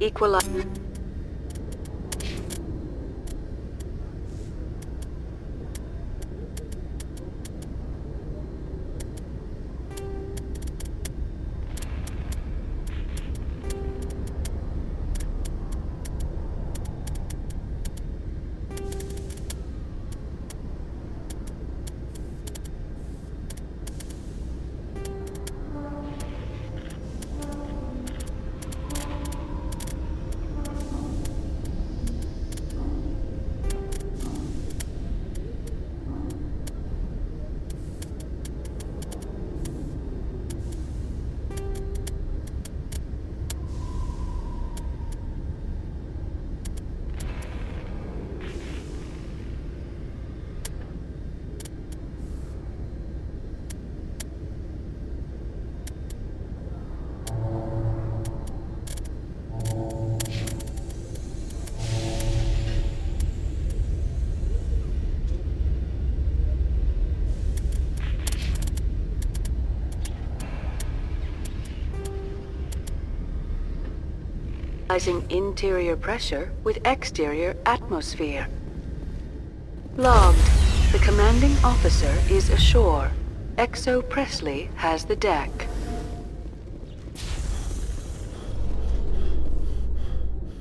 Equalize. Interior pressure with exterior atmosphere. Logged. The commanding officer is ashore. Exo Presley has the deck.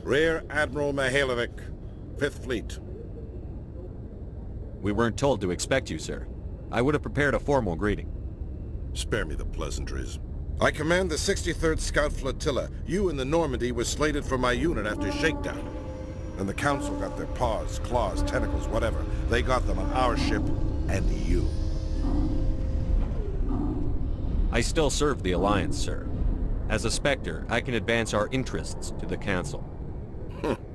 Rear Admiral Mihailovic, 5th Fleet. We weren't told to expect you, sir. I would have prepared a formal greeting. Spare me the pleasantries. I command the 63rd Scout Flotilla. You in the Normandy were slated for my unit after shakedown. And the Council got their paws, claws, tentacles, whatever. They got them on our ship and you. I still serve the Alliance, sir. As a Spectre, I can advance our interests to the Council.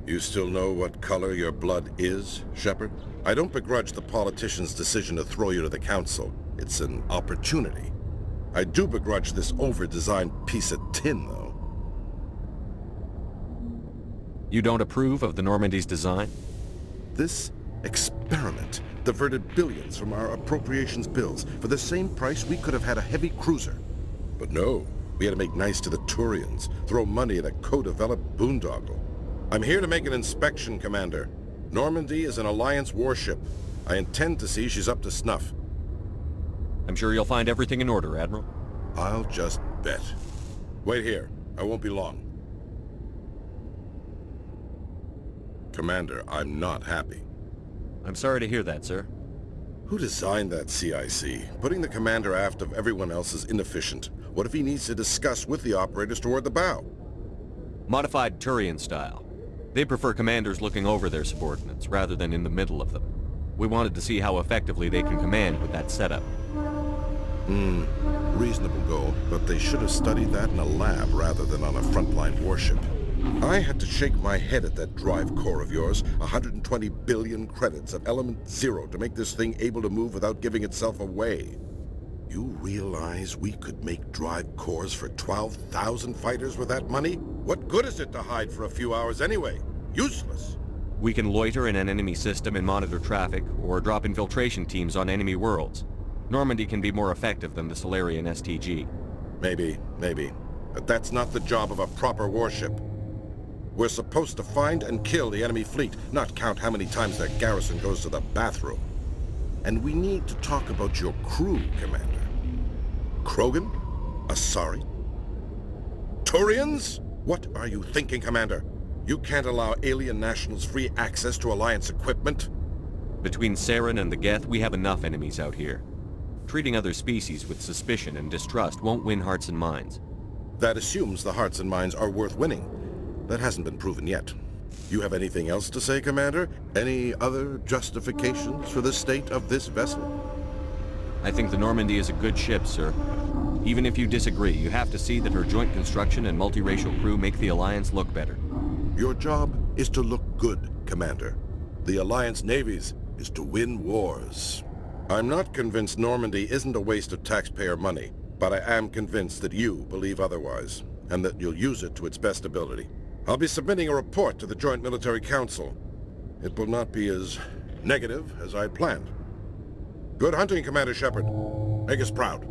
You still know what color your blood is, Shepard? I don't begrudge the politician's decision to throw you to the Council. It's an opportunity. I do begrudge this over-designed piece of tin, though. You don't approve of the Normandy's design? This experiment diverted billions from our appropriations bills. For the same price, we could have had a heavy cruiser. But no, we had to make nice to the Turians, throw money at a co-developed boondoggle. I'm here to make an inspection, Commander. Normandy is an Alliance warship. I intend to see she's up to snuff. I'm sure you'll find everything in order, Admiral. I'll just bet. Wait here. I won't be long. Commander, I'm not happy. I'm sorry to hear that, sir. Who designed that CIC? Putting the commander aft of everyone else is inefficient. What if he needs to discuss with the operators toward the bow? Modified Turian style. They prefer commanders looking over their subordinates, rather than in the middle of them. We wanted to see how effectively they can command with that setup. Reasonable goal, but they should have studied that in a lab rather than on a frontline warship. I had to shake my head at that drive core of yours. 120 billion credits of element 0 to make this thing able to move without giving itself away. You realize we could make drive cores for 12,000 fighters with that money? What good is it to hide for a few hours anyway? Useless. We can loiter in an enemy system and monitor traffic, or drop infiltration teams on enemy worlds. Normandy can be more effective than the Solarian STG. Maybe. But that's not the job of a proper warship. We're supposed to find and kill the enemy fleet, not count how many times their garrison goes to the bathroom. And we need to talk about your crew, Commander. Krogan? Asari? Turians? What are you thinking, Commander? You can't allow alien nationals free access to Alliance equipment? Between Saren and the Geth, we have enough enemies out here. Treating other species with suspicion and distrust won't win hearts and minds. That assumes the hearts and minds are worth winning. That hasn't been proven yet. You have anything else to say, Commander? Any other justifications for the state of this vessel? I think the Normandy is a good ship, sir. Even if you disagree, you have to see that her joint construction and multiracial crew make the Alliance look better. Your job is to look good, Commander. The Alliance navies is to win wars. I'm not convinced Normandy isn't a waste of taxpayer money, but I am convinced that you believe otherwise, and that you'll use it to its best ability. I'll be submitting a report to the Joint Military Council. It will not be as negative as I'd planned. Good hunting, Commander Shepard. Make us proud.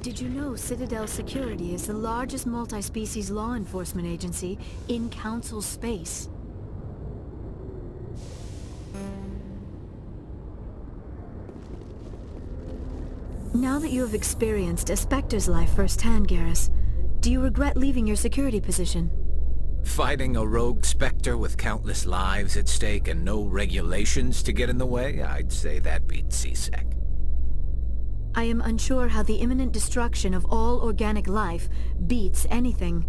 Did you know Citadel Security is the largest multi-species law enforcement agency in Council space? Now that you have experienced a Spectre's life firsthand, Garrus, do you regret leaving your security position? Fighting a rogue Spectre with countless lives at stake and no regulations to get in the way? I'd say that beats CSEC. I am unsure how the imminent destruction of all organic life beats anything,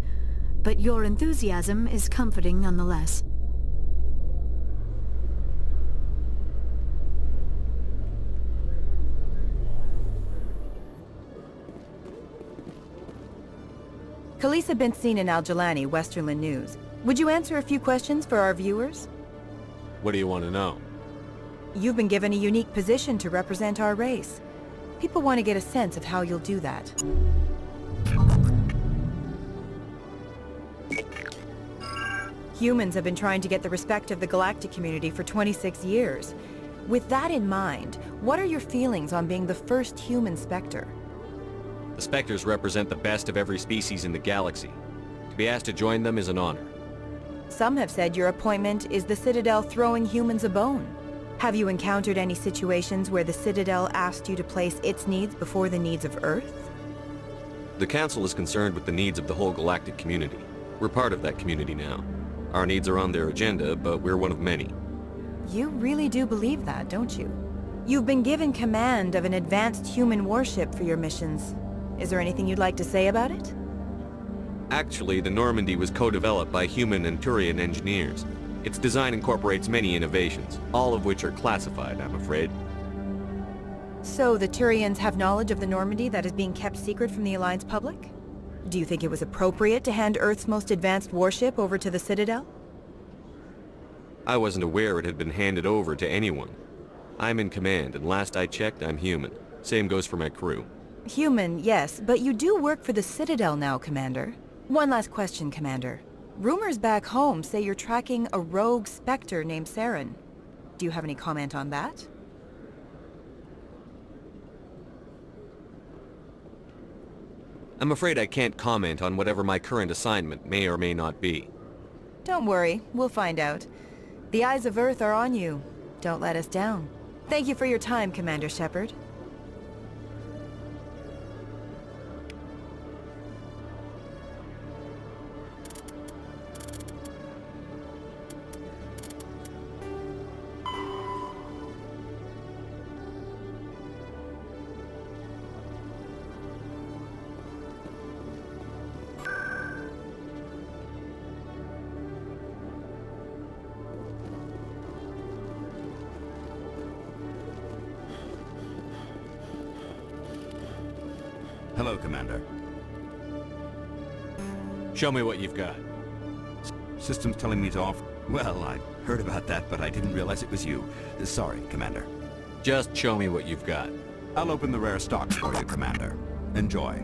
but your enthusiasm is comforting nonetheless. Khaleesa Benzine and Al-Jalani, Westerland News. Would you answer a few questions for our viewers? What do you want to know? You've been given a unique position to represent our race. People want to get a sense of how you'll do that. Humans have been trying to get the respect of the galactic community for 26 years. With that in mind, what are your feelings on being the first human Spectre? The Spectres represent the best of every species in the galaxy. To be asked to join them is an honor. Some have said your appointment is the Citadel throwing humans a bone. Have you encountered any situations where the Citadel asked you to place its needs before the needs of Earth? The Council is concerned with the needs of the whole galactic community. We're part of that community now. Our needs are on their agenda, but we're one of many. You really do believe that, don't you? You've been given command of an advanced human warship for your missions. Is there anything you'd like to say about it? Actually, the Normandy was co-developed by human and Turian engineers. Its design incorporates many innovations, all of which are classified, I'm afraid. So the Turians have knowledge of the Normandy that is being kept secret from the Alliance public? Do you think it was appropriate to hand Earth's most advanced warship over to the Citadel? I wasn't aware it had been handed over to anyone. I'm in command, and last I checked, I'm human. Same goes for my crew. Human, yes, but you do work for the Citadel now, Commander. One last question, Commander. Rumors back home say you're tracking a rogue Spectre named Saren. Do you have any comment on that? I'm afraid I can't comment on whatever my current assignment may or may not be. Don't worry, we'll find out. The eyes of Earth are on you. Don't let us down. Thank you for your time, Commander Shepard. Hello, Commander. Show me what you've got. System's telling me to off... Well, I heard about that, but I didn't realize it was you. Sorry, Commander. Just show me what you've got. I'll open the rare stocks for you, Commander. Enjoy.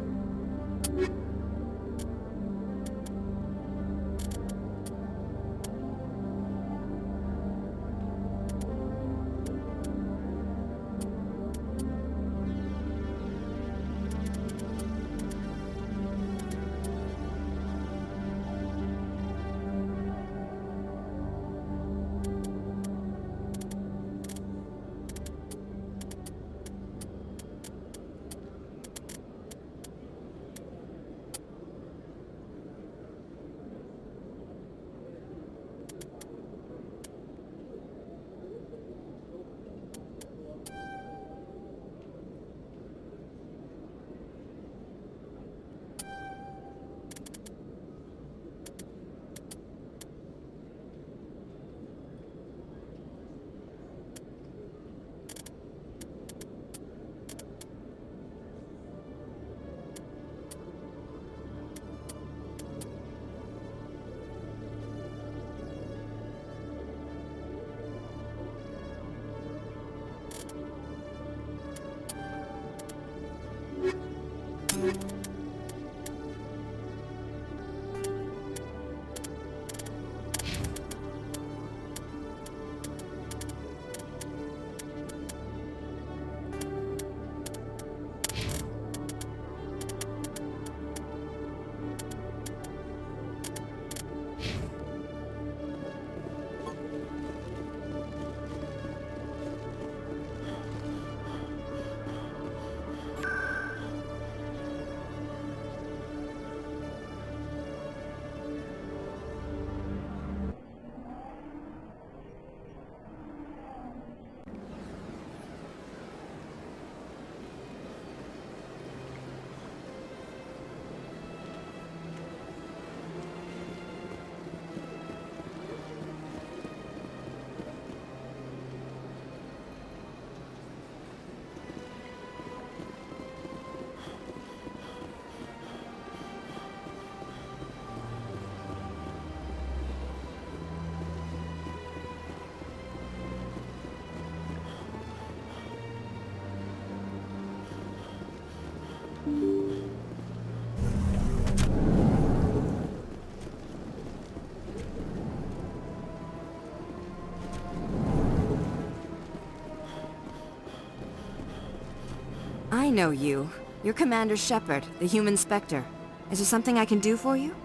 I know you. You're Commander Shepard, the human Spectre. Is there something I can do for you?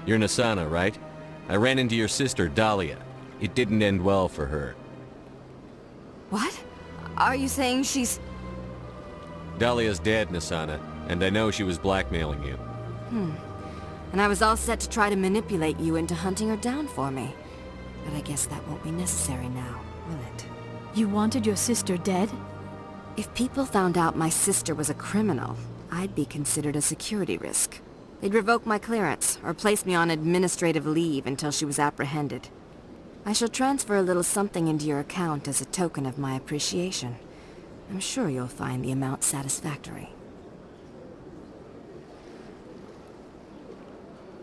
You're Nasana, right? I ran into your sister, Dahlia. It didn't end well for her. What? Are you saying she's... Dahlia's dead, Nasana, and I know she was blackmailing you. And I was all set to try to manipulate you into hunting her down for me. But I guess that won't be necessary now, will it? You wanted your sister dead? If people found out my sister was a criminal, I'd be considered a security risk. They'd revoke my clearance, or place me on administrative leave until she was apprehended. I shall transfer a little something into your account as a token of my appreciation. I'm sure you'll find the amount satisfactory.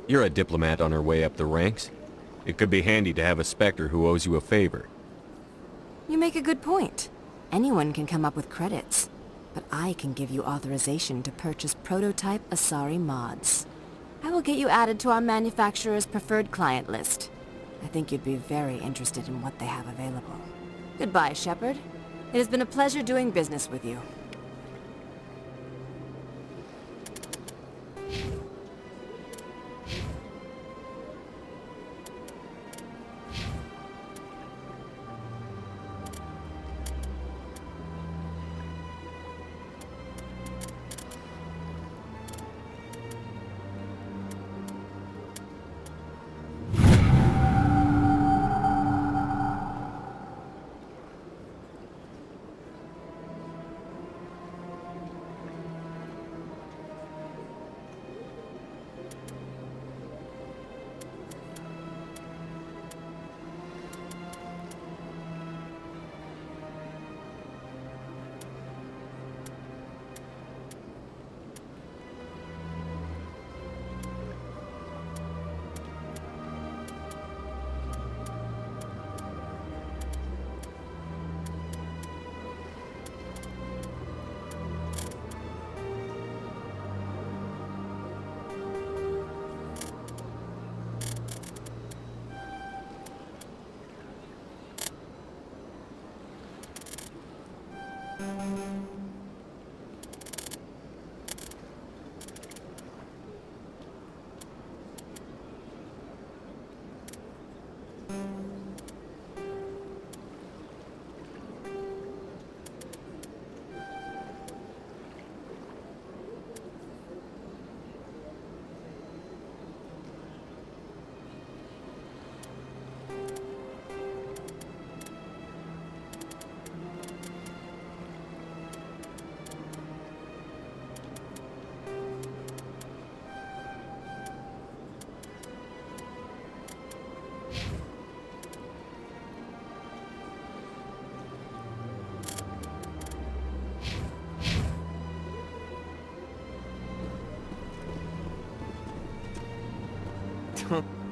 You're a diplomat on her way up the ranks. It could be handy to have a Spectre who owes you a favor. You make a good point. Anyone can come up with credits, but I can give you authorization to purchase prototype Asari mods. I will get you added to our manufacturer's preferred client list. I think you'd be very interested in what they have available. Goodbye, Shepard. It has been a pleasure doing business with you.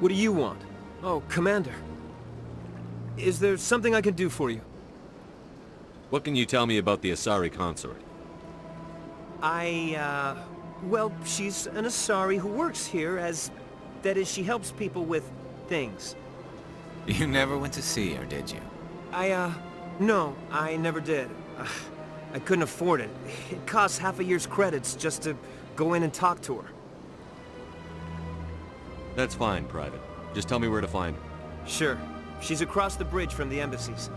What do you want? Oh, Commander. Is there something I can do for you? What can you tell me about the Asari consort? Well, she's an Asari who works here as... That is, she helps people with things. You never went to see her, did you? No, I never did. I couldn't afford it. It costs half a year's credits just to go in and talk to her. That's fine, Private. Just tell me where to find her. Sure. She's across the bridge from the embassies.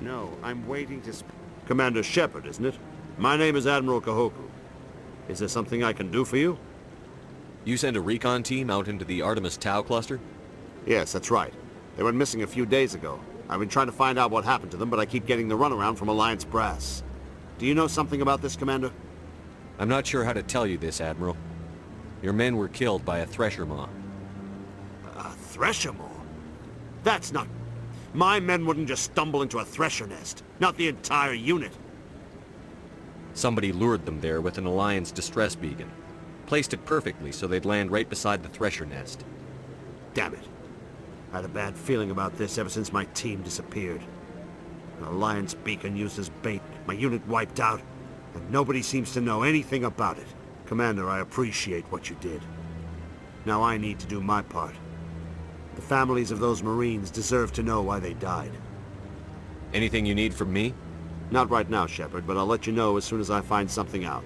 No, I'm waiting to... Commander Shepard, isn't it? My name is Admiral Kohoku. Is there something I can do for you? You send a recon team out into the Artemis Tau cluster? Yes, that's right. They went missing a few days ago. I've been trying to find out what happened to them, but I keep getting the runaround from Alliance brass. Do you know something about this, Commander? I'm not sure how to tell you this, Admiral. Your men were killed by a Thresher Maw. A Thresher Maw? That's not... My men wouldn't just stumble into a Thresher nest. Not the entire unit. Somebody lured them there with an Alliance distress beacon. Placed it perfectly so they'd land right beside the Thresher nest. Damn it. I had a bad feeling about this ever since my team disappeared. An Alliance beacon used as bait, my unit wiped out, and nobody seems to know anything about it. Commander, I appreciate what you did. Now I need to do my part. The families of those Marines deserve to know why they died. Anything you need from me? Not right now, Shepard, but I'll let you know as soon as I find something out.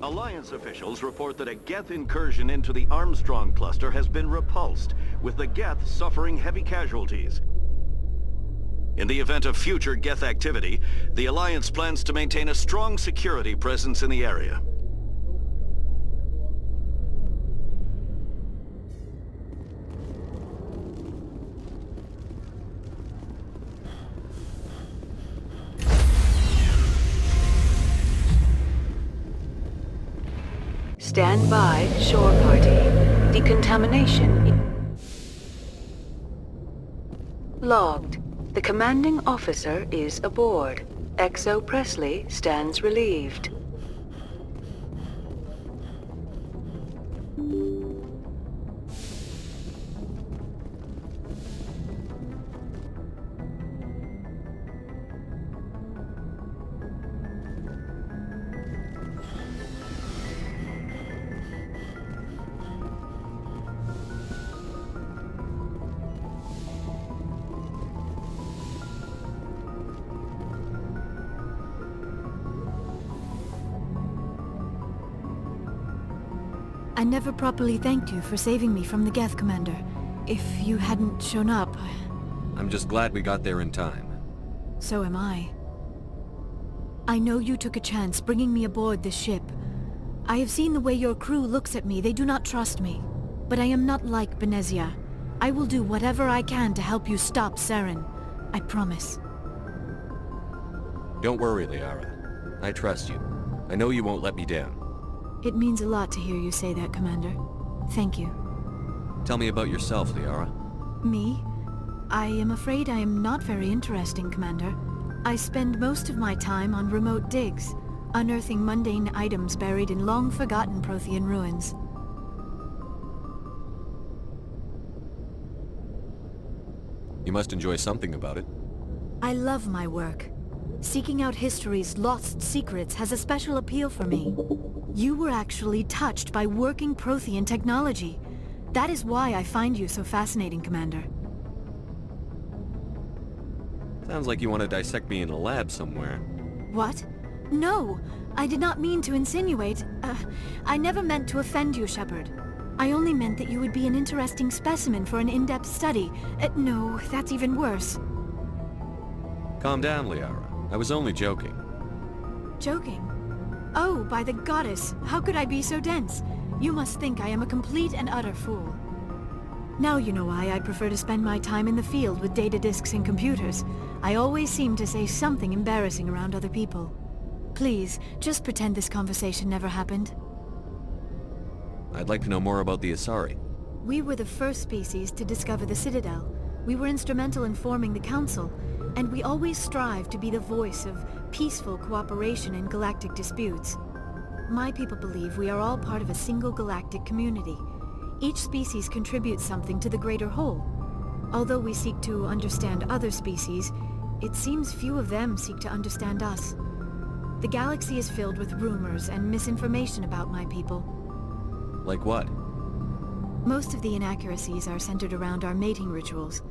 Alliance officials report that a Geth incursion into the Armstrong cluster has been repulsed, with the Geth suffering heavy casualties. In the event of future Geth activity, the Alliance plans to maintain a strong security presence in the area. Stand by, shore party. Decontamination. Logged. The commanding officer is aboard. XO Presley stands relieved. I never properly thanked you for saving me from the Geth, Commander. If you hadn't shown up... I'm just glad we got there in time. So am I. I know you took a chance bringing me aboard this ship. I have seen the way your crew looks at me. They do not trust me. But I am not like Benezia. I will do whatever I can to help you stop Saren. I promise. Don't worry, Liara. I trust you. I know you won't let me down. It means a lot to hear you say that, Commander. Thank you. Tell me about yourself, Liara. Me? I am afraid I am not very interesting, Commander. I spend most of my time on remote digs, unearthing mundane items buried in long-forgotten Prothean ruins. You must enjoy something about it. I love my work. Seeking out history's lost secrets has a special appeal for me. You were actually touched by working Prothean technology. That is why I find you so fascinating, Commander. Sounds like you want to dissect me in a lab somewhere. What? No! I did not mean to insinuate. I never meant to offend you, Shepard. I only meant that you would be an interesting specimen for an in-depth study. No, that's even worse. Calm down, Liara. I was only joking. Joking? Oh, by the goddess, how could I be so dense? You must think I am a complete and utter fool. Now you know why I prefer to spend my time in the field with data disks and computers. I always seem to say something embarrassing around other people. Please, just pretend this conversation never happened. I'd like to know more about the Asari. We were the first species to discover the Citadel. We were instrumental in forming the Council, and we always strive to be the voice of peaceful cooperation in galactic disputes. My people believe we are all part of a single galactic community. Each species contributes something to the greater whole. Although we seek to understand other species, it seems few of them seek to understand us. The galaxy is filled with rumors and misinformation about my people. Like what? Most of the inaccuracies are centered around our mating rituals.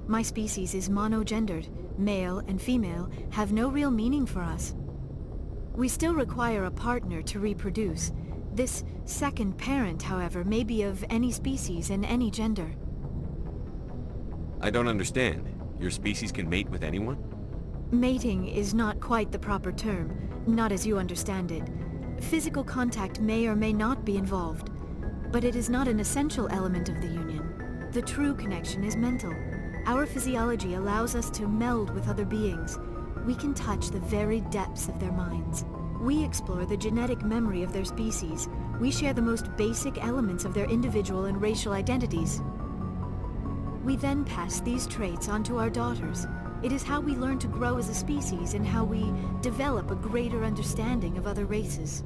My species is monogendered. Male and female have no real meaning for us. We still require a partner to reproduce. This second parent, however, may be of any species and any gender. I don't understand. Your species can mate with anyone? Mating is not quite the proper term, not as you understand it. Physical contact may or may not be involved, but it is not an essential element of the union. The true connection is mental. Our physiology allows us to meld with other beings. We can touch the very depths of their minds. We explore the genetic memory of their species. We share the most basic elements of their individual and racial identities. We then pass these traits on to our daughters. It is how we learn to grow as a species and how we develop a greater understanding of other races.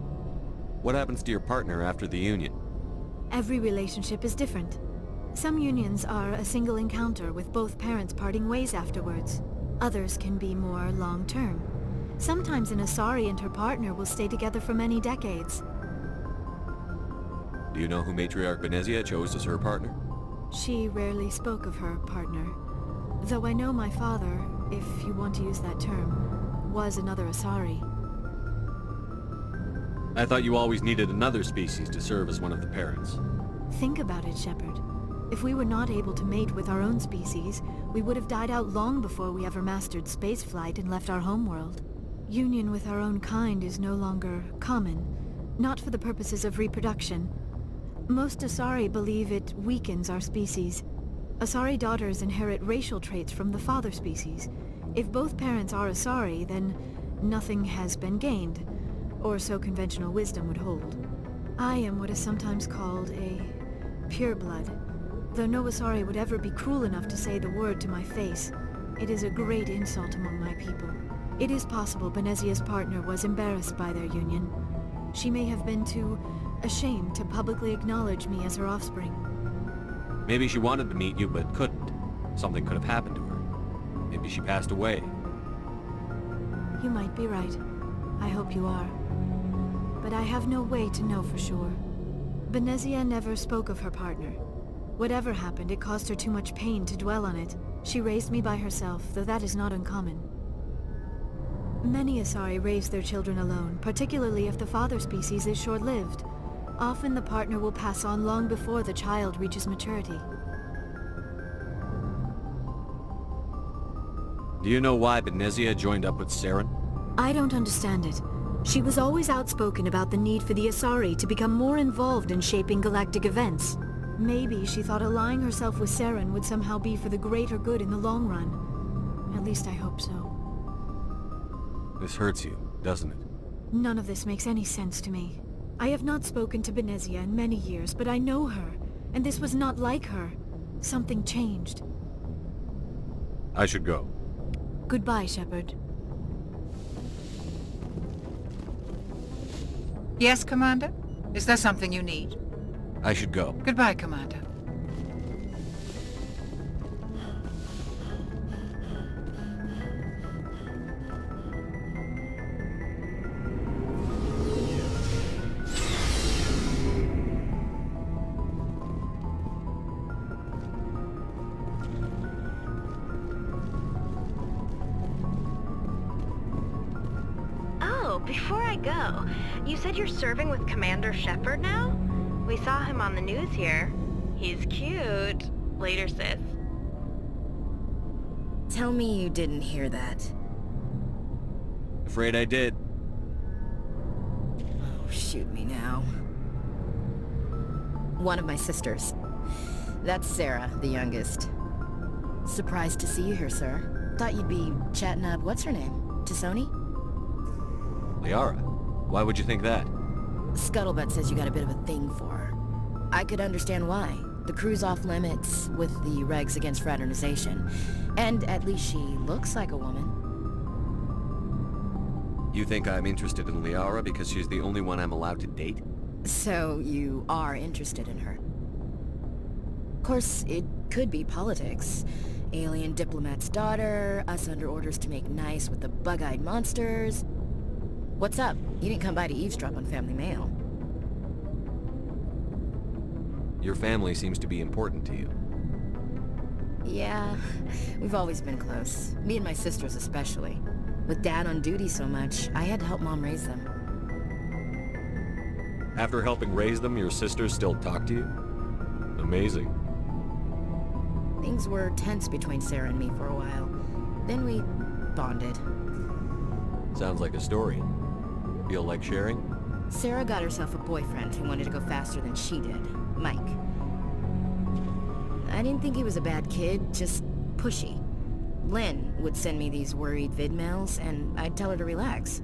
What happens to your partner after the union? Every relationship is different. Some unions are a single encounter with both parents parting ways afterwards. Others can be more long-term. Sometimes an Asari and her partner will stay together for many decades. Do you know who Matriarch Benezia chose as her partner? She rarely spoke of her partner. Though I know my father, if you want to use that term, was another Asari. I thought you always needed another species to serve as one of the parents. Think about it, Shepard. If we were not able to mate with our own species, we would have died out long before we ever mastered spaceflight and left our homeworld. Union with our own kind is no longer common, not for the purposes of reproduction. Most Asari believe it weakens our species. Asari daughters inherit racial traits from the father species. If both parents are Asari, then nothing has been gained, or so conventional wisdom would hold. I am what is sometimes called a pureblood. Though no Asari would ever be cruel enough to say the word to my face, it is a great insult among my people. It is possible Benezia's partner was embarrassed by their union. She may have been too ashamed to publicly acknowledge me as her offspring. Maybe she wanted to meet you, but couldn't. Something could have happened to her. Maybe she passed away. You might be right. I hope you are. But I have no way to know for sure. Benezia never spoke of her partner. Whatever happened, it caused her too much pain to dwell on it. She raised me by herself, though that is not uncommon. Many Asari raise their children alone, particularly if the father species is short-lived. Often the partner will pass on long before the child reaches maturity. Do you know why Benezia joined up with Saren? I don't understand it. She was always outspoken about the need for the Asari to become more involved in shaping galactic events. Maybe she thought allying herself with Saren would somehow be for the greater good in the long run. At least I hope so. This hurts you, doesn't it? None of this makes any sense to me. I have not spoken to Benezia in many years, but I know her, and this was not like her. Something changed. I should go. Goodbye, Shepard. Yes, Commander? Is there something you need? I should go. Goodbye, Commander. Before I go, you said you're serving with Commander Shepard now? We saw him on the news here. He's cute. Later, sis. Tell me you didn't hear that. Afraid I did. Oh, shoot me now. One of my sisters. That's Sarah, the youngest. Surprised to see you here, sir. Thought you'd be chatting up, what's her name? T'Soni? Liara? Why would you think that? Scuttlebutt says you got a bit of a thing for her. I could understand why. The crew's off limits with the regs against fraternization. And at least she looks like a woman. You think I'm interested in Liara because she's the only one I'm allowed to date? So you are interested in her. Of course, it could be politics. Alien diplomat's daughter, us under orders to make nice with the bug-eyed monsters. What's up? You didn't come by to eavesdrop on family mail. Your family seems to be important to you. Yeah, we've always been close. Me and my sisters especially. With Dad on duty so much, I had to help Mom raise them. After helping raise them, your sisters still talk to you? Amazing. Things were tense between Sarah and me for a while. Then we bonded. Sounds like a story. Feel like sharing? Sarah got herself a boyfriend who wanted to go faster than she did. Mike. I didn't think he was a bad kid, just pushy. Lynn would send me these worried vid mails, and I'd tell her to relax.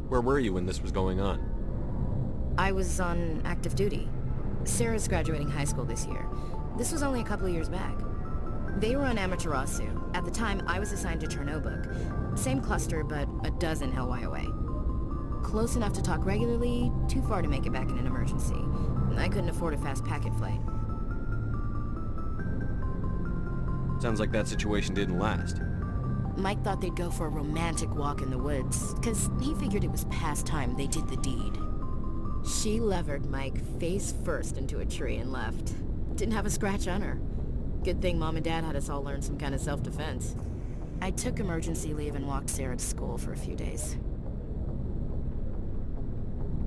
Where were you when this was going on? I was on active duty. Sarah's graduating high school this year. This was only a couple of years back. They were on Amaterasu. At the time, I was assigned to Chernobog. Same cluster, but a dozen LY away. Close enough to talk regularly, too far to make it back in an emergency. I couldn't afford a fast packet flight. Sounds like that situation didn't last. Mike thought they'd go for a romantic walk in the woods, because he figured it was past time they did the deed. She levered Mike face first into a tree and left. Didn't have a scratch on her. Good thing Mom and Dad had us all learn some kind of self-defense. I took emergency leave and walked Sarah to school for a few days.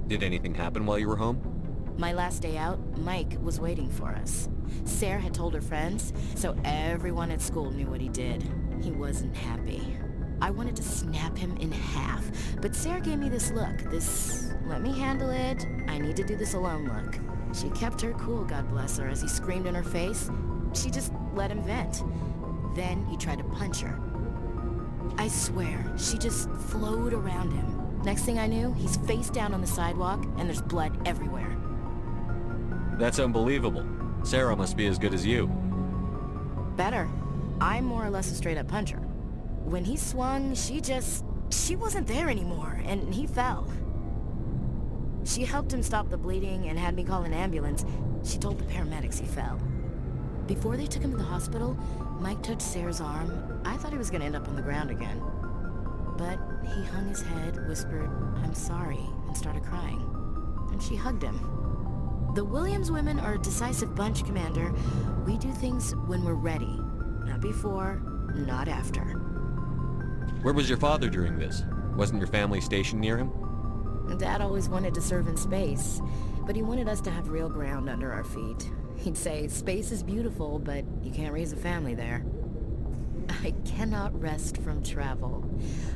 Did anything happen while you were home? My last day out, Mike was waiting for us. Sarah had told her friends, so everyone at school knew what he did. He wasn't happy. I wanted to snap him in half, but Sarah gave me this look, this let me handle it, I need to do this alone look. She kept her cool, God bless her, as he screamed in her face. She just let him vent. Then he tried to punch her. I swear, she just flowed around him. Next thing I knew, he's face down on the sidewalk, and there's blood everywhere. That's unbelievable. Sarah must be as good as you. Better. I'm more or less a straight-up puncher. When he swung, she wasn't there anymore, and he fell. She helped him stop the bleeding and had me call an ambulance. She told the paramedics he fell. Before they took him to the hospital, Mike touched Sarah's arm. I thought he was gonna end up on the ground again. But he hung his head, whispered, "I'm sorry," and started crying. And she hugged him. The Williams women are a decisive bunch, Commander. We do things when we're ready. Not before, not after. Where was your father during this? Wasn't your family stationed near him? Dad always wanted to serve in space, but he wanted us to have real ground under our feet. He'd say, space is beautiful, but you can't raise a family there. I cannot rest from travel.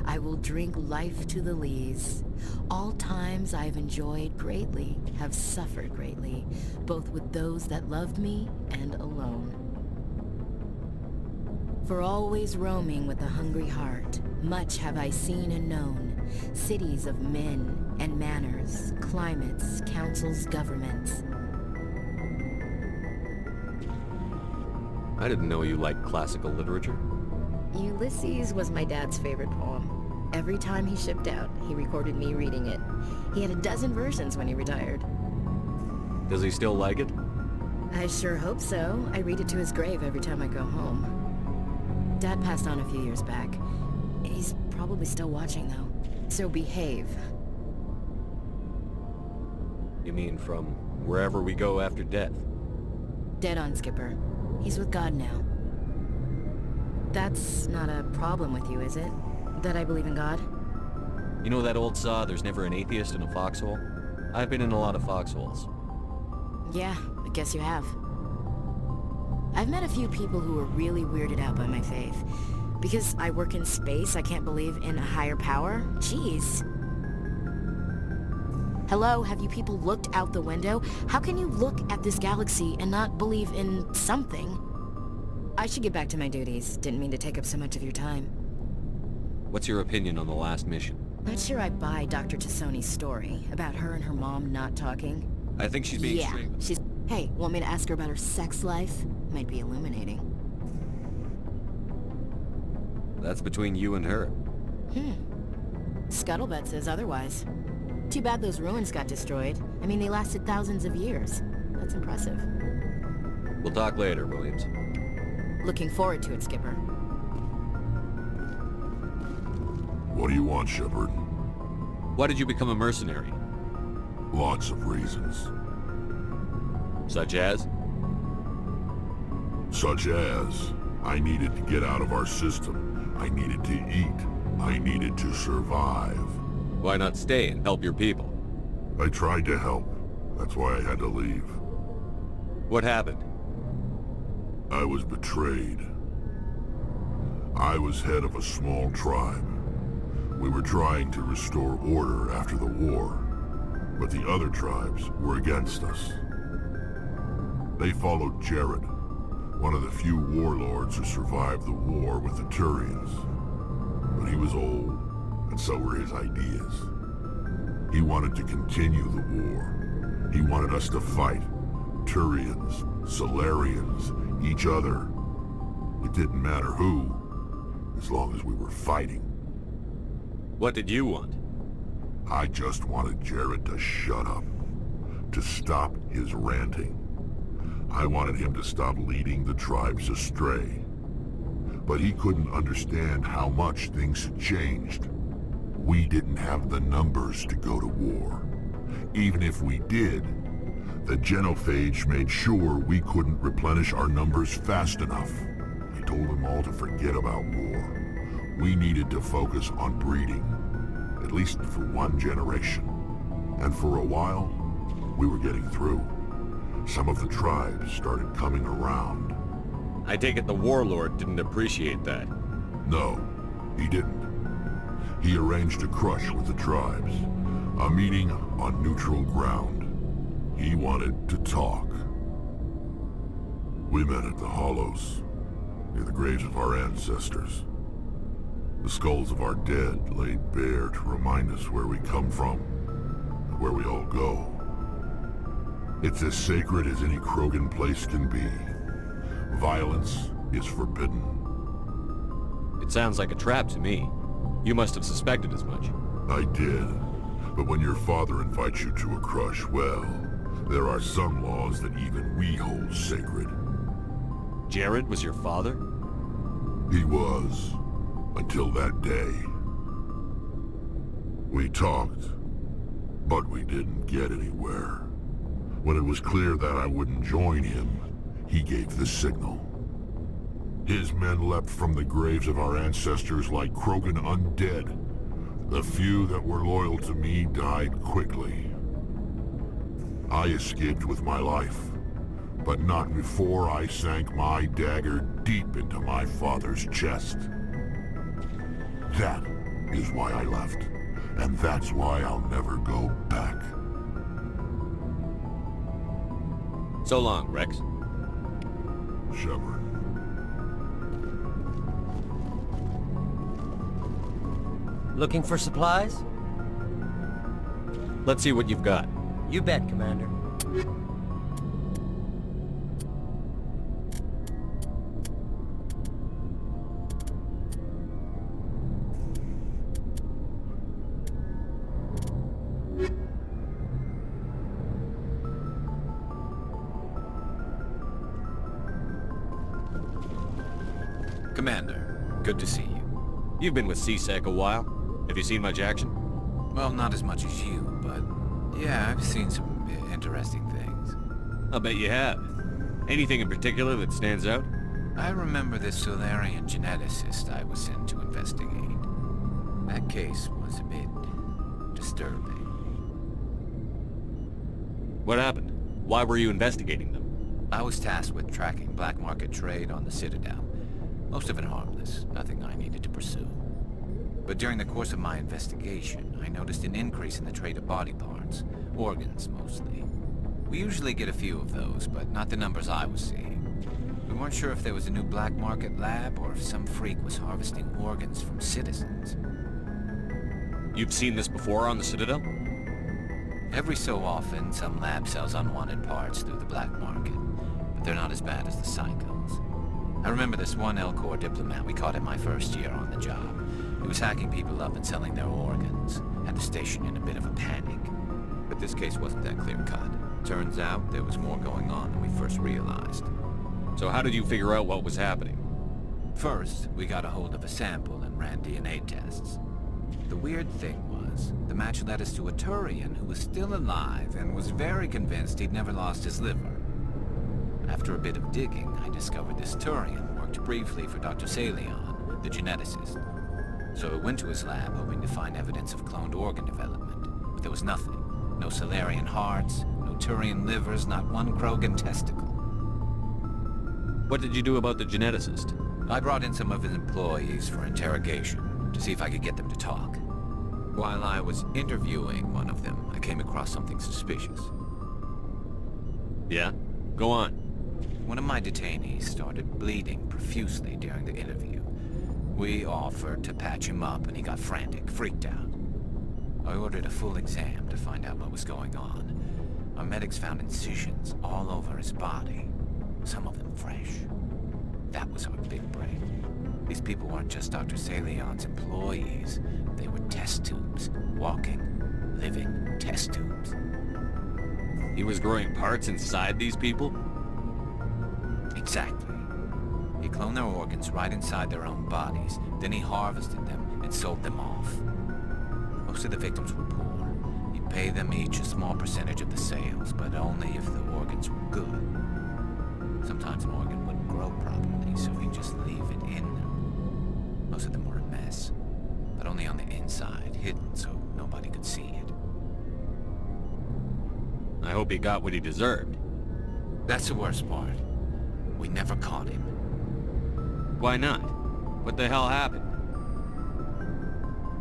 I will drink life to the lees. All times I've enjoyed greatly, have suffered greatly, both with those that loved me and alone. For always roaming with a hungry heart, much have I seen and known, cities of men and manners, climates, councils, governments. I didn't know you liked classical literature. Ulysses was my dad's favorite poem. Every time he shipped out, he recorded me reading it. He had a dozen versions when he retired. Does he still like it? I sure hope so. I read it to his grave every time I go home. Dad passed on a few years back. He's probably still watching, though. So behave. You mean from wherever we go after death? Dead on, Skipper. He's with God now. That's not a problem with you, is it? That I believe in God? You know that old saw, there's never an atheist in a foxhole? I've been in a lot of foxholes. Yeah, I guess you have. I've met a few people who are really weirded out by my faith. Because I work in space, I can't believe in a higher power? Jeez. Hello, have you people looked out the window? How can you look at this galaxy and not believe in something? I should get back to my duties. Didn't mean to take up so much of your time. What's your opinion on the last mission? Not sure I buy Dr. Tassoni's story about her and her mom not talking. I think she's being yeah, straight. she's... Hey, want me to ask her about her sex life? Might be illuminating. That's between you and her. Scuttlebutt says otherwise. Too bad those ruins got destroyed. I mean, they lasted thousands of years. That's impressive. We'll talk later, Williams. Looking forward to it, Skipper. What do you want, Shepard? Why did you become a mercenary? Lots of reasons. Such as? Such as, I needed to get out of our system. I needed to eat. I needed to survive. Why not stay and help your people? I tried to help. That's why I had to leave. What happened? I was betrayed. I was head of a small tribe. We were trying to restore order after the war, but the other tribes were against us. They followed Jared, one of the few warlords who survived the war with the Turians. But he was old, and so were his ideas. He wanted to continue the war. He wanted us to fight. Turians, Solarians, each other. It didn't matter who, as long as we were fighting. What did you want? I just wanted Jared to shut up, to stop his ranting. I wanted him to stop leading the tribes astray. But he couldn't understand how much things had changed. We didn't have the numbers to go to war. Even if we did, the genophage made sure we couldn't replenish our numbers fast enough. I told them all to forget about war. We needed to focus on breeding, at least for one generation. And for a while, we were getting through. Some of the tribes started coming around. I take it the warlord didn't appreciate that. No, he didn't. He arranged a crush with the tribes. A meeting on neutral ground. He wanted to talk. We met at the Hollows, near the graves of our ancestors. The skulls of our dead laid bare to remind us where we come from, and where we all go. It's as sacred as any Krogan place can be. Violence is forbidden. It sounds like a trap to me. You must have suspected as much. I did. But when your father invites you to a crush, well, there are some laws that even we hold sacred. Jared was your father? He was. Until that day. We talked, but we didn't get anywhere. When it was clear that I wouldn't join him, he gave the signal. His men leapt from the graves of our ancestors like Krogan undead. The few that were loyal to me died quickly. I escaped with my life, but not before I sank my dagger deep into my father's chest. That is why I left, and that's why I'll never go back. So long, Wrex. Shepard. Looking for supplies? Let's see what you've got. You bet, Commander. Commander, good to see you. You've been with CSEC a while. Have you seen much action? Well, not as much as you, but yeah, I've seen some interesting things. I'll bet you have. Anything in particular that stands out? I remember this Solarian geneticist I was sent to investigate. That case was a bit disturbing. What happened? Why were you investigating them? I was tasked with tracking black market trade on the Citadel. Most of it harmless, nothing I needed to pursue. But during the course of my investigation, I noticed an increase in the trade of body parts, organs mostly. We usually get a few of those, but not the numbers I was seeing. We weren't sure if there was a new black market lab or if some freak was harvesting organs from citizens. You've seen this before on the Citadel? Every so often, some lab sells unwanted parts through the black market, but they're not as bad as the psychos. I remember this one L-Corps diplomat we caught in my first year on the job. He was hacking people up and selling their organs. Had the station in a bit of a panic. But this case wasn't that clear-cut. Turns out there was more going on than we first realized. So how did you figure out what was happening? First, we got a hold of a sample and ran DNA tests. The weird thing was, the match led us to a Turian who was still alive and was very convinced he'd never lost his liver. After a bit of digging, I discovered this Turian worked briefly for Dr. Salion, the geneticist. So I went to his lab hoping to find evidence of cloned organ development, but there was nothing. No Salarian hearts, no Turian livers, not one Krogan testicle. What did you do about the geneticist? I brought in some of his employees for interrogation, to see if I could get them to talk. While I was interviewing one of them, I came across something suspicious. Yeah? Go on. One of my detainees started bleeding profusely during the interview. We offered to patch him up and he got frantic, freaked out. I ordered a full exam to find out what was going on. Our medics found incisions all over his body, some of them fresh. That was our big break. These people weren't just Dr. Salion's employees. They were test tubes. Walking, living test tubes. He was growing parts inside these people? Exactly. He cloned their organs right inside their own bodies. Then he harvested them and sold them off. Most of the victims were poor. He'd pay them each a small percentage of the sales, but only if the organs were good. Sometimes an organ wouldn't grow properly, so he'd just leave it in them. Most of them were a mess, but only on the inside, hidden so nobody could see it. I hope he got what he deserved. That's the worst part. We never caught him. Why not? What the hell happened?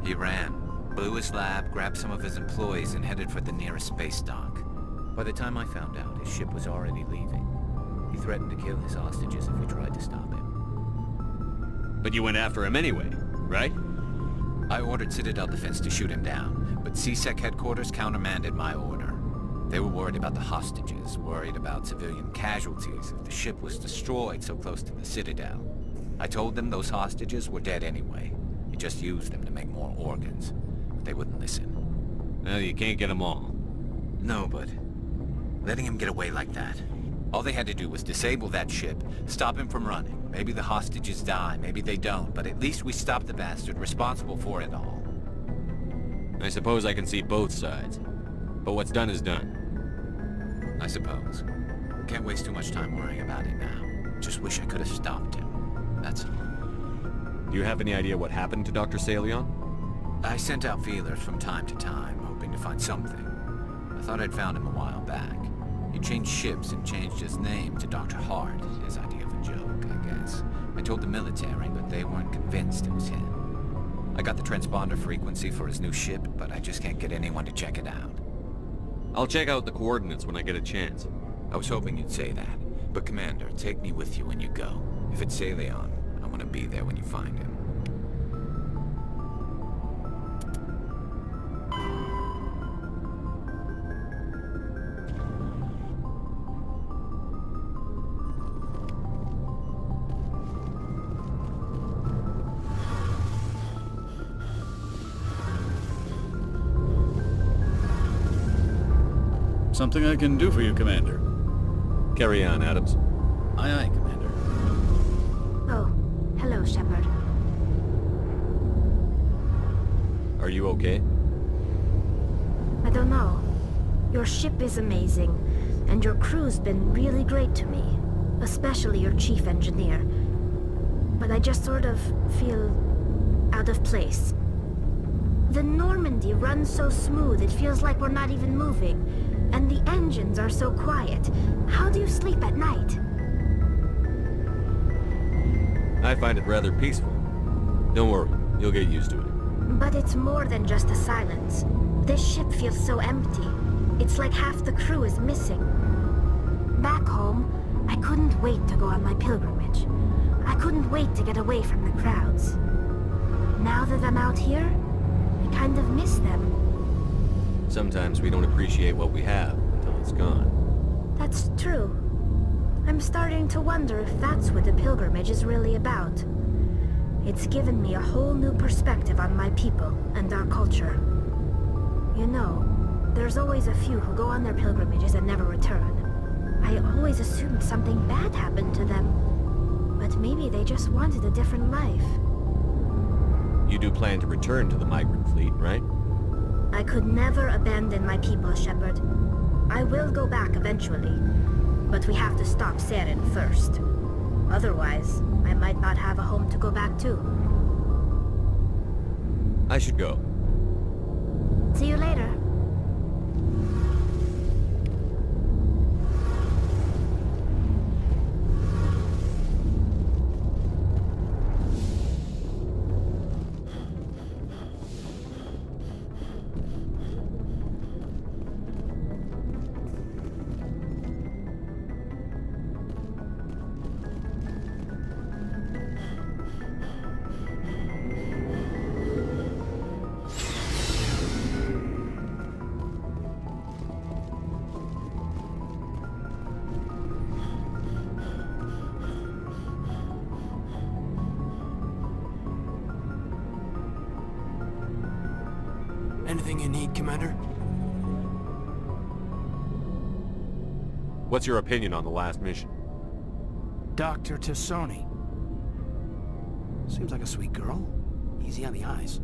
He ran, blew his lab, grabbed some of his employees, and headed for the nearest space dock. By the time I found out, his ship was already leaving. He threatened to kill his hostages if we tried to stop him. But you went after him anyway, right? I ordered Citadel Defense to shoot him down, but CSEC headquarters countermanded my order. They were worried about the hostages, worried about civilian casualties if the ship was destroyed so close to the Citadel. I told them those hostages were dead anyway. He just used them to make more organs. But they wouldn't listen. Well, you can't get them all. No, but letting him get away like that. All they had to do was disable that ship, stop him from running. Maybe the hostages die, maybe they don't, but at least we stopped the bastard responsible for it all. I suppose I can see both sides. But what's done is done. I suppose. Can't waste too much time worrying about it now. Just wish I could have stopped him. That's all. Do you have any idea what happened to Dr. Salion? I sent out feelers from time to time, hoping to find something. I thought I'd found him a while back. He changed ships and changed his name to Dr. Hart, his idea of a joke, I guess. I told the military, but they weren't convinced it was him. I got the transponder frequency for his new ship, but I just can't get anyone to check it out. I'll check out the coordinates when I get a chance. I was hoping you'd say that. But Commander, take me with you when you go. If it's Salion, I want to be there when you find him. Something I can do for you, Commander. Carry on, Adams. Aye, aye, Commander. Oh, hello, Shepard. Are you okay? I don't know. Your ship is amazing, and your crew's been really great to me. Especially your chief engineer. But I just sort of feel out of place. The Normandy runs so smooth it feels like we're not even moving. And the engines are so quiet. How do you sleep at night? I find it rather peaceful. Don't worry, you'll get used to it. But it's more than just the silence. This ship feels so empty. It's like half the crew is missing. Back home, I couldn't wait to go on my pilgrimage. I couldn't wait to get away from the crowds. Now that I'm out here, I kind of miss them. Sometimes we don't appreciate what we have until it's gone. That's true. I'm starting to wonder if that's what the pilgrimage is really about. It's given me a whole new perspective on my people and our culture. You know, there's always a few who go on their pilgrimages and never return. I always assumed something bad happened to them. But maybe they just wanted a different life. You do plan to return to the migrant fleet, right? I could never abandon my people, Shepard. I will go back eventually. But we have to stop Saren first. Otherwise, I might not have a home to go back to. I should go. See you later. Anything you need, Commander? What's your opinion on the last mission? Dr. Tassoni. Seems like a sweet girl. Easy on the eyes.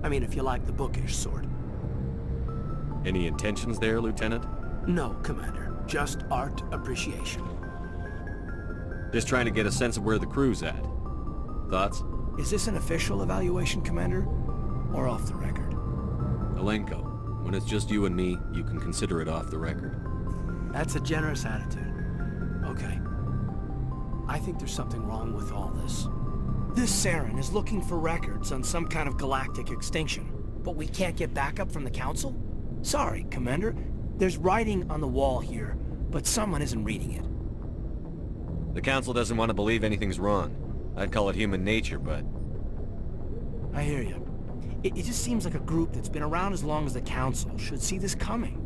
I mean, if you like the bookish sort. Any intentions there, Lieutenant? No, Commander. Just art appreciation. Just trying to get a sense of where the crew's at. Thoughts? Is this an official evaluation, Commander? Or off the record? Alenko, when it's just you and me, you can consider it off the record. That's a generous attitude. Okay. I think there's something wrong with all this. This Saren is looking for records on some kind of galactic extinction, but we can't get backup from the Council? Sorry, Commander. There's writing on the wall here, but someone isn't reading it. The Council doesn't want to believe anything's wrong. I'd call it human nature, but... I hear you. It just seems like a group that's been around as long as the Council should see this coming.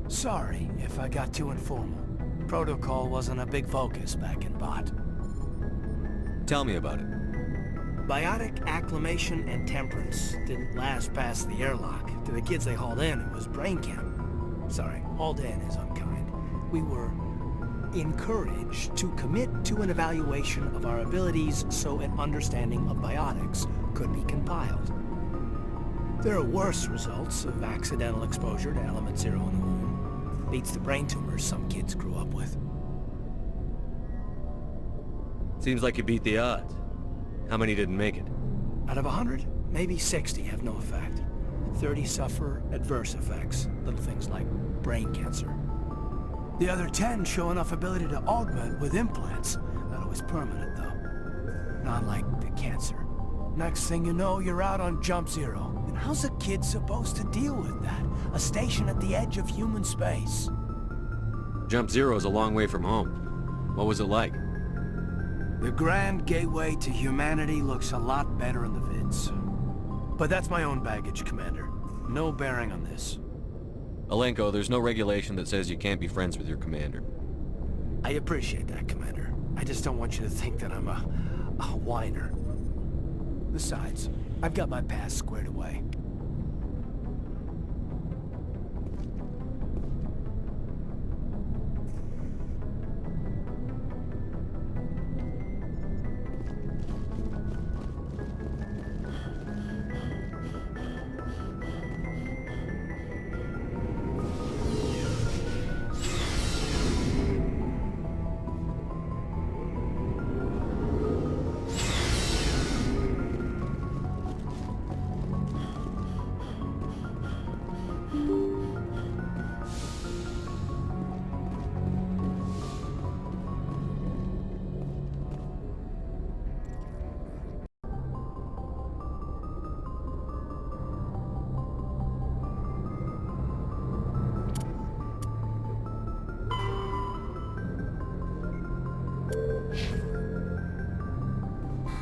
Sorry if I got too informal. Protocol wasn't a big focus back in Bot. Tell me about it. Biotic acclimation and temperance didn't last past the airlock. To the kids they hauled in, it was brain camp. Sorry, hauled in is unkind. We were encouraged to commit to an evaluation of our abilities so an understanding of biotics could be compiled. There are worse results of accidental exposure to element zero in the womb. Beats the brain tumors some kids grew up with. Seems like you beat the odds. How many didn't make it? Out of 100, maybe 60 have no effect. 30 suffer adverse effects, little things like brain cancer. The other 10 show enough ability to augment with implants. Not always permanent, though. Not like the cancer. Next thing you know, you're out on Jump Zero. And how's a kid supposed to deal with that? A station at the edge of human space. Jump Zero is a long way from home. What was it like? The grand gateway to humanity looks a lot better in the vids. But that's my own baggage, Commander. No bearing on this. Alenko, there's no regulation that says you can't be friends with your commander. I appreciate that, Commander. I just don't want you to think that I'm a whiner. Besides, I've got my past squared away.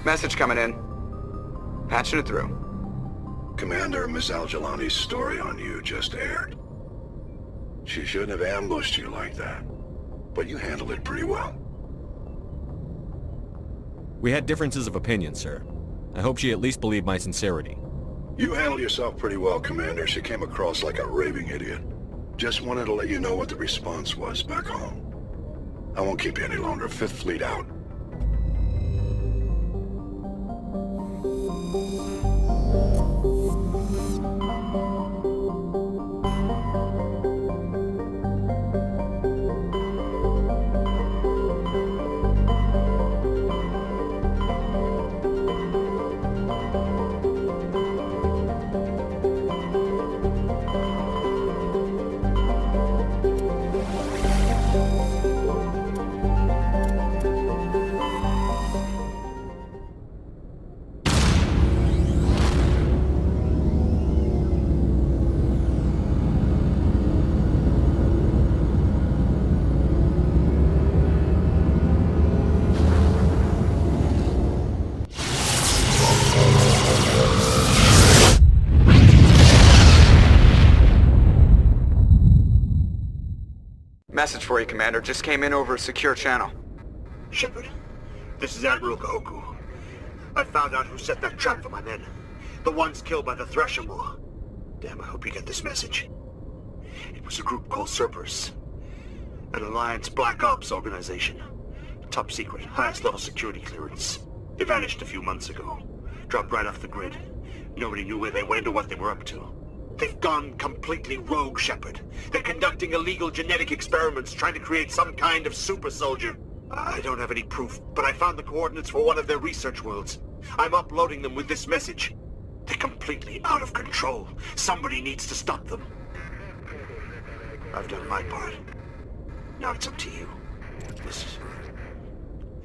Message coming in. Patching it through. Commander, Miss Al-Jalani's story on you just aired. She shouldn't have ambushed you like that, but you handled it pretty well. We had differences of opinion, sir. I hope she at least believed my sincerity. You handled yourself pretty well, Commander. She came across like a raving idiot. Just wanted to let you know what the response was back home. I won't keep you any longer. Fifth Fleet out. Message for you, Commander. Just came in over a secure channel. Shepard, this is Admiral Kohoku. I found out who set that trap for my men. The ones killed by the Thresher War. Damn, I hope you get this message. It was a group called Cerberus. An Alliance Black Ops organization. Top secret, highest level security clearance. They vanished a few months ago. Dropped right off the grid. Nobody knew where they went or what they were up to. They've gone completely rogue, Shepard. They're conducting illegal genetic experiments, trying to create some kind of super soldier. I don't have any proof, but I found the coordinates for one of their research worlds. I'm uploading them with this message. They're completely out of control. Somebody needs to stop them. I've done my part. Now it's up to you. This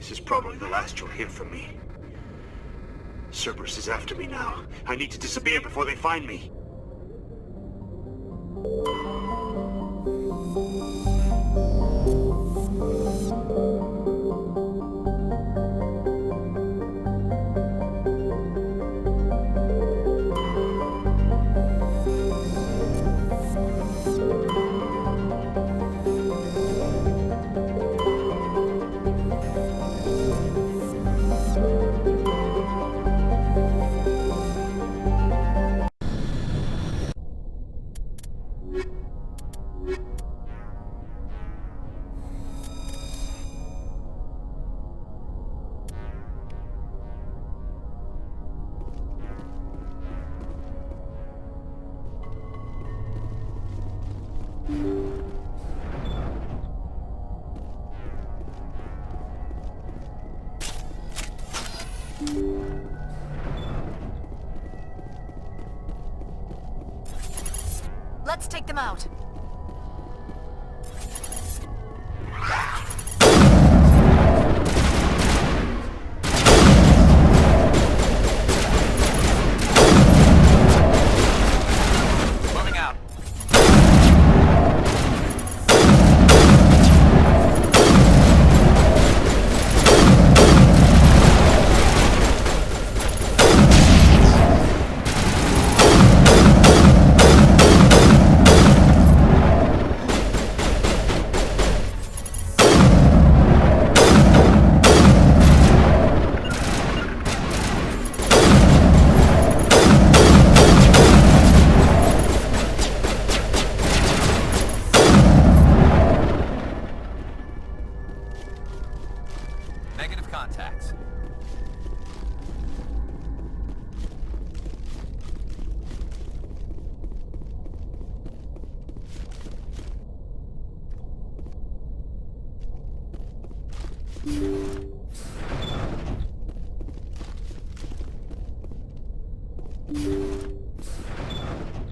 is probably the last you'll hear from me. Cerberus is after me now. I need to disappear before they find me. Let's take them out. Moving out. Negative contacts.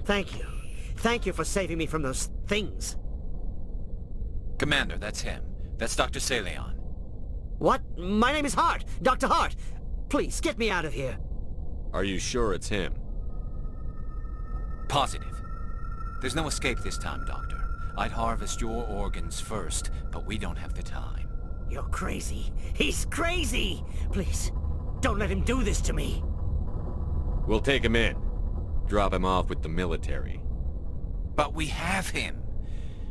Thank you. Thank you for saving me from those things. Commander, that's him. That's Dr. Saleon. What? My name is Hart. Dr. Hart. Please, get me out of here. Are you sure it's him? Positive. There's no escape this time, Doctor. I'd harvest your organs first, but we don't have the time. You're crazy. He's crazy! Please, don't let him do this to me. We'll take him in. drop him off with the military. But we have him.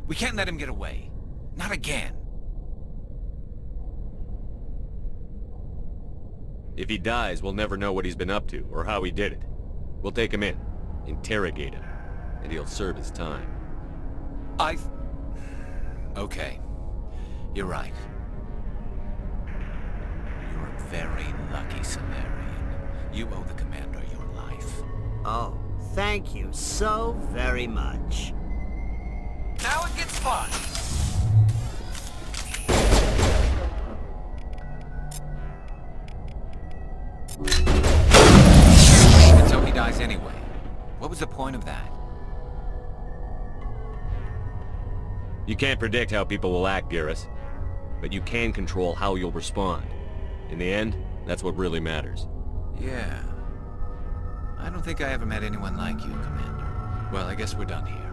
We can't let him get away. Not again. If he dies, we'll never know what he's been up to, or how he did it. We'll take him in, interrogate him, and he'll serve his time. Okay. You're right. You're a very lucky Salarian. You owe the Commander your life. Oh, thank you so very much. Now it gets fun! And so he dies anyway. What was the point of that? You can't predict how people will act, Garrus. But you can control how you'll respond. In the end, that's what really matters. Yeah. I don't think I ever met anyone like you, Commander. Well, I guess we're done here.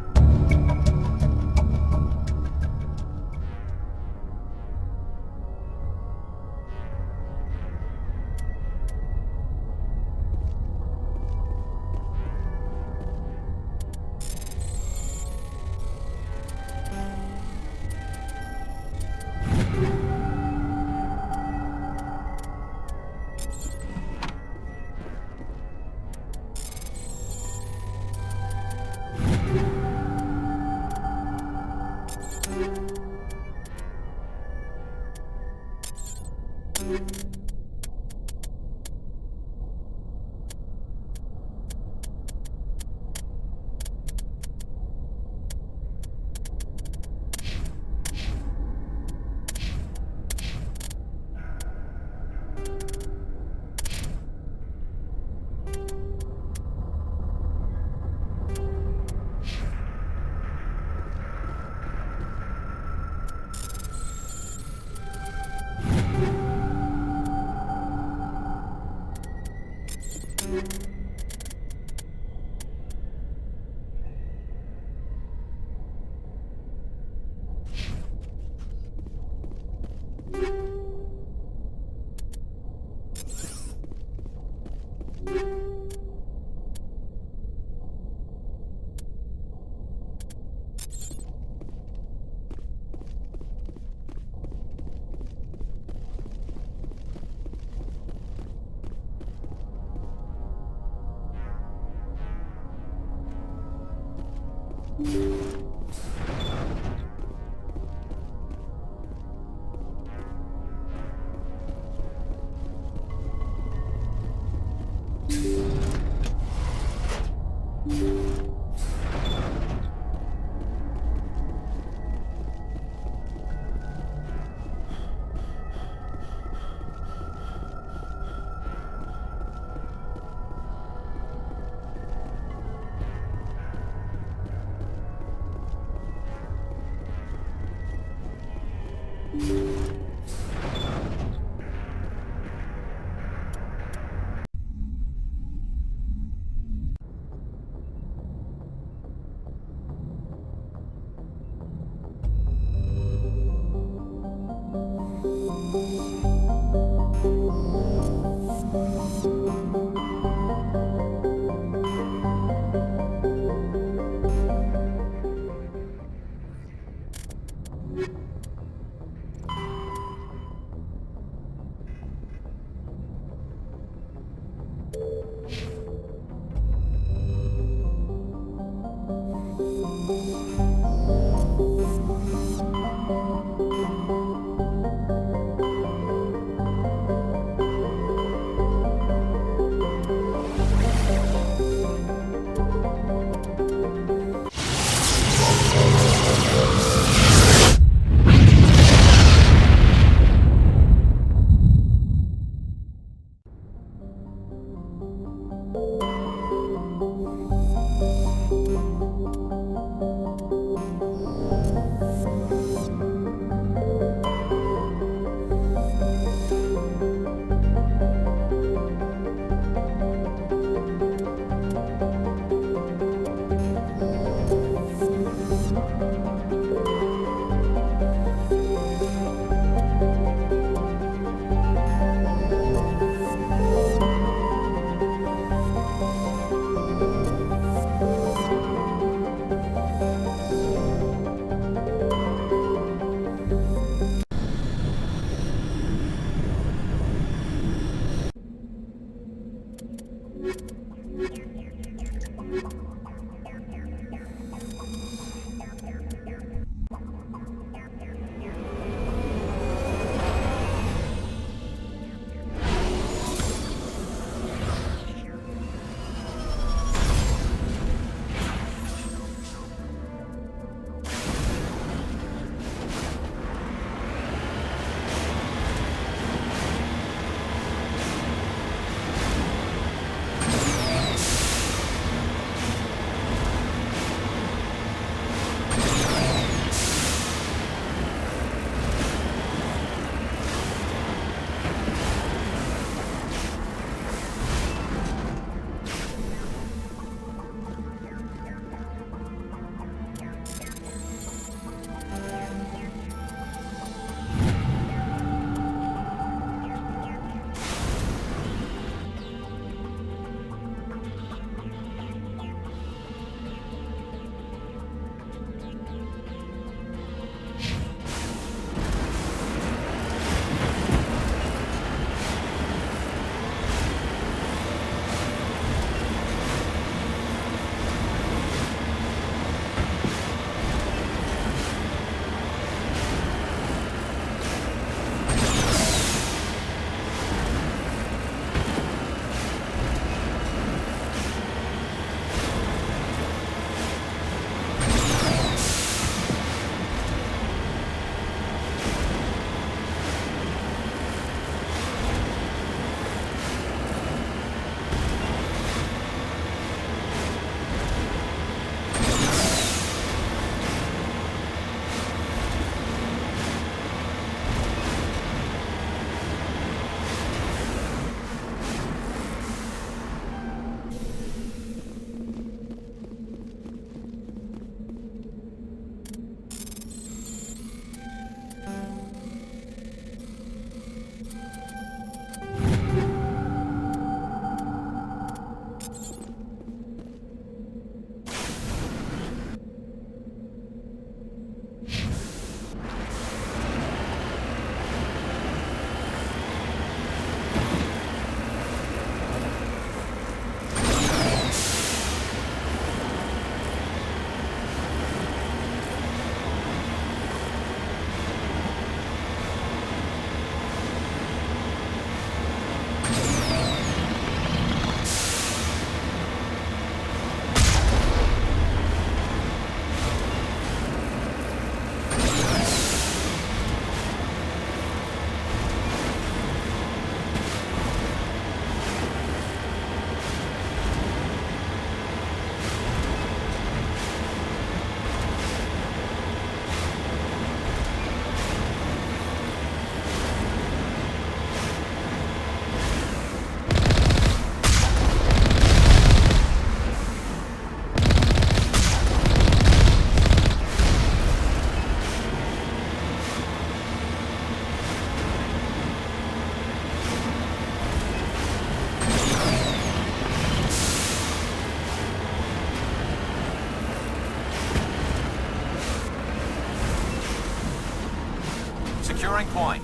Securing point.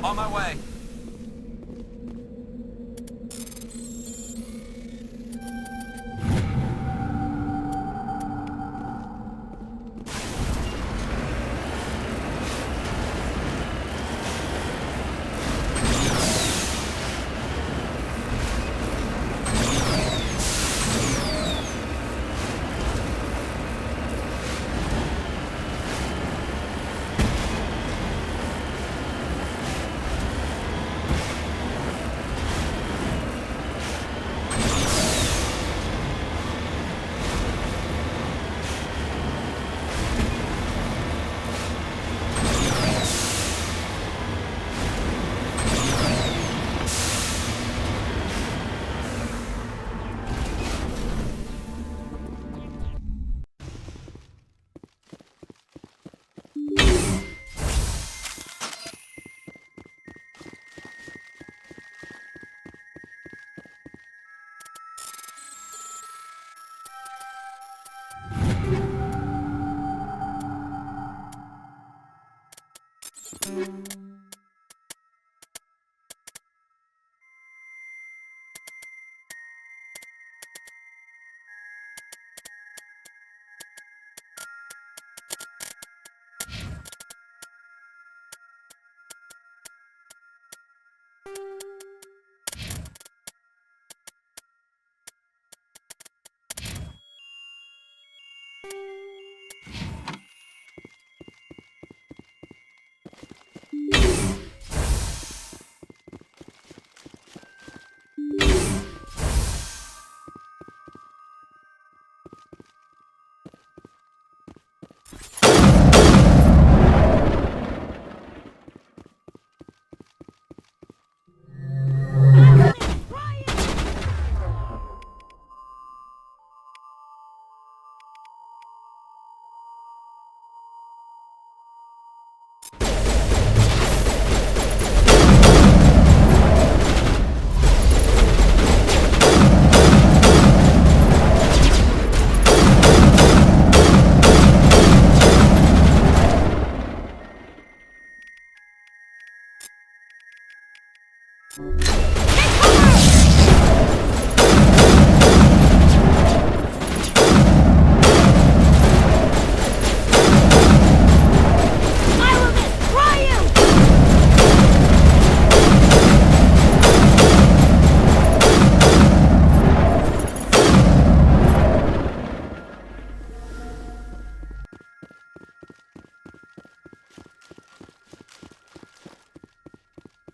On my way.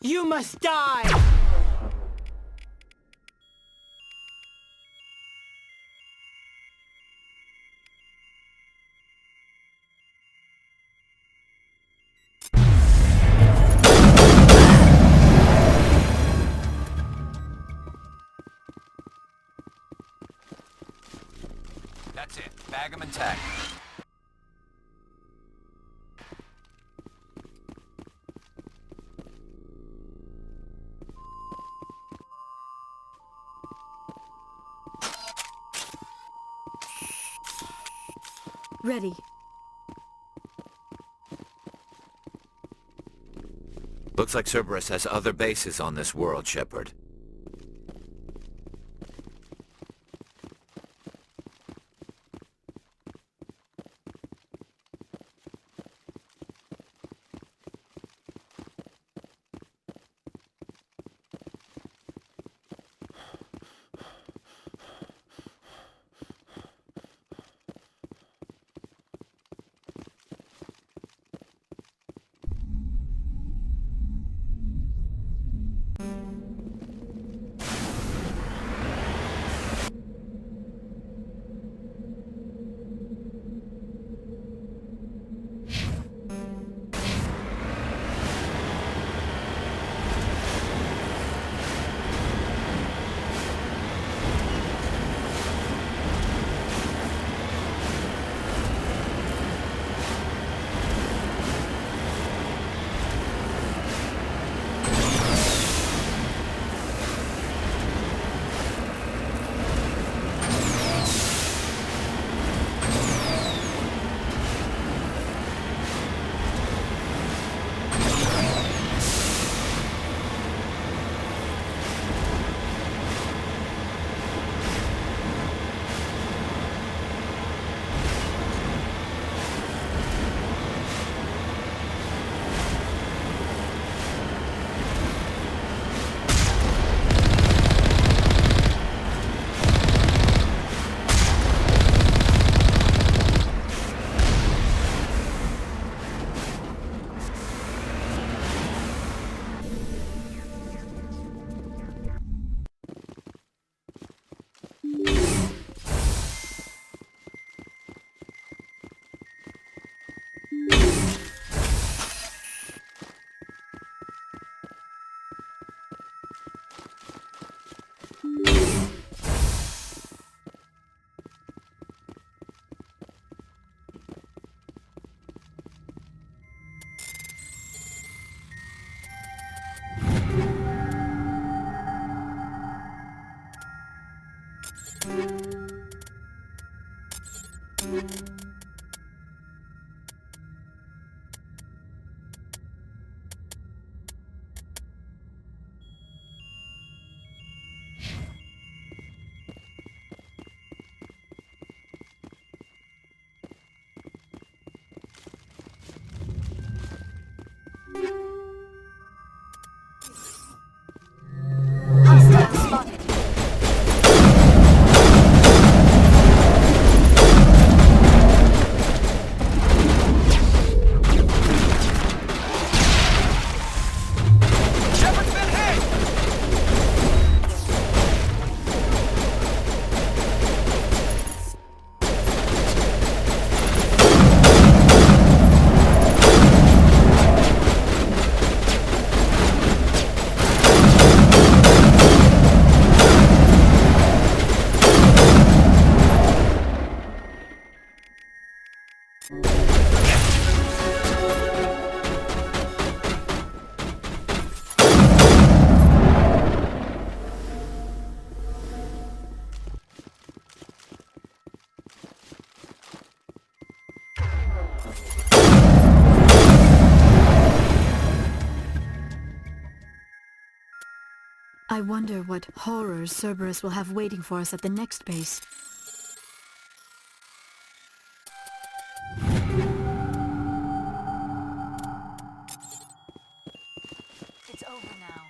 You must die! That's it. Bag 'em and tag 'em. Ready. Looks like Cerberus has other bases on this world, Shepard. I wonder what horrors Cerberus will have waiting for us at the next base. It's over now.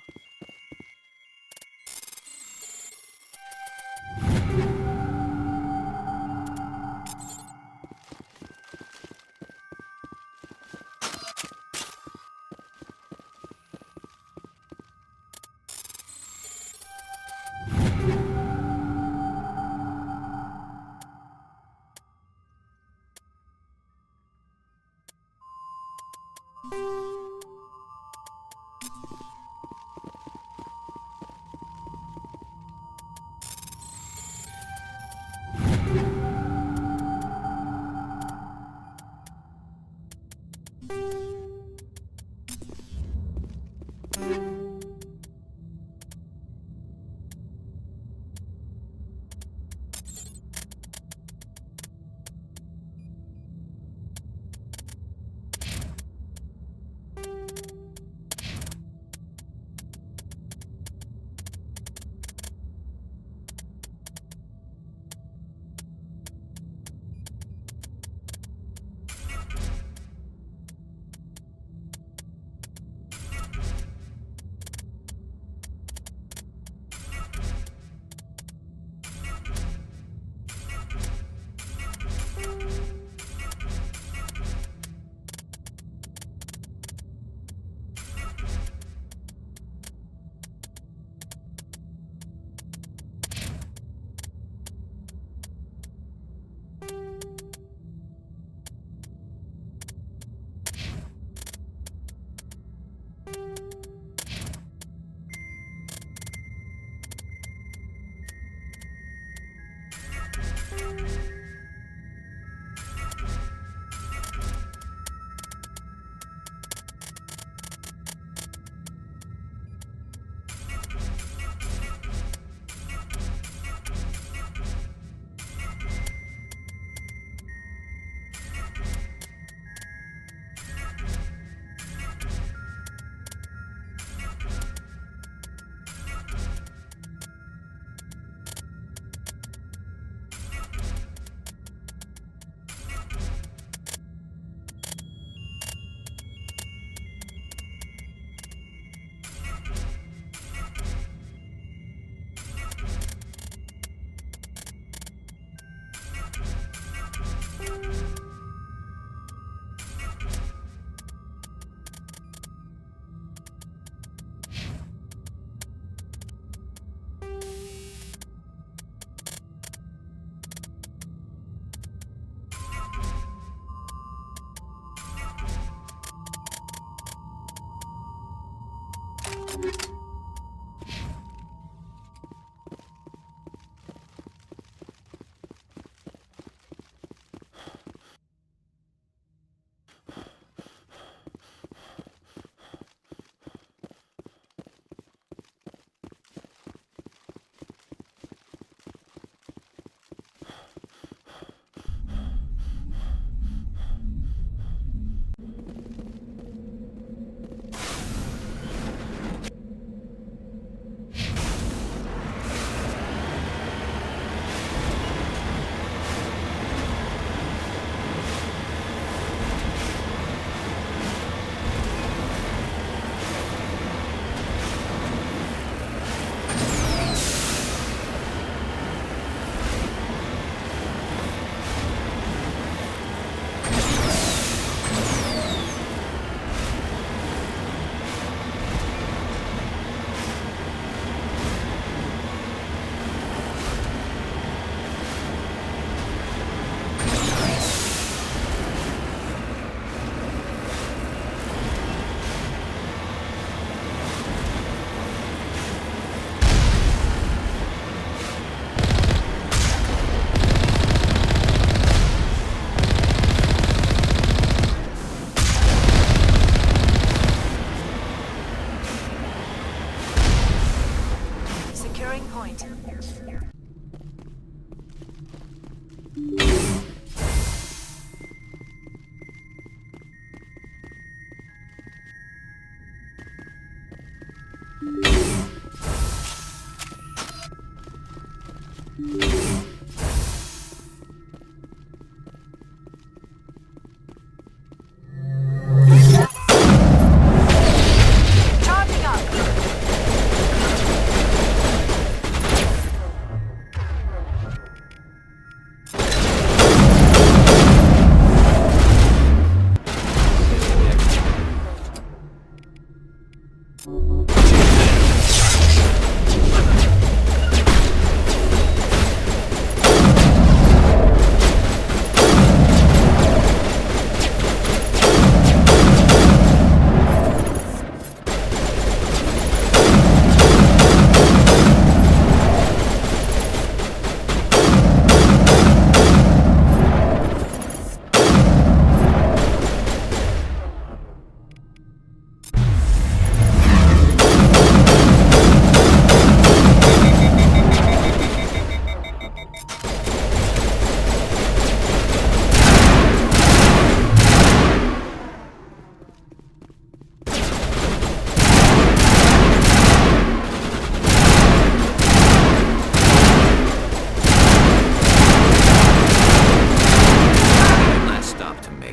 point.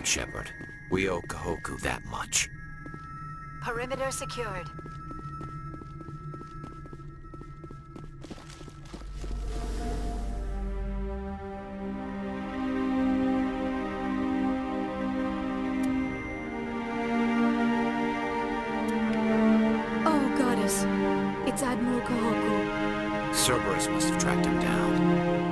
Shepard. We owe Kohoku that much. Perimeter secured. Oh, Goddess. It's Admiral Kohoku. Cerberus must have tracked him down.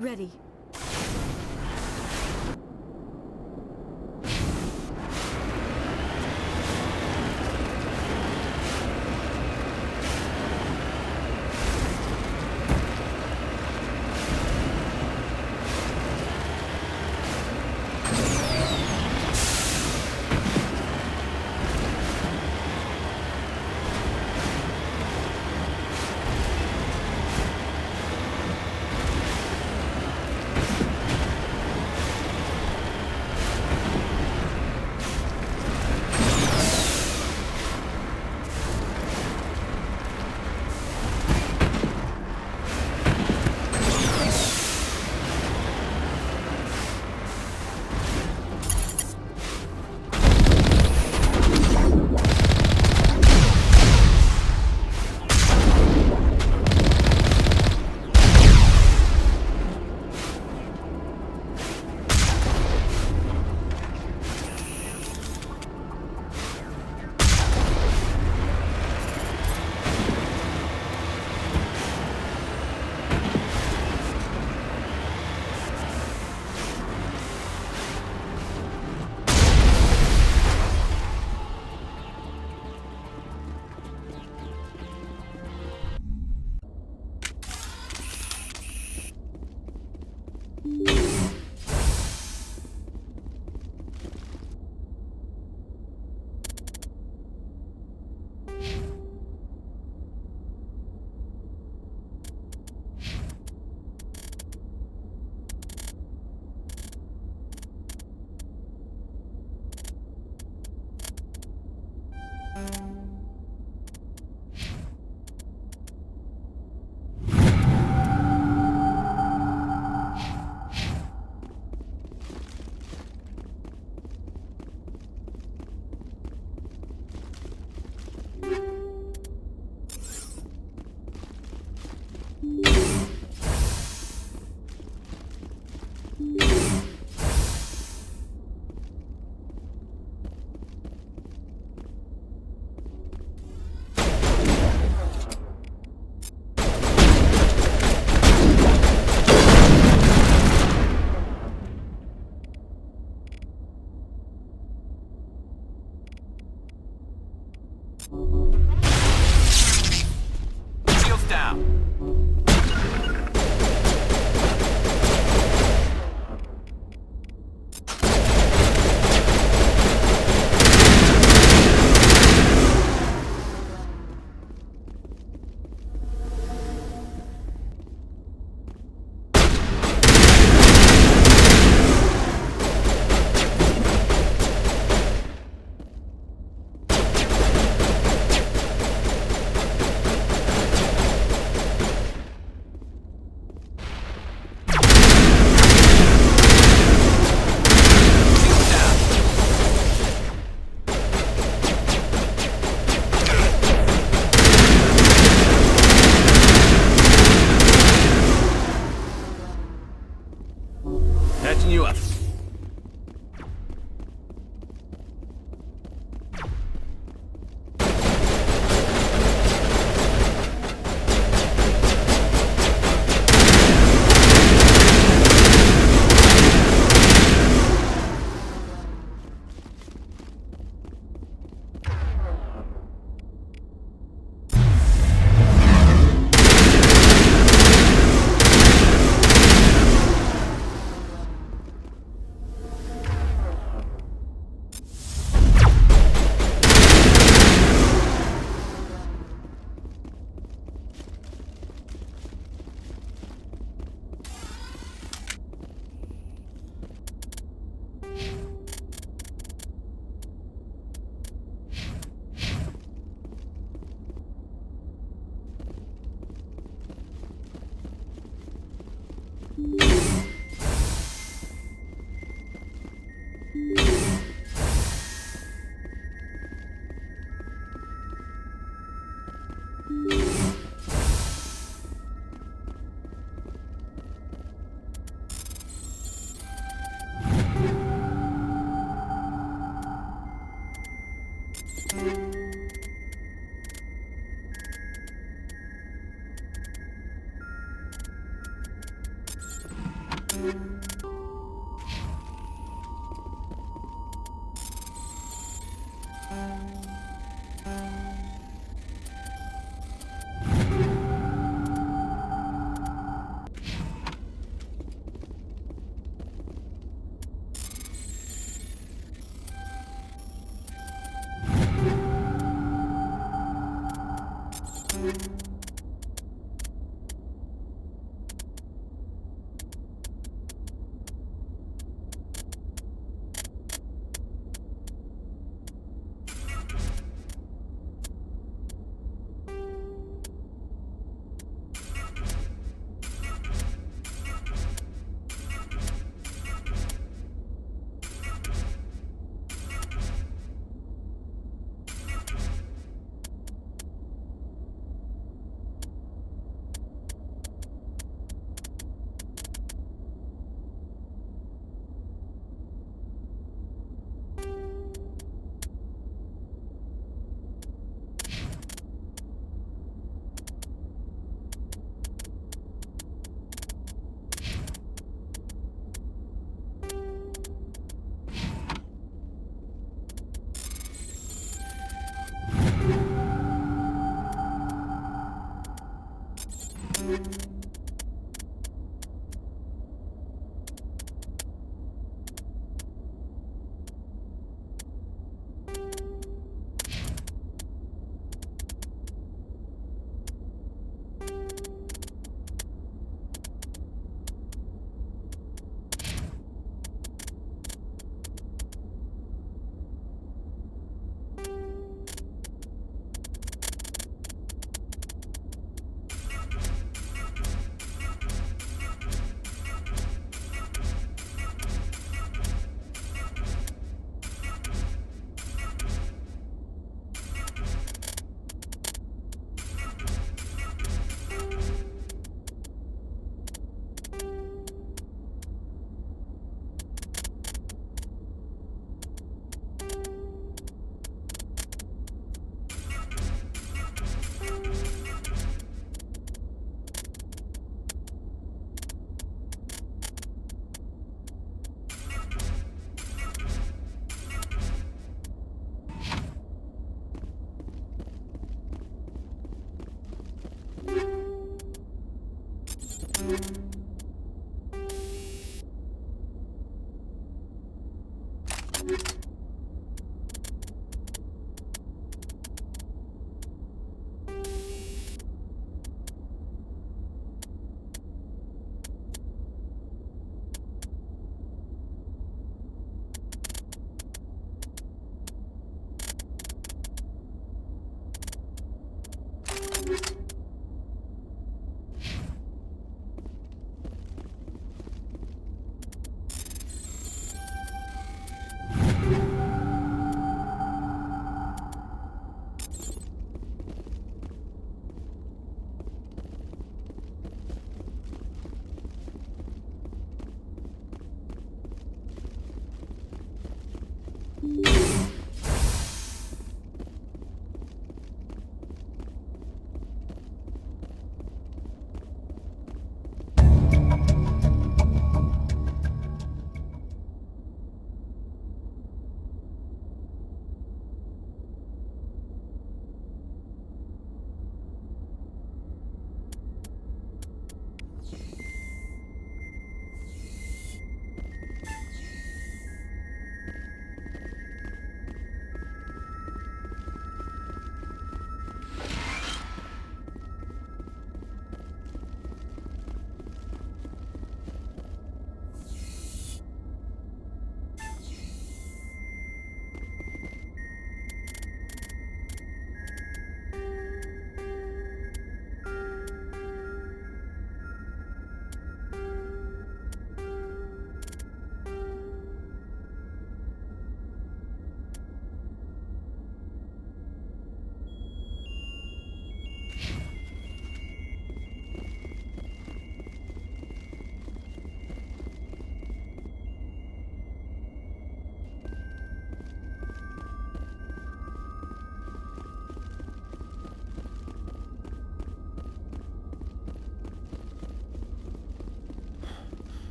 Ready.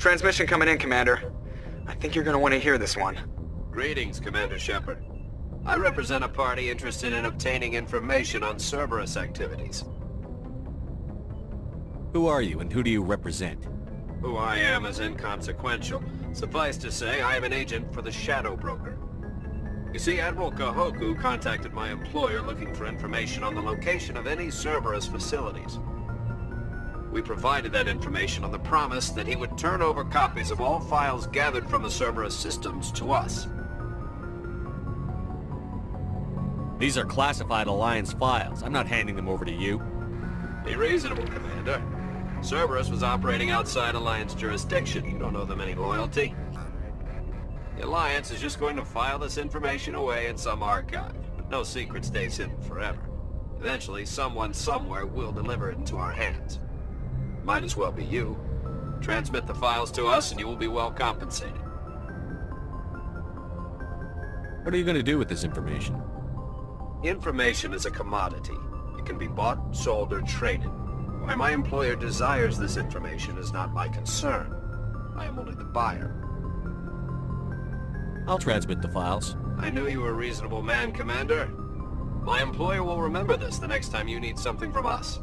Transmission coming in, Commander. I think you're gonna want to hear this one. Greetings, Commander Shepard. I represent a party interested in obtaining information on Cerberus activities. Who are you, and who do you represent? Who I am is inconsequential. Suffice to say, I am an agent for the Shadow Broker. You see, Admiral Kohoku contacted my employer looking for information on the location of any Cerberus facilities. We provided that information on the promise that he would turn over copies of all files gathered from the Cerberus systems to us. These are classified Alliance files. I'm not handing them over to you. Be reasonable, Commander. Cerberus was operating outside Alliance jurisdiction. You don't owe them any loyalty. The Alliance is just going to file this information away in some archive. But no secret stays hidden forever. Eventually, someone somewhere will deliver it into our hands. Might as well be you. Transmit the files to us and you will be well compensated. What are you going to do with this information? Information is a commodity. It can be bought, sold, or traded. Why my employer desires this information is not my concern. I am only the buyer. I'll transmit the files. I knew you were a reasonable man, Commander. My employer will remember this the next time you need something from us.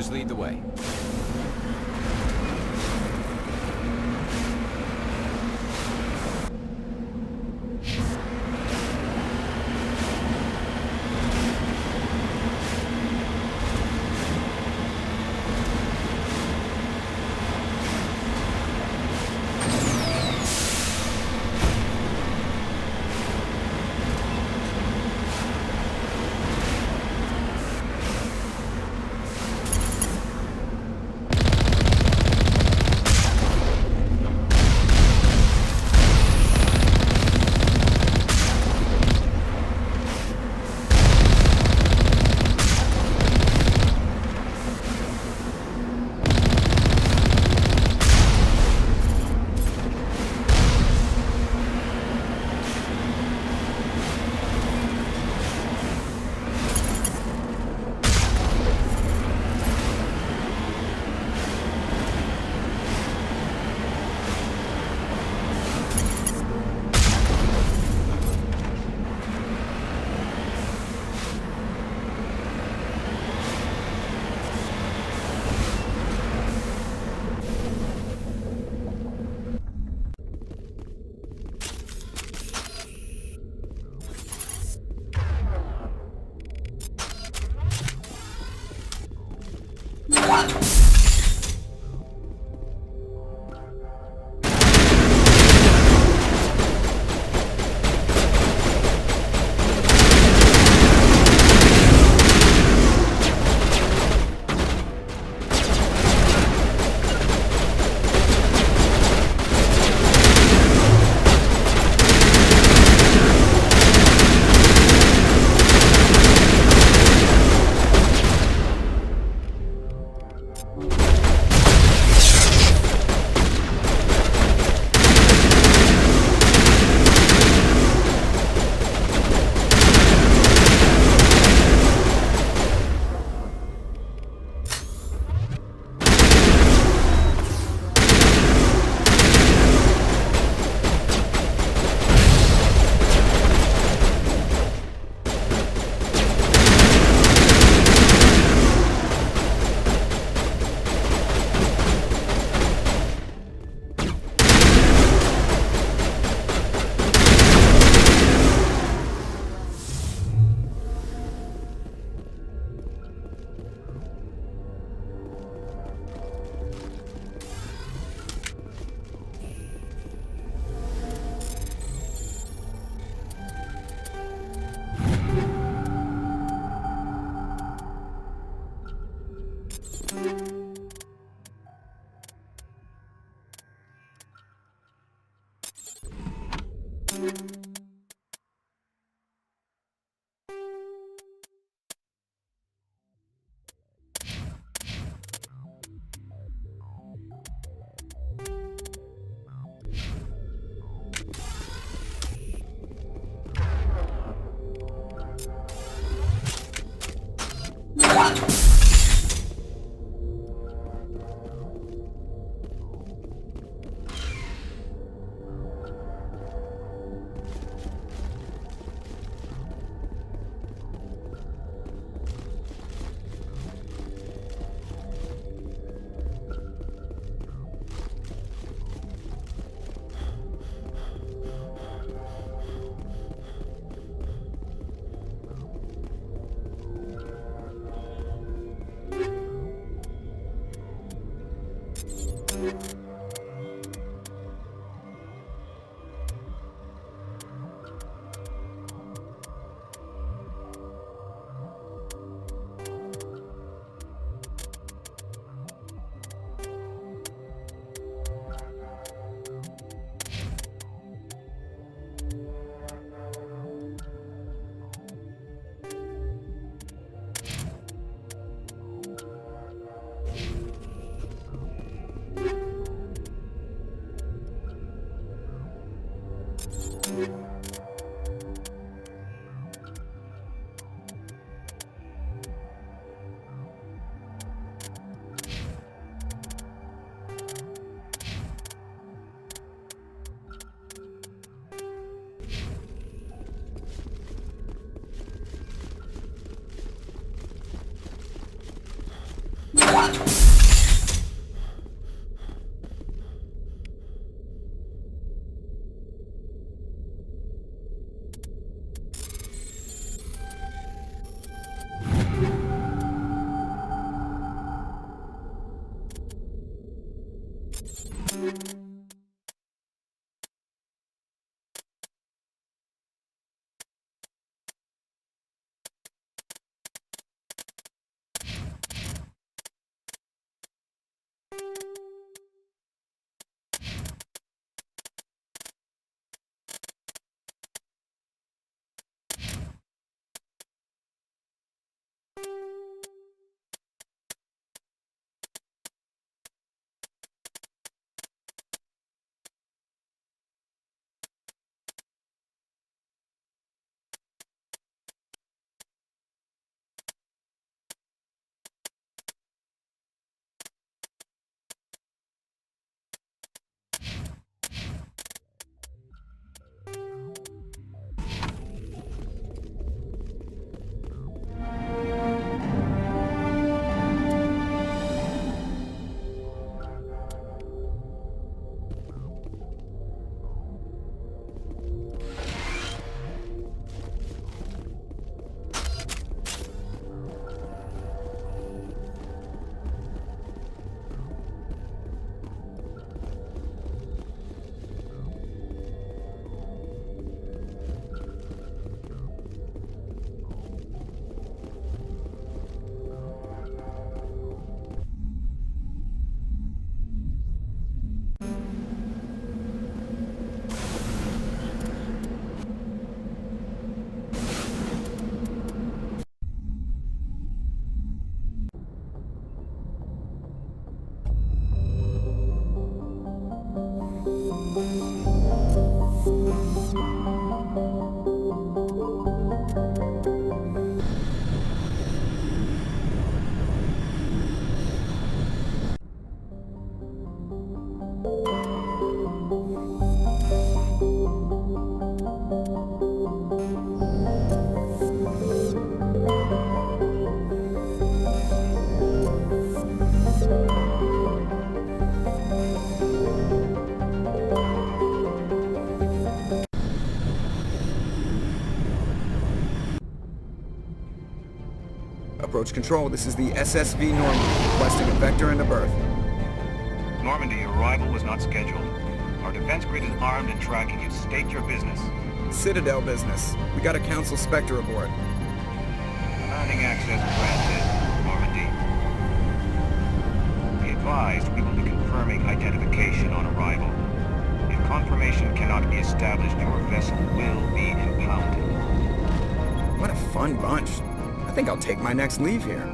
Please lead the way. Approach control, this is the SSV Normandy, requesting a vector and a berth. Normandy, your arrival was not scheduled. Our defense grid is armed and tracking you. State your business. Citadel business. We got a Council Spectre aboard. Commanding access granted, Normandy. Be advised, we will be confirming identification on arrival. If confirmation cannot be established, your vessel will be impounded. What a fun bunch. I think I'll take my next leave here.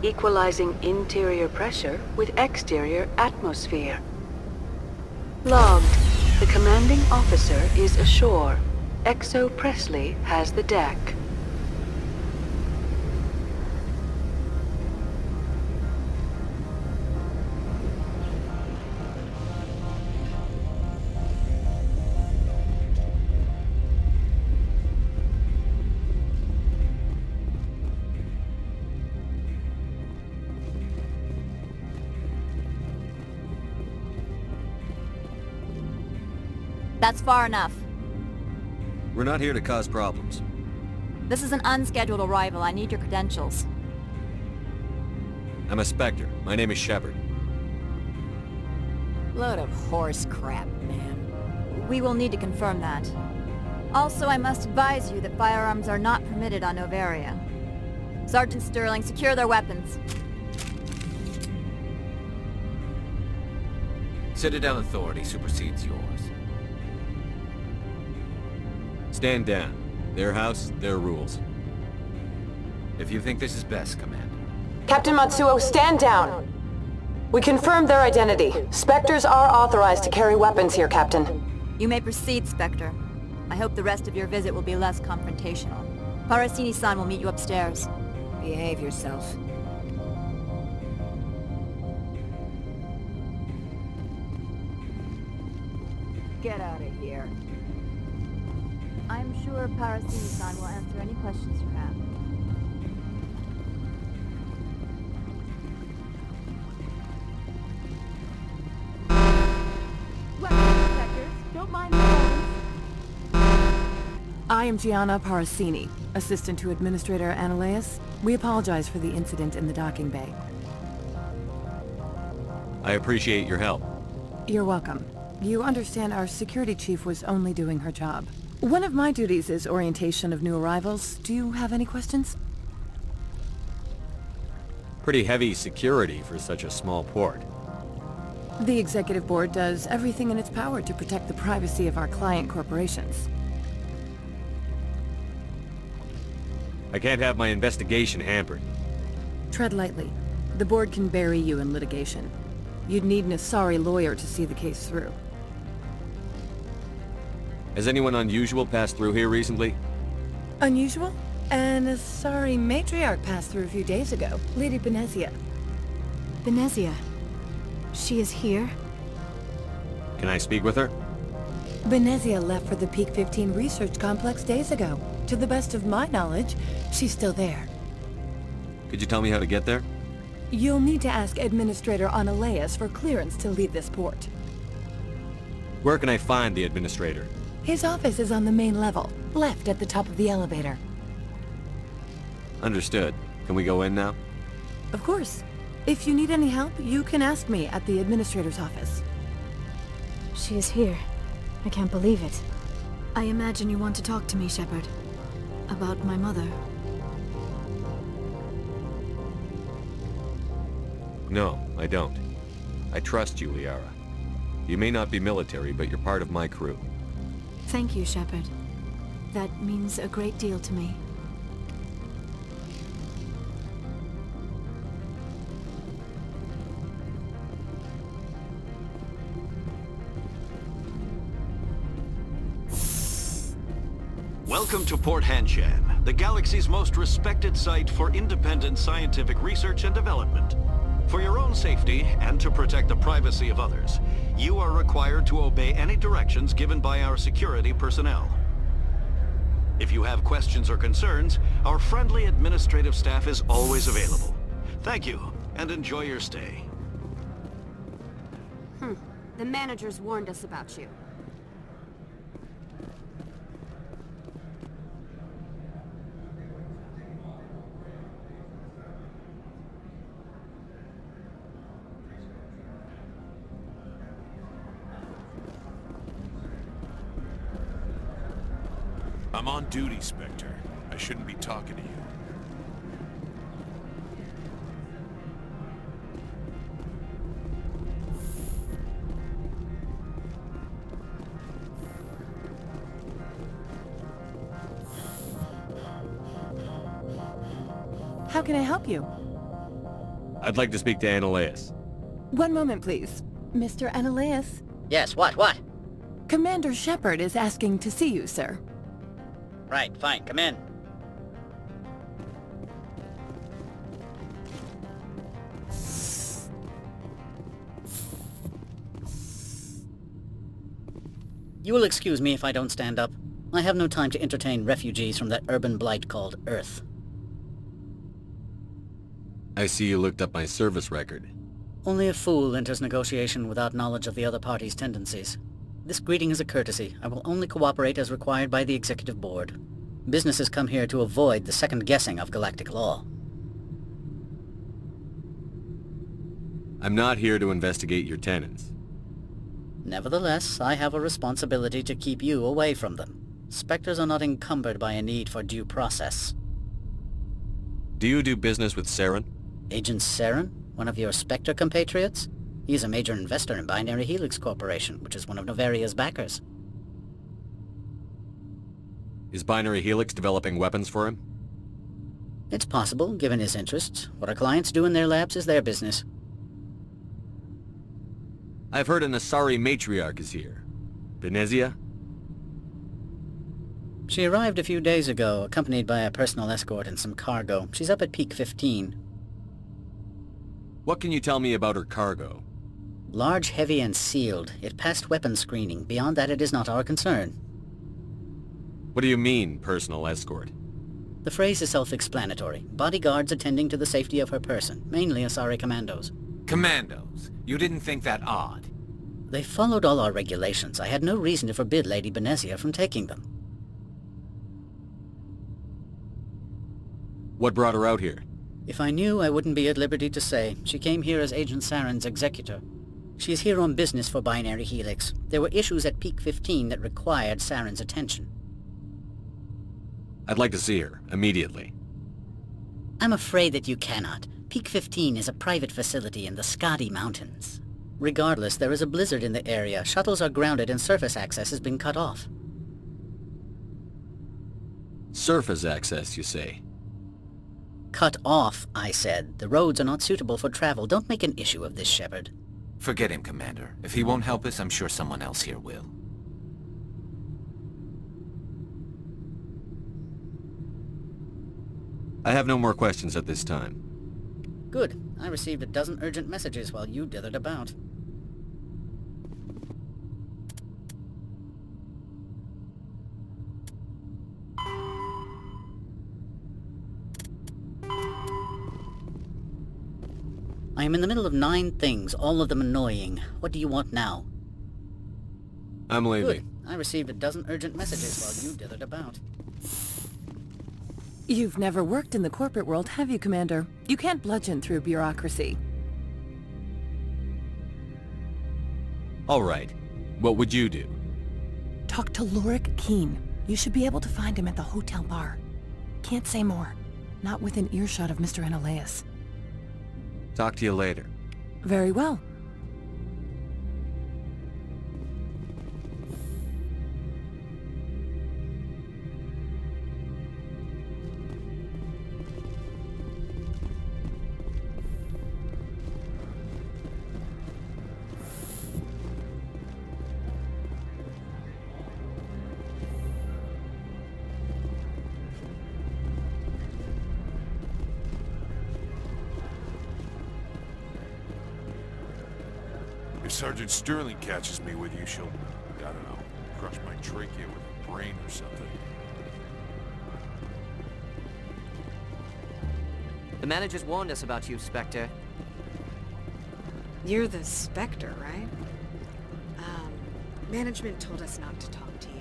Equalizing interior pressure with exterior atmosphere. Logged. The commanding officer is ashore. Exo Presley has the deck. That's far enough. We're not here to cause problems. This is an unscheduled arrival. I need your credentials. I'm a Spectre. My name is Shepard. Load of horse crap, man. We will need to confirm that. Also, I must advise you that firearms are not permitted on Noveria. Sergeant Sterling, secure their weapons. Citadel authority supersedes yours. Stand down. Their house, their rules. If you think this is best, Commander. Captain Matsuo, stand down! We confirmed their identity. Spectres are authorized to carry weapons here, Captain. You may proceed, Spectre. I hope the rest of your visit will be less confrontational. Parasini-san will meet you upstairs. Behave yourself. Get out of here. I'm sure Parasini-san will answer any questions you have. Don't mind the I am Gianna Parasini, assistant to Administrator Analeas. We apologize for the incident in the docking bay. I appreciate your help. You're welcome. You understand our security chief was only doing her job. One of my duties is orientation of new arrivals. Do you have any questions? Pretty heavy security for such a small port. The Executive Board does everything in its power to protect the privacy of our client corporations. I can't have my investigation hampered. Tread lightly. The Board can bury you in litigation. You'd need an Asari lawyer to see the case through. Has anyone unusual passed through here recently? Unusual? An Asari matriarch passed through a few days ago. Lady Benezia. Benezia? She is here? Can I speak with her? Benezia left for the Peak 15 research complex days ago. To the best of my knowledge, she's still there. Could you tell me how to get there? You'll need to ask Administrator Analeas for clearance to leave this port. Where can I find the Administrator? His office is on the main level, left at the top of the elevator. Understood. Can we go in now? Of course. If you need any help, you can ask me at the Administrator's office. She is here. I can't believe it. I imagine you want to talk to me, Shepard. About my mother. No, I don't. I trust you, Liara. You may not be military, but you're part of my crew. Thank you, Shepard. That means a great deal to me. Welcome to Port Hanshan, the galaxy's most respected site for independent scientific research and development. For your own safety, and to protect the privacy of others, you are required to obey any directions given by our security personnel. If you have questions or concerns, our friendly administrative staff is always available. Thank you, and enjoy your stay. The managers warned us about you. I'm on duty, Spectre. I shouldn't be talking to you. How can I help you? I'd like to speak to Analeas. One moment, please. Mr. Analeas? Yes, what? Commander Shepard is asking to see you, sir. Right, fine, come in. You will excuse me if I don't stand up. I have no time to entertain refugees from that urban blight called Earth. I see you looked up my service record. Only a fool enters negotiation without knowledge of the other party's tendencies. This greeting is a courtesy. I will only cooperate as required by the Executive Board. Businesses come here to avoid the second guessing of galactic law. I'm not here to investigate your tenants. Nevertheless, I have a responsibility to keep you away from them. Spectres are not encumbered by a need for due process. Do you do business with Saren? Agent Saren? One of your Spectre compatriots? He is a major investor in Binary Helix Corporation, which is one of Noveria's backers. Is Binary Helix developing weapons for him? It's possible, given his interests. What our clients do in their labs is their business. I've heard an Asari matriarch is here. Benezia? She arrived a few days ago, accompanied by a personal escort and some cargo. She's up at Peak 15. What can you tell me about her cargo? Large, heavy, and sealed. It passed weapons screening. Beyond that, it is not our concern. What do you mean, personal escort? The phrase is self-explanatory. Bodyguards attending to the safety of her person, mainly Asari commandos. Commandos? You didn't think that odd? They followed all our regulations. I had no reason to forbid Lady Benezia from taking them. What brought her out here? If I knew, I wouldn't be at liberty to say. She came here as Agent Saren's executor. She is here on business for Binary Helix. There were issues at Peak 15 that required Saren's attention. I'd like to see her, immediately. I'm afraid that you cannot. Peak 15 is a private facility in the Skadi Mountains. Regardless, there is a blizzard in the area. Shuttles are grounded and surface access has been cut off. Surface access, you say? Cut off, I said. The roads are not suitable for travel. Don't make an issue of this, Shepard. Forget him, Commander. If he won't help us, I'm sure someone else here will. I have no more questions at this time. Good. I received a dozen urgent messages while you dithered about. I am in the middle of 9 things, all of them annoying. What do you want now? I'm leaving. Good. I received a dozen urgent messages while you dithered about. You've never worked in the corporate world, have you, Commander? You can't bludgeon through bureaucracy. All right. What would you do? Talk to Lorik Keen. You should be able to find him at the hotel bar. Can't say more. Not within earshot of Mr. Analaeus. Talk to you later. Very well. If Sergeant Sterling catches me with you, she'll, I don't know, crush my trachea with her brain or something. The managers warned us about you, Spectre. You're the Spectre, right? Management told us not to talk to you.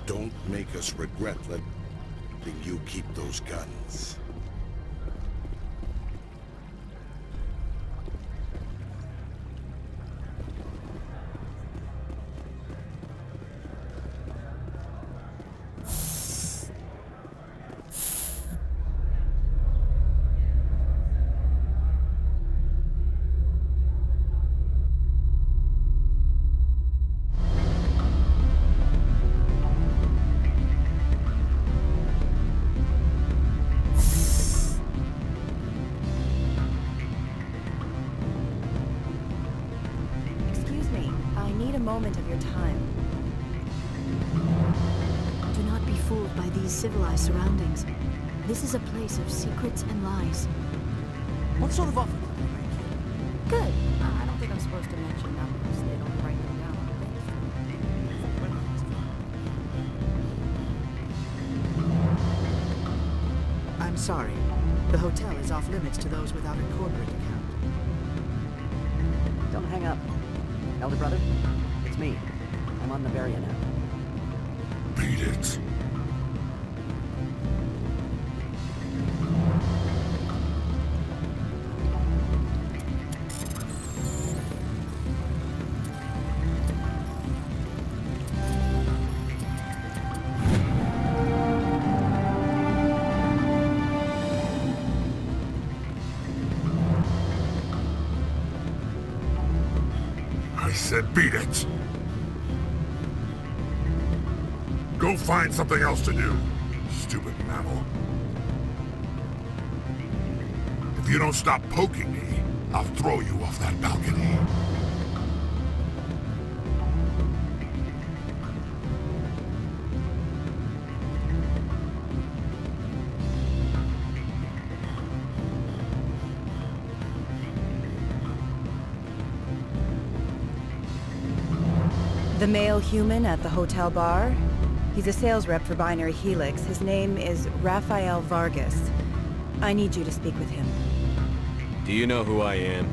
Don't make us regret letting you keep those guns. Moment of your time. Do not be fooled by these civilized surroundings. This is a place of secrets and lies. What sort of offer did they make? Good. I don't think I'm supposed to mention numbers. They don't write them down. I'm sorry. The hotel is off limits to those without a corporate account. Don't hang up. Elder brother? It's me. I'm on Noveria now. Beat it. said beat it. Go find something else to do, stupid mammal. If you don't stop poking me, I'll throw you off that balcony. The male human at the hotel bar? He's a sales rep for Binary Helix. His name is Rafael Vargas. I need you to speak with him. Do you know who I am?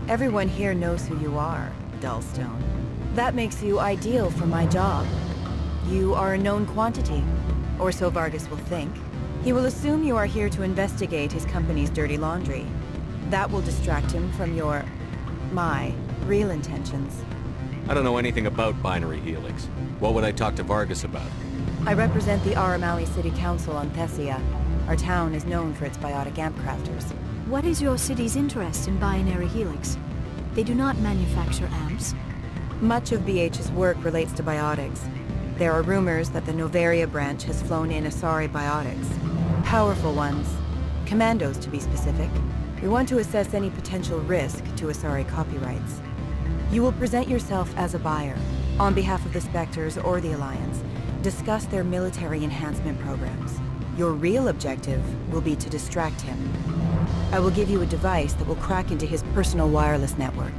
Everyone here knows who you are, Dullstone. That makes you ideal for my job. You are a known quantity, or so Vargas will think. He will assume you are here to investigate his company's dirty laundry. That will distract him from my real intentions. I don't know anything about Binary Helix. What would I talk to Vargas about? I represent the Aramali City Council on Thessia. Our town is known for its biotic amp crafters. What is your city's interest in Binary Helix? They do not manufacture amps. Much of BH's work relates to biotics. There are rumors that the Noveria branch has flown in Asari biotics. Powerful ones. Commandos, to be specific. We want to assess any potential risk to Asari copyrights. You will present yourself as a buyer, on behalf of the Spectres or the Alliance. Discuss their military enhancement programs. Your real objective will be to distract him. I will give you a device that will crack into his personal wireless network.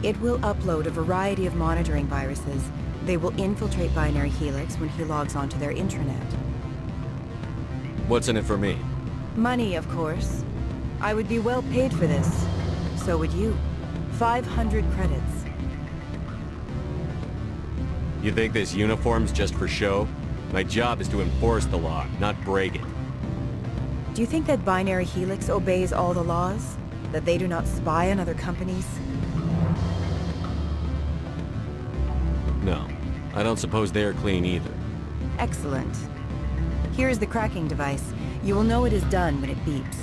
It will upload a variety of monitoring viruses. They will infiltrate Binary Helix when he logs onto their intranet. What's in it for me? Money, of course. I would be well paid for this. So would you. 500 credits. You think this uniform's just for show? My job is to enforce the law, not break it. Do you think that Binary Helix obeys all the laws? That they do not spy on other companies? No. I don't suppose they're clean either. Excellent. Here is the cracking device. You will know it is done when it beeps.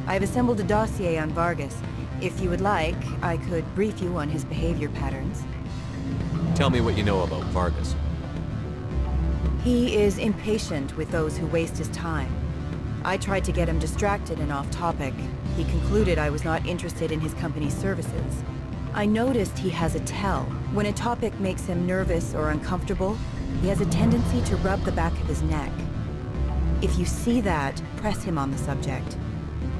I have assembled a dossier on Vargas. If you would like, I could brief you on his behavior patterns. Tell me what you know about Vargas. He is impatient with those who waste his time. I tried to get him distracted and off topic. He concluded I was not interested in his company's services. I noticed he has a tell. When a topic makes him nervous or uncomfortable, he has a tendency to rub the back of his neck. If you see that, press him on the subject.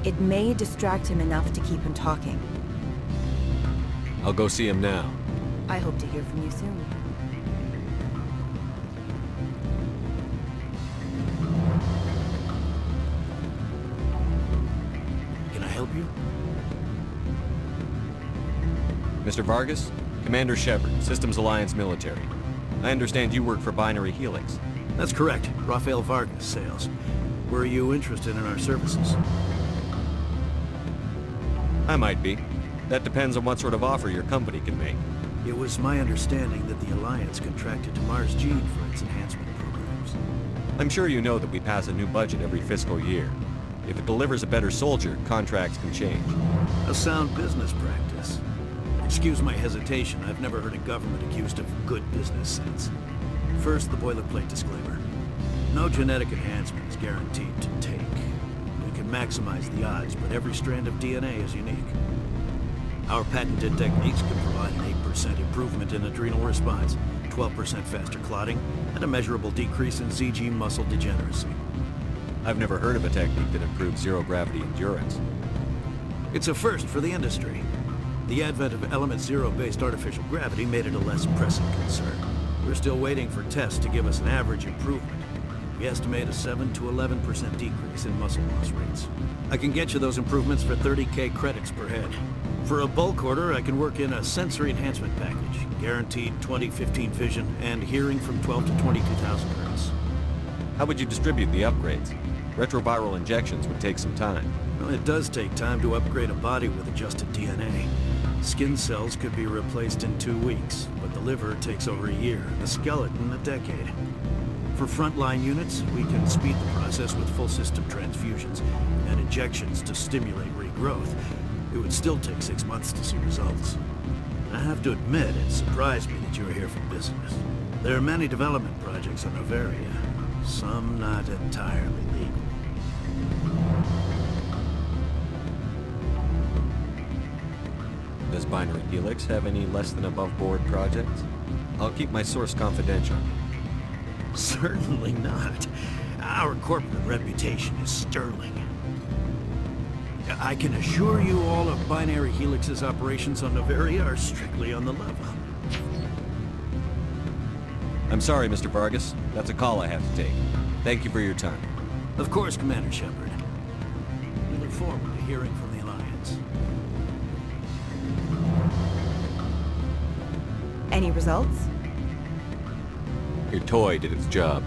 It may distract him enough to keep him talking. I'll go see him now. I hope to hear from you soon. Can I help you? Mr. Vargas? Commander Shepard, Systems Alliance Military. I understand you work for Binary Helix. That's correct. Rafael Vargas, sales. Were you interested in our services? I might be. That depends on what sort of offer your company can make. It was my understanding that the Alliance contracted to Mars Gene for its enhancement programs. I'm sure you know that we pass a new budget every fiscal year. If it delivers a better soldier, contracts can change. A sound business practice. Excuse my hesitation, I've never heard a government accused of good business sense. First, the boilerplate disclaimer. No genetic enhancement is guaranteed to take. We can maximize the odds, but every strand of DNA is unique. Our patented techniques can provide an 8% improvement in adrenal response, 12% faster clotting, and a measurable decrease in ZG muscle degeneracy. I've never heard of a technique that improves zero-gravity endurance. It's a first for the industry. The advent of element zero-based artificial gravity made it a less pressing concern. We're still waiting for tests to give us an average improvement. We estimate a 7 to 11% decrease in muscle loss rates. I can get you those improvements for 30K credits per head. For a bulk order, I can work in a sensory enhancement package, guaranteed 20/15 vision, and hearing from 12 to 22,000 hertz. How would you distribute the upgrades? Retroviral injections would take some time. Well, it does take time to upgrade a body with adjusted DNA. Skin cells could be replaced in 2 weeks, but the liver takes over a year, the skeleton a decade. For frontline units, we can speed the process with full system transfusions and injections to stimulate regrowth. It would still take 6 months to see results. I have to admit, it surprised me that you were here for business. There are many development projects on Noveria, some not entirely legal. Does Binary Helix have any less than above board projects? I'll keep my source confidential. Certainly not. Our corporate reputation is sterling. I can assure you all of Binary Helix's operations on Noveria are strictly on the level. I'm sorry, Mr. Vargas. That's a call I have to take. Thank you for your time. Of course, Commander Shepard. We look forward to hearing from the Alliance. Any results? Your toy did its job.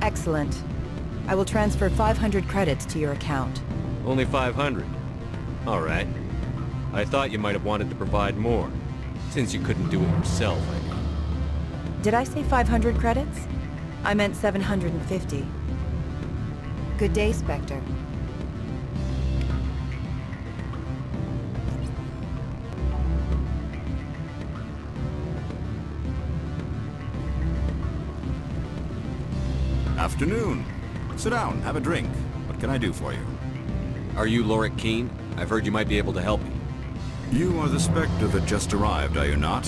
Excellent. I will transfer 500 credits to your account. Only 500. All right. I thought you might have wanted to provide more, since you couldn't do it yourself, I mean. Did I say 500 credits? I meant 750. Good day, Spectre. Afternoon. Sit down, have a drink. What can I do for you? Are you Rachni Queen? I've heard you might be able to help me. You are the Spectre that just arrived, are you not?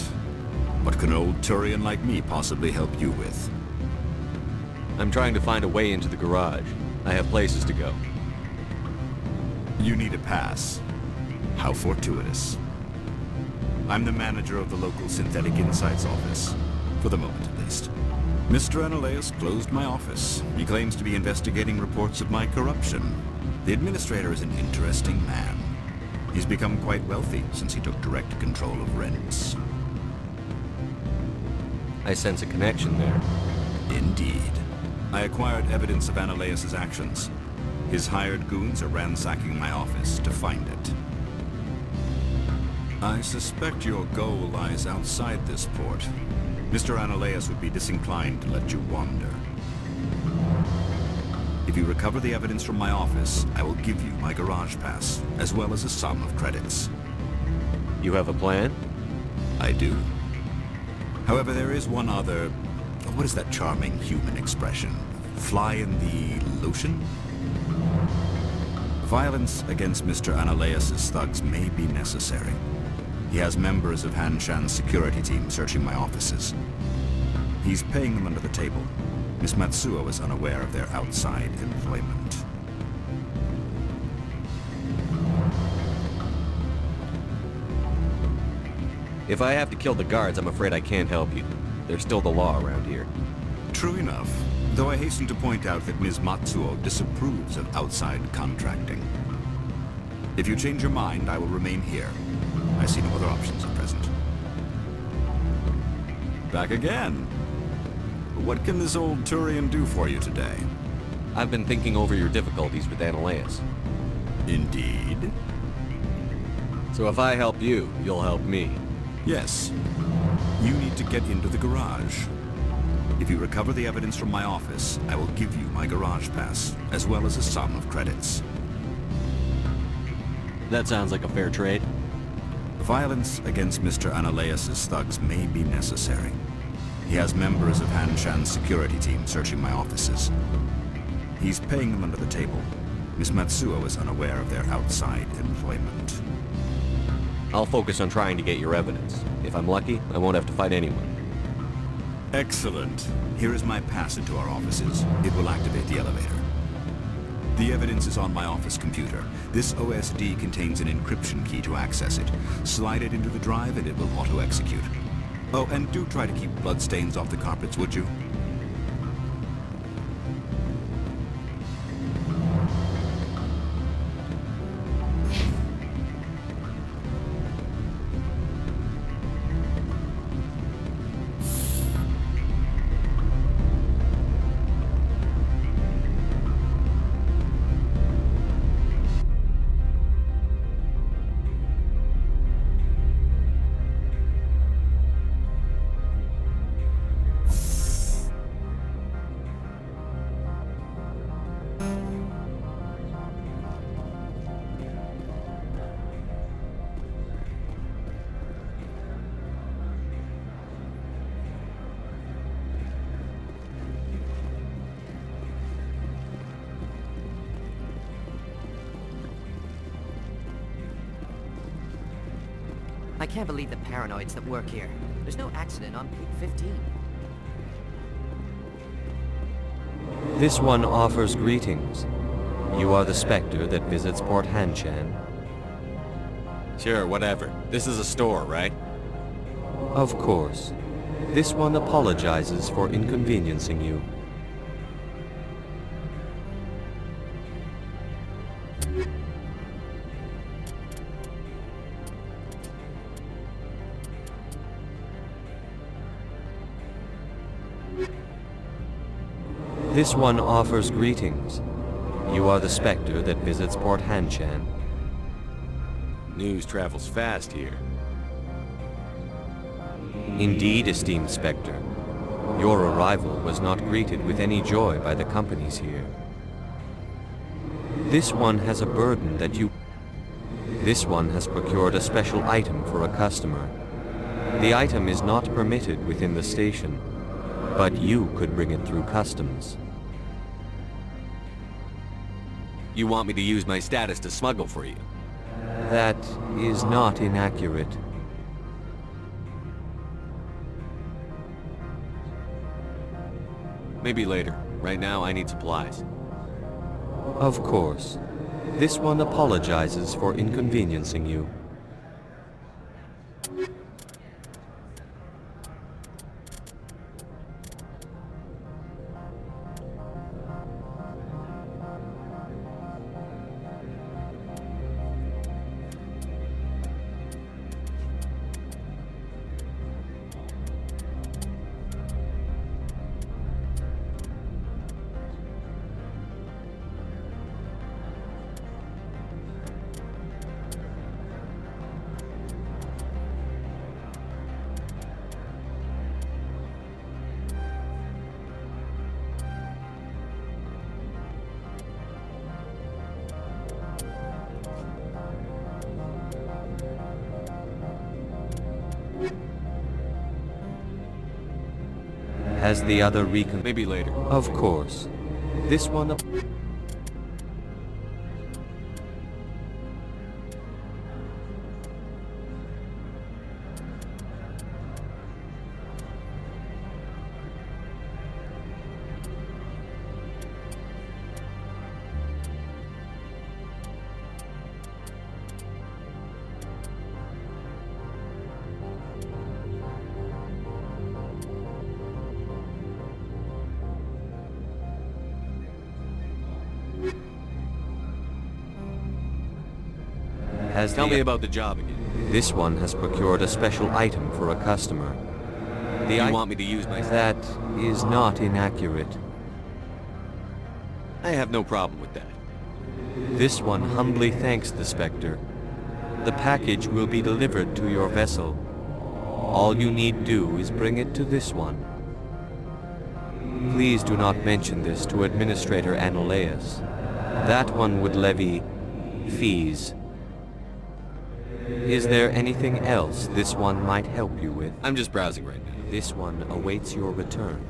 What can an old Turian like me possibly help you with? I'm trying to find a way into the garage. I have places to go. You need a pass. How fortuitous. I'm the manager of the local Synthetic Insights office. For the moment, at least. Mr. Analeus closed my office. He claims to be investigating reports of my corruption. The administrator is an interesting man. He's become quite wealthy since he took direct control of rents. I sense a connection there. Indeed. I acquired evidence of Analeus's actions. His hired goons are ransacking my office to find it. I suspect your goal lies outside this port. Mr. Analeus would be disinclined to let you wander. If you recover the evidence from my office, I will give you my garage pass, as well as a sum of credits. You have a plan? I do. However, there is one other... What is that charming human expression? Fly in the lotion? Violence against Mr. Analeus's thugs may be necessary. He has members of Hanshan's security team searching my offices. He's paying them under the table. Miss Matsuo is unaware of their outside employment. If I have to kill the guards, I'm afraid I can't help you. There's still the law around here. True enough, though I hasten to point out that Ms. Matsuo disapproves of outside contracting. If you change your mind, I will remain here. I see no other options at present. Back again. What can this old Turian do for you today? I've been thinking over your difficulties with Analeus. Indeed? So if I help you, you'll help me. Yes. You need to get into the garage. If you recover the evidence from my office, I will give you my garage pass, as well as a sum of credits. That sounds like a fair trade. Violence against Mr. Analeus's thugs may be necessary. He has members of Hanshan's security team searching my offices. He's paying them under the table. Miss Matsuo is unaware of their outside employment. I'll focus on trying to get your evidence. If I'm lucky, I won't have to fight anyone. Excellent. Here is my pass into our offices. It will activate the elevator. The evidence is on my office computer. This OSD contains an encryption key to access it. Slide it into the drive and it will auto-execute. Oh, and do try to keep bloodstains off the carpets, would you? I can't believe the paranoids that work here. There's no accident on Pig 15. This one offers greetings. You are the Spectre that visits Port Hanshan. Sure, whatever. This is a store, right? Of course. This one apologizes for inconveniencing you. This one offers greetings. You are the Spectre that visits Port Hanshan. News travels fast here. Indeed, esteemed Spectre. Your arrival was not greeted with any joy by the companies here. This one has a burden that you... This one has procured a special item for a customer. The item is not permitted within the station, but you could bring it through customs. You want me to use my status to smuggle for you? That is not inaccurate. Maybe later. Right now, I need supplies. Of course. This one apologizes for inconveniencing you. Has the other recon... Maybe later. Of course. This one... Tell me about the job again. This one has procured a special item for a customer. You want me to use my... That is not inaccurate. I have no problem with that. This one humbly thanks the Spectre. The package will be delivered to your vessel. All you need do is bring it to this one. Please do not mention this to Administrator Annulaeus. That one would levy fees. Is there anything else this one might help you with? I'm just browsing right now. This one awaits your return.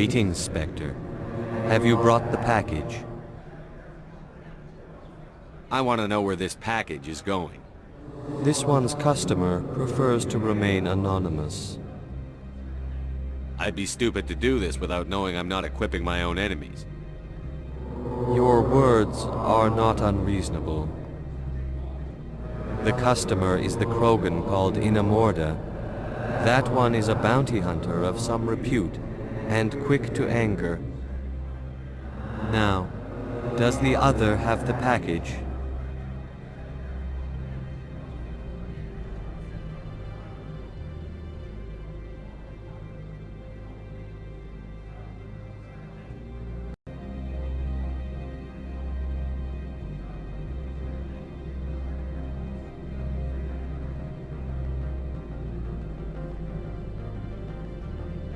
Greetings, Spectre. Have you brought the package? I want to know where this package is going. This one's customer prefers to remain anonymous. I'd be stupid to do this without knowing I'm not equipping my own enemies. Your words are not unreasonable. The customer is the Krogan called Inamorda. That one is a bounty hunter of some repute, and quick to anger. Now, does the other have the package?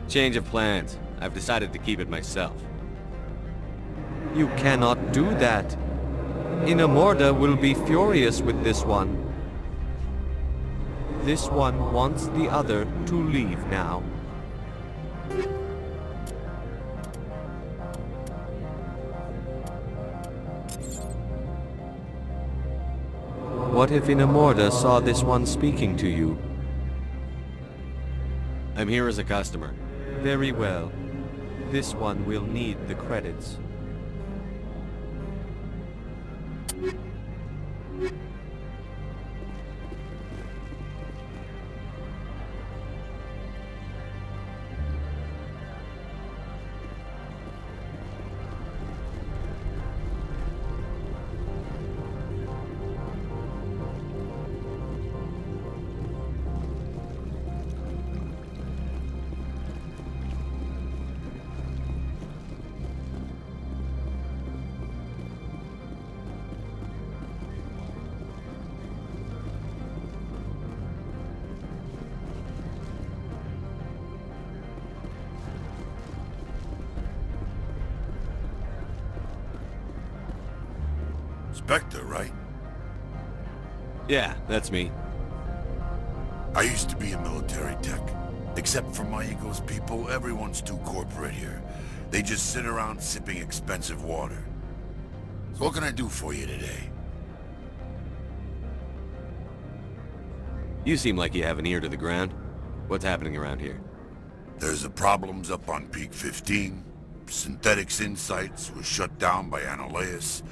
Change of plans. I've decided to keep it myself. You cannot do that. Inamorda will be furious with this one. This one wants the other to leave now. What if Inamorda saw this one speaking to you? I'm here as a customer. Very well. This one will need the credits. Spectre, right? Yeah, that's me. I used to be in military tech. Except for my ego's people, everyone's too corporate here. They just sit around sipping expensive water. So what can I do for you today? You seem like you have an ear to the ground. What's happening around here? There's the problems up on Peak 15. Synthetics Insights was shut down by Annihilus.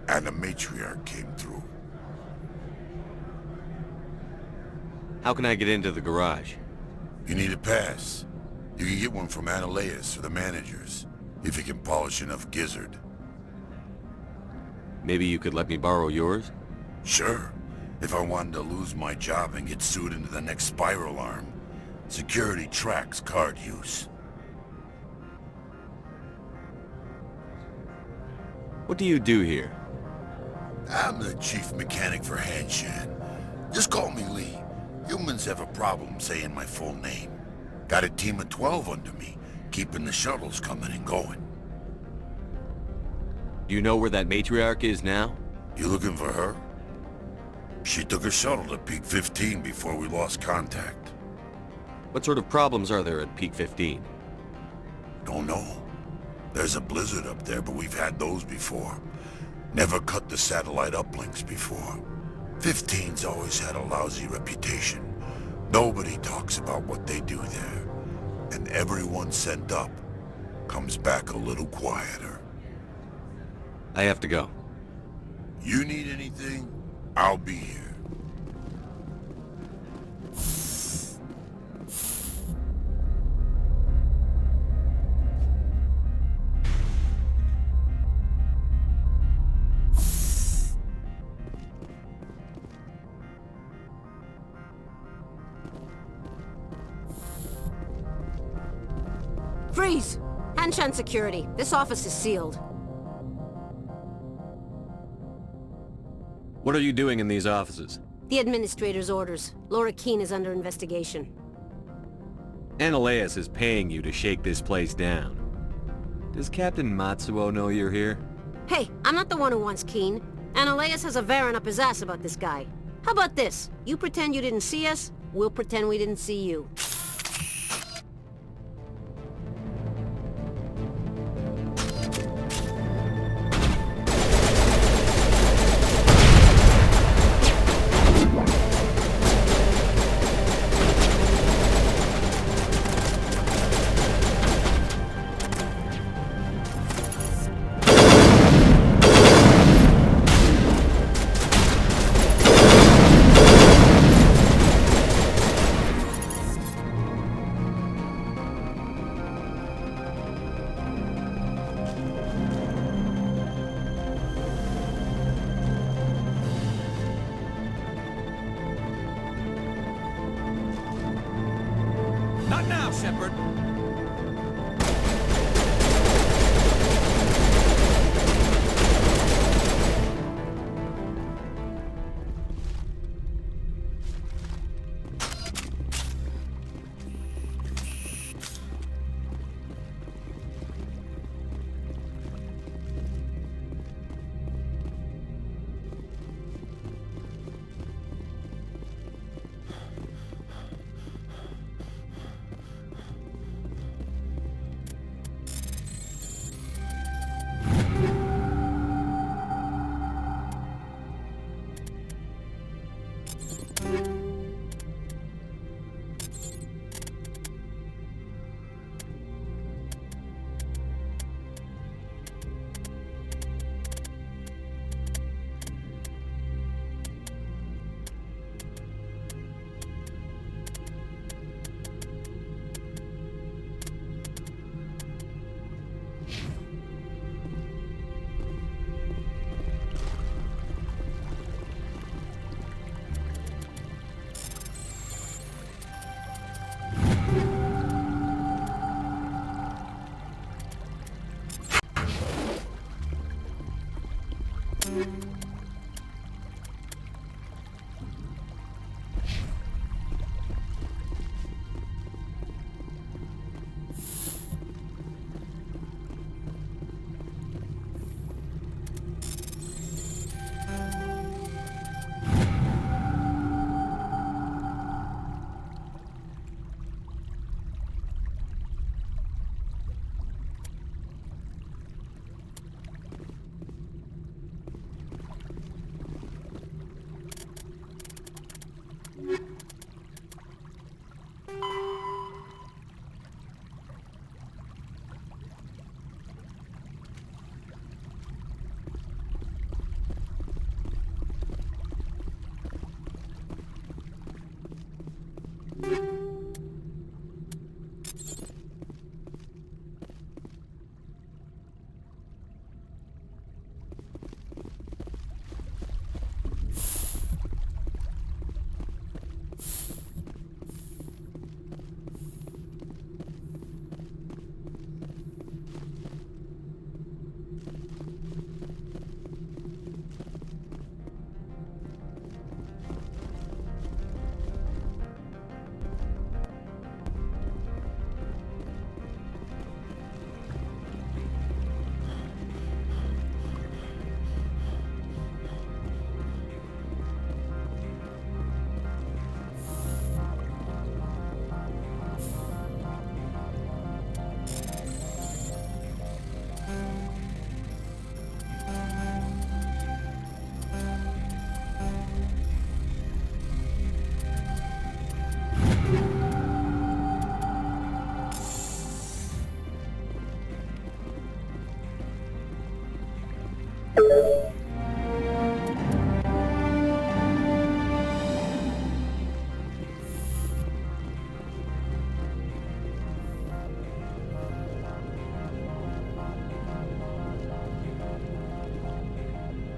And the matriarch came through. How can I get into the garage? You need a pass. You can get one from Annihilus or the managers, if you can polish enough gizzard. Maybe you could let me borrow yours? Sure. If I wanted to lose my job and get sued into the next spiral arm. Security tracks card use. What do you do here? I'm the chief mechanic for Hanshan. Just call me Lee. Humans have a problem saying my full name. Got a team of 12 under me, keeping the shuttles coming and going. Do you know where that matriarch is now? You looking for her? She took a shuttle to Peak 15 before we lost contact. What sort of problems are there at Peak 15? Don't know. There's a blizzard up there, but we've had those before. Never cut the satellite uplinks before. 15's always had a lousy reputation. Nobody talks about what they do there. And everyone sent up comes back a little quieter. I have to go. You need anything? I'll be here. Freeze! Hanshan security. This office is sealed. What are you doing in these offices? The administrator's orders. Laura Queen is under investigation. Annihilus is paying you to shake this place down. Does Captain Matsuo know you're here? Hey, I'm not the one who wants Queen. Annihilus has a Varen up his ass about this guy. How about this? You pretend you didn't see us, we'll pretend we didn't see you. What now, Shepard?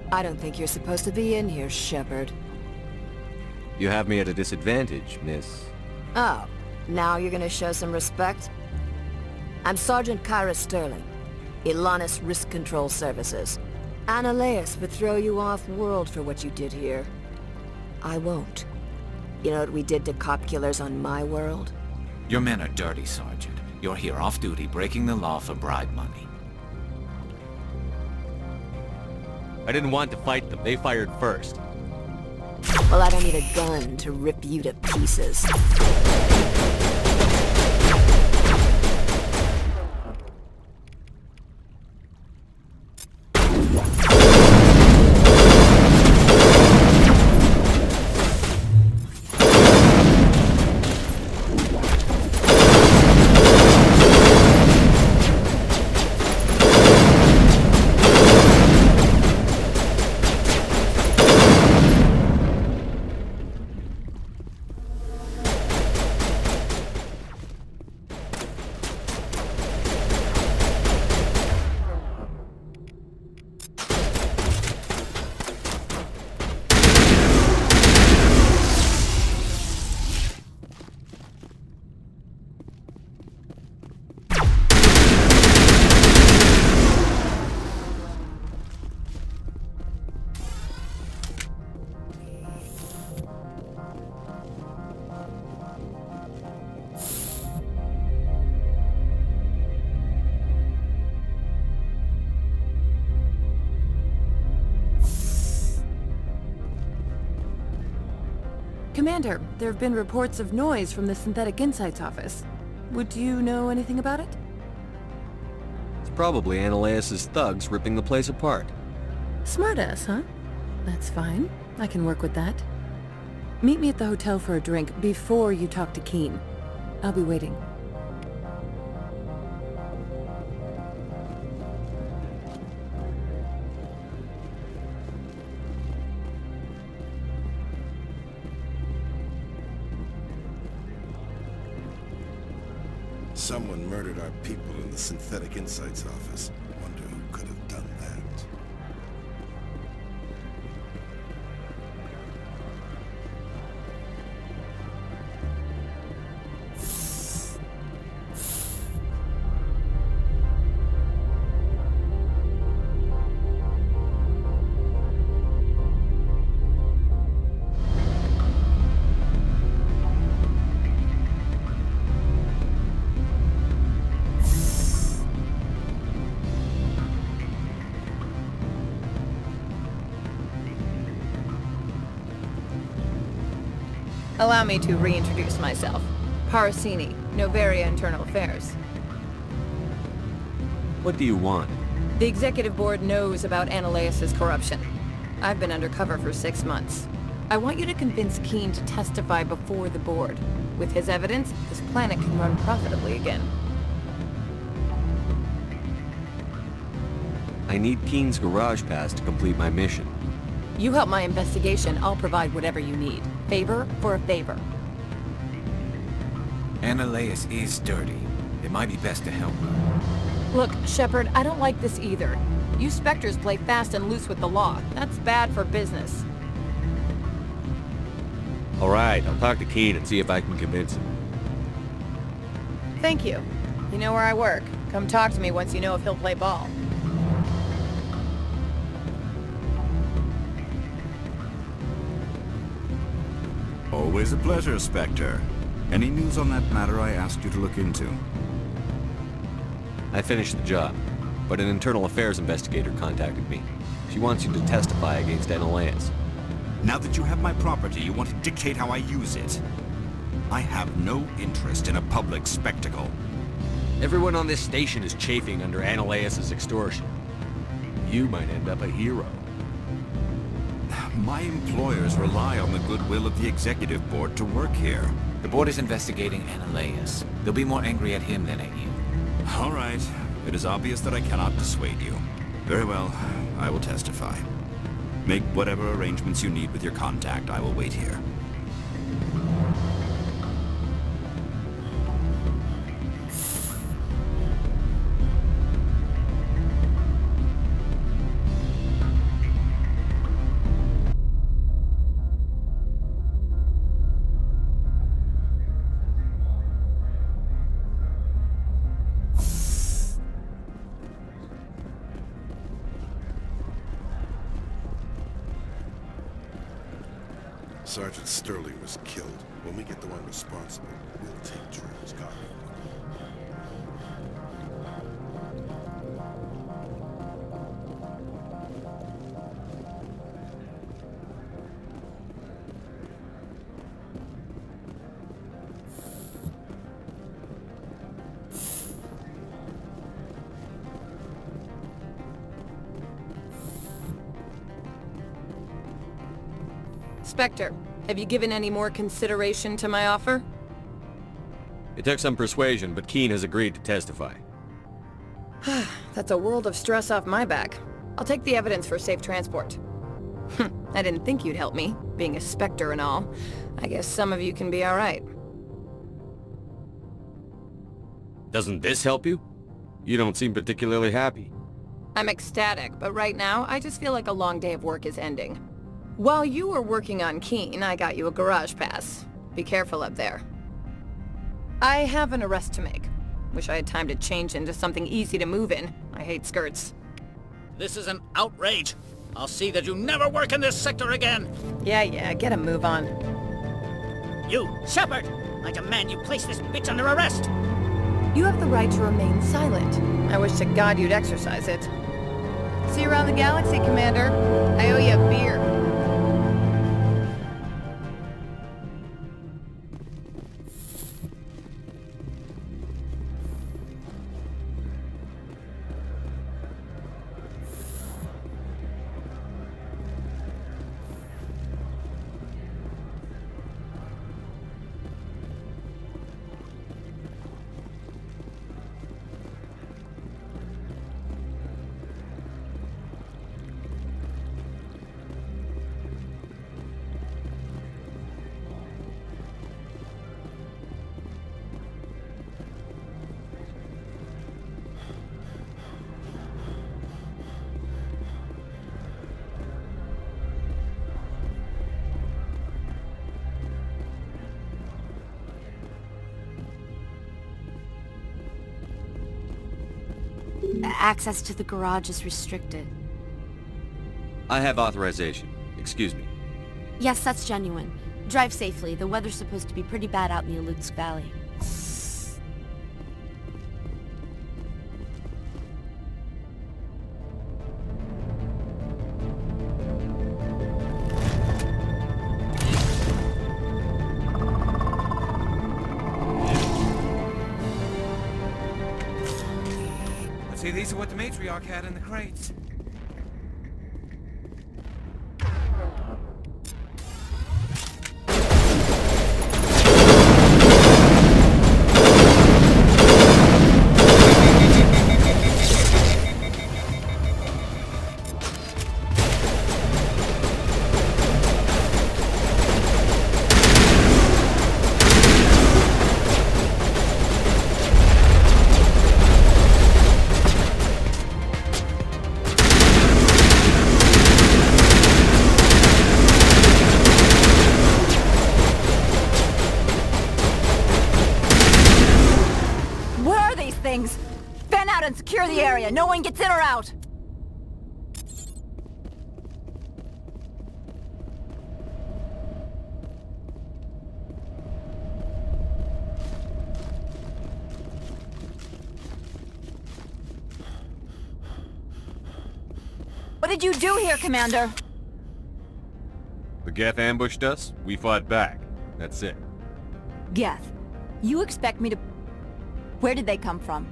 I don't think you're supposed to be in here, Shepard. You have me at a disadvantage, miss. Oh, now you're gonna show some respect? I'm Sergeant Kyra Sterling, Ilanis Risk Control Services. Ananias would throw you off-world for what you did here. I won't. You know what we did to cop killers on my world? Your men are dirty, Sergeant. You're here off-duty, breaking the law for bribe money. I didn't want to fight them. They fired first. Well, I don't need a gun to rip you to pieces. Commander, there have been reports of noise from the Synthetic Insights office. Would you know anything about it? It's probably Ananias' thugs ripping the place apart. Smartass, huh? That's fine. I can work with that. Meet me at the hotel for a drink before you talk to Keen. I'll be waiting. Someone murdered our people in the Synthetic Insights office. Wonder who could have done that. Allow me to reintroduce myself. Parasini, Noveria Internal Affairs. What do you want? The Executive Board knows about Ananias' corruption. I've been undercover for 6 months. I want you to convince Keen to testify before the Board. With his evidence, this planet can run profitably again. I need Keen's garage pass to complete my mission. You help my investigation, I'll provide whatever you need. Favor for a favor. Ananias is dirty. It might be best to help her. Look, Shepard, I don't like this either. You Spectres play fast and loose with the law. That's bad for business. Alright, I'll talk to Keen and see if I can convince him. Thank you. You know where I work. Come talk to me once you know if he'll play ball. Always a pleasure, Spectre. Any news on that matter I asked you to look into? I finished the job, but an internal affairs investigator contacted me. She wants you to testify against Ananias. Now that you have my property, you want to dictate how I use it. I have no interest in a public spectacle. Everyone on this station is chafing under Ananias' extortion. You might end up a hero. My employers rely on the goodwill of the Executive Board to work here. The Board is investigating Ananias. They'll be more angry at him than at you. All right. It is obvious that I cannot dissuade you. Very well. I will testify. Make whatever arrangements you need with your contact. I will wait here. Sergeant Sterling was killed. When we get the one responsible, we'll take Drew's copy. Spectre, have you given any more consideration to my offer? It took some persuasion, but Keen has agreed to testify. That's a world of stress off my back. I'll take the evidence for safe transport. I didn't think you'd help me, being a Spectre and all. I guess some of you can be alright. Doesn't this help you? You don't seem particularly happy. I'm ecstatic, but right now, I just feel like a long day of work is ending. While you were working on Keen, I got you a garage pass. Be careful up there. I have an arrest to make. Wish I had time to change into something easy to move in. I hate skirts. This is an outrage. I'll see that you never work in this sector again. Yeah, get a move on. You, Shepard! I demand you place this bitch under arrest! You have the right to remain silent. I wish to God you'd exercise it. See you around the galaxy, Commander. I owe you a beer. access to the garage is restricted. I have authorization. Excuse me. Yes, that's genuine. Drive safely. The weather's supposed to be pretty bad out in the Alutsk Valley. See, these are what the matriarch had in the crates. Fan out and secure the area. No one gets in or out. What did you do here, Commander? The Geth ambushed us, we fought back. That's it. Geth, you expect me to... Where did they come from?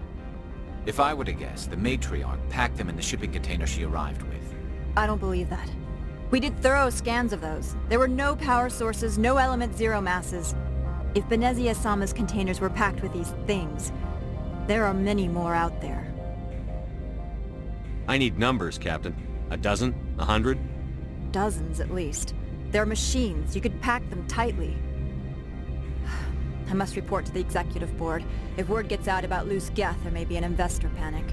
If I were to guess, the matriarch packed them in the shipping container she arrived with. I don't believe that. We did thorough scans of those. There were no power sources, no element zero masses. If Benezia-sama's containers were packed with these things, there are many more out there. I need numbers, Captain. A dozen? 100? Dozens, at least. They're machines. You could pack them tightly. I must report to the executive board. If word gets out about loose Geth, there may be an investor panic.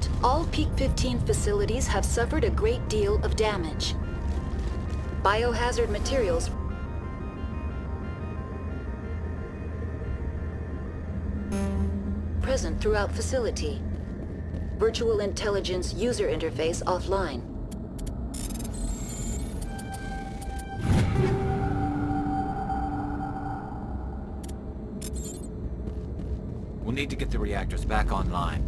Alert. All Peak 15 facilities have suffered a great deal of damage. Biohazard materials present throughout facility. Virtual intelligence user interface offline. We'll need to get the reactors back online.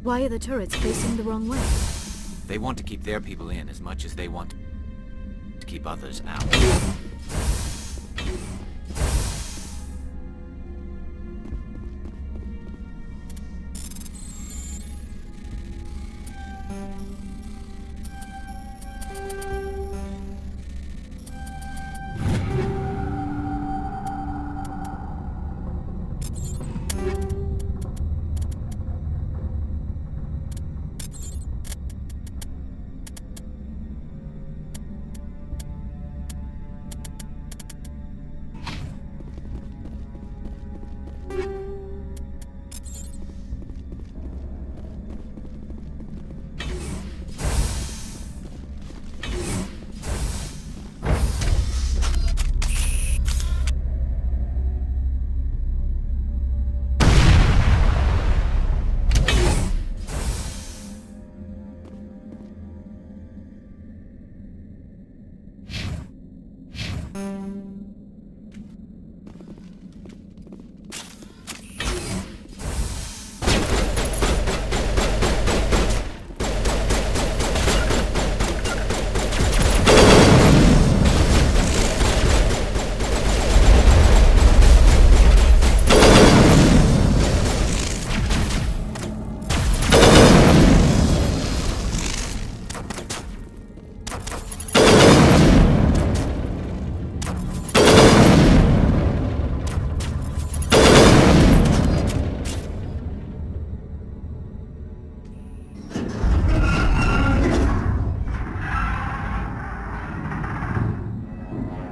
Why are the turrets facing the wrong way? They want to keep their people in as much as they want to keep others out.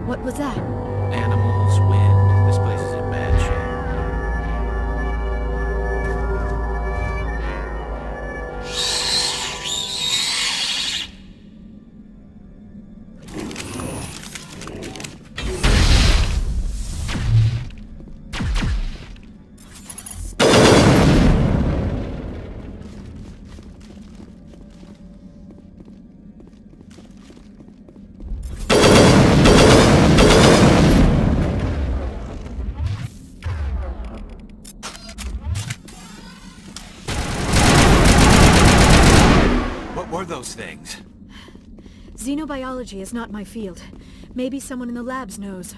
What was that? Animals, wind. This place is in bad shape. Those things. Xenobiology is not my field. Maybe someone in the labs knows.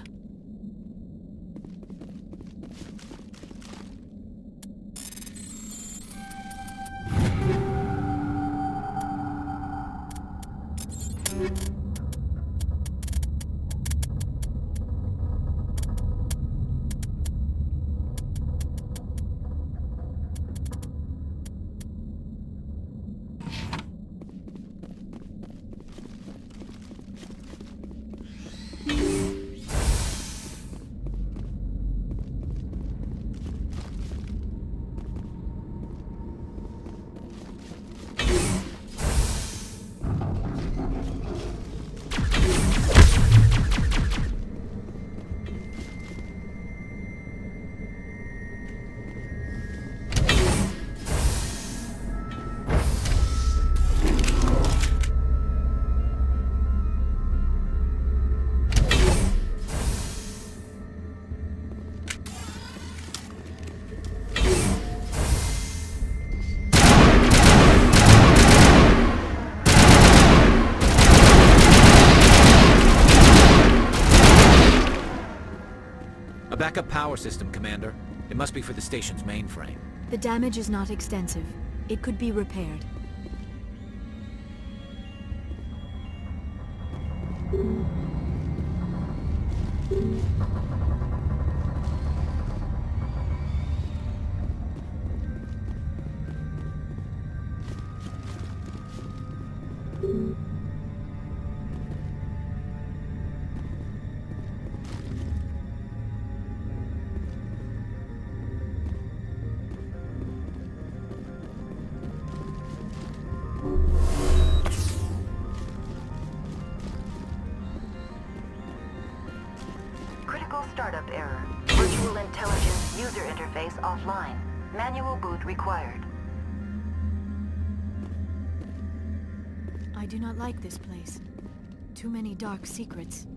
Backup power system, Commander. It must be for the station's mainframe. The damage is not extensive. It could be repaired. Critical startup error. Virtual intelligence user interface offline. Manual boot required. I do not like this place. Too many dark secrets.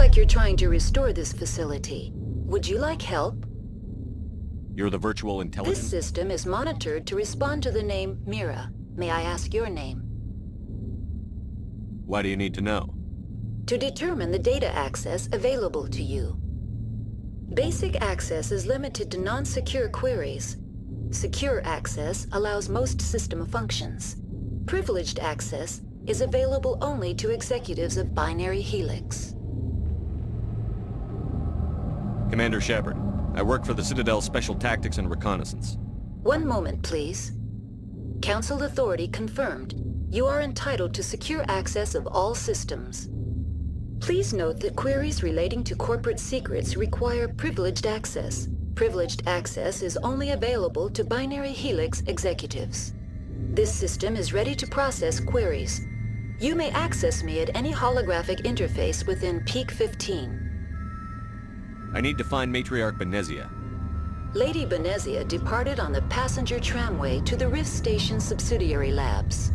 Like you're trying to restore this facility. Would you like help? You're the virtual intelligence? This system is monitored to respond to the name Mira. May I ask your name? Why do you need to know? To determine the data access available to you. Basic access is limited to non-secure queries. Secure access allows most system functions. Privileged access is available only to executives of Binary Helix. Commander Shepard, I work for the Citadel Special Tactics and Reconnaissance. One moment, please. Council authority confirmed. You are entitled to secure access of all systems. Please note that queries relating to corporate secrets require privileged access. Privileged access is only available to Binary Helix executives. This system is ready to process queries. You may access me at any holographic interface within Peak 15. I need to find Matriarch Benezia. Lady Benezia departed on the passenger tramway to the Rift Station subsidiary labs.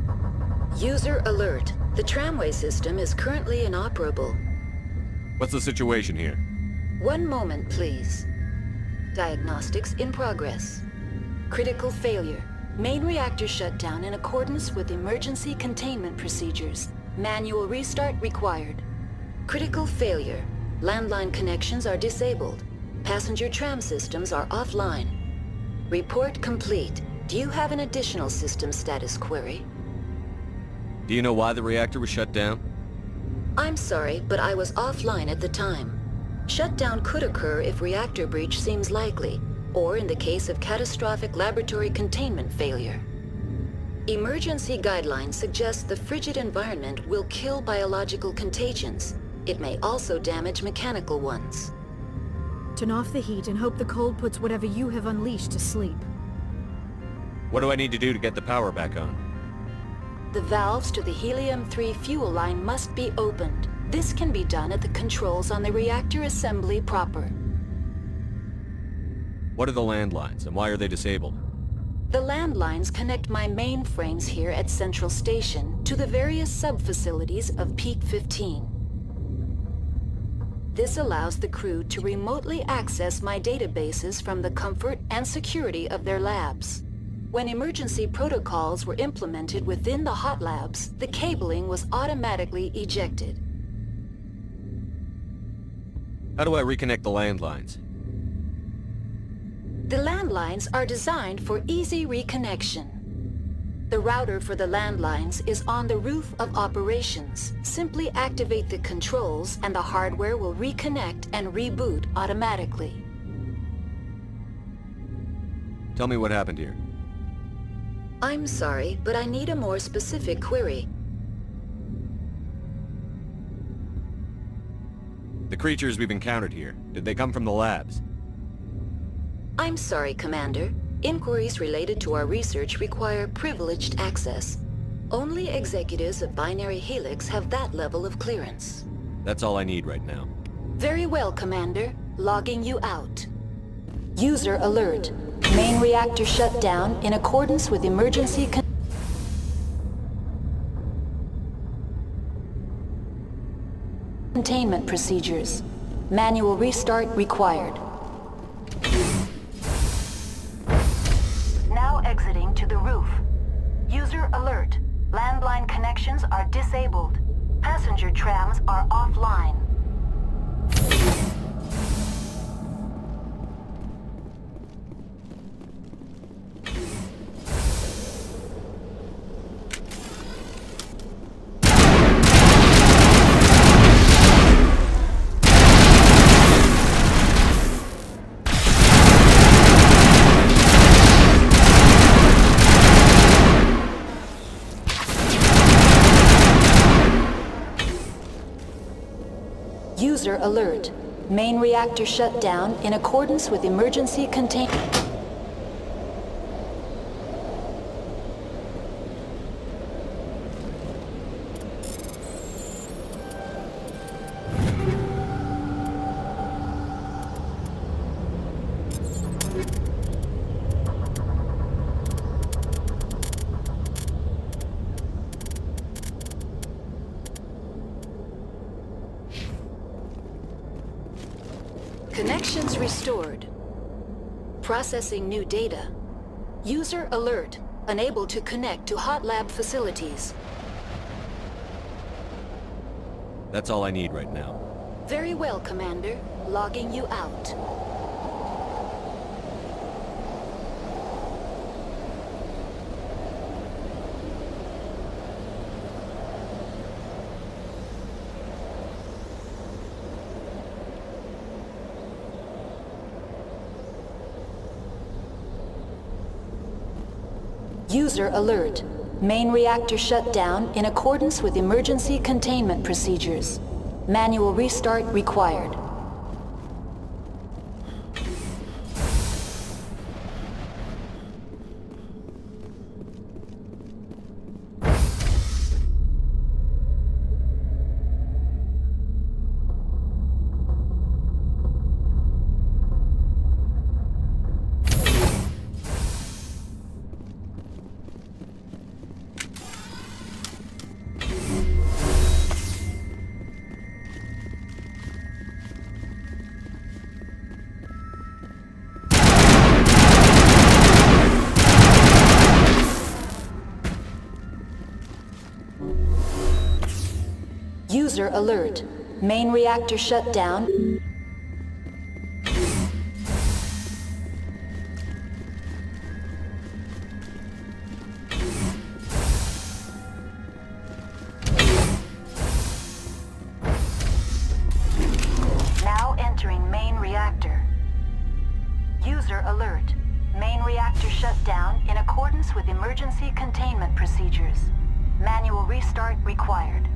User alert. The tramway system is currently inoperable. What's the situation here? One moment, please. Diagnostics in progress. Critical failure. Main reactor shut down in accordance with emergency containment procedures. Manual restart required. Critical failure. Landline connections are disabled. Passenger tram systems are offline. Report complete. Do you have an additional system status query? Do you know why the reactor was shut down? I'm sorry, but I was offline at the time. Shutdown could occur if reactor breach seems likely, or in the case of catastrophic laboratory containment failure. Emergency guidelines suggest the frigid environment will kill biological contagions. It may also damage mechanical ones. Turn off the heat and hope the cold puts whatever you have unleashed to sleep. What do I need to do to get the power back on? The valves to the helium-3 fuel line must be opened. This can be done at the controls on the reactor assembly proper. What are the landlines, and why are they disabled? The landlines connect my mainframes here at Central Station to the various sub-facilities of Peak 15. This allows the crew to remotely access my databases from the comfort and security of their labs. When emergency protocols were implemented within the hot labs, the cabling was automatically ejected. How do I reconnect the landlines? The landlines are designed for easy reconnection. The router for the landlines is on the roof of operations. Simply activate the controls and the hardware will reconnect and reboot automatically. Tell me what happened here. I'm sorry, but I need a more specific query. The creatures we've encountered here, did they come from the labs? I'm sorry, Commander. Inquiries related to our research require privileged access. Only executives of Binary Helix have that level of clearance. That's all I need right now. Very well, Commander. Logging you out. User alert. Main reactor shut down in accordance with emergency containment procedures. Manual restart required. Now exiting to the roof. User alert. Landline connections are disabled. Passenger trams are offline. User alert. Main reactor shut down in accordance with emergency containment. Connections restored. Processing new data. User alert. Unable to connect to hot lab facilities. That's all I need right now. Very well, Commander. Logging you out. User alert. Main reactor shut down in accordance with emergency containment procedures. Manual restart required. User alert. Main reactor shut down. Now shut down in accordance with emergency containment procedures. Manual restart required.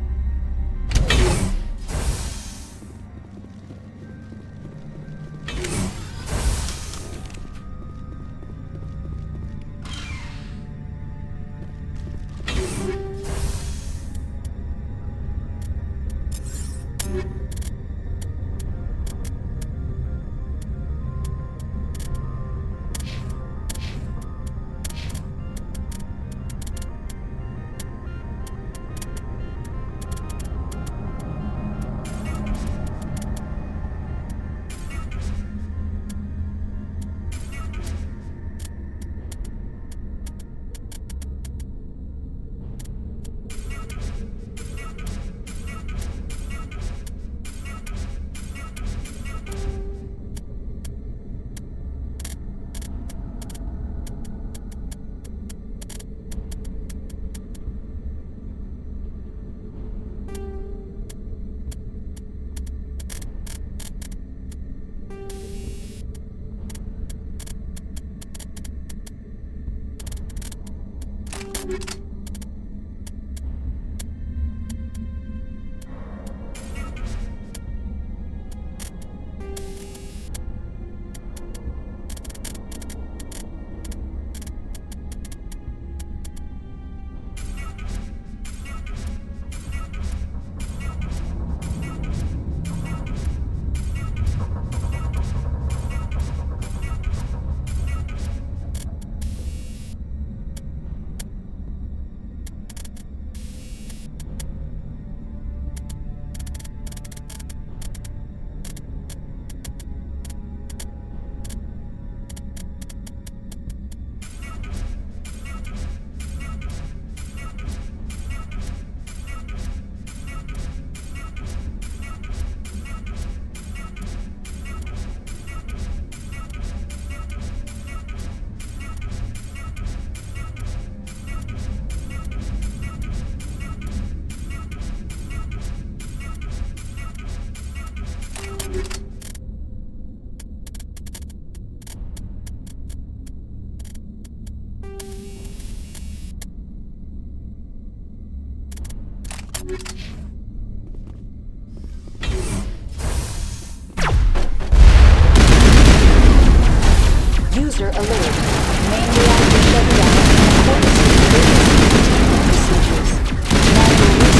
User alert. Main reactor shut down in accordance with emergency containment procedures. Manual restart required.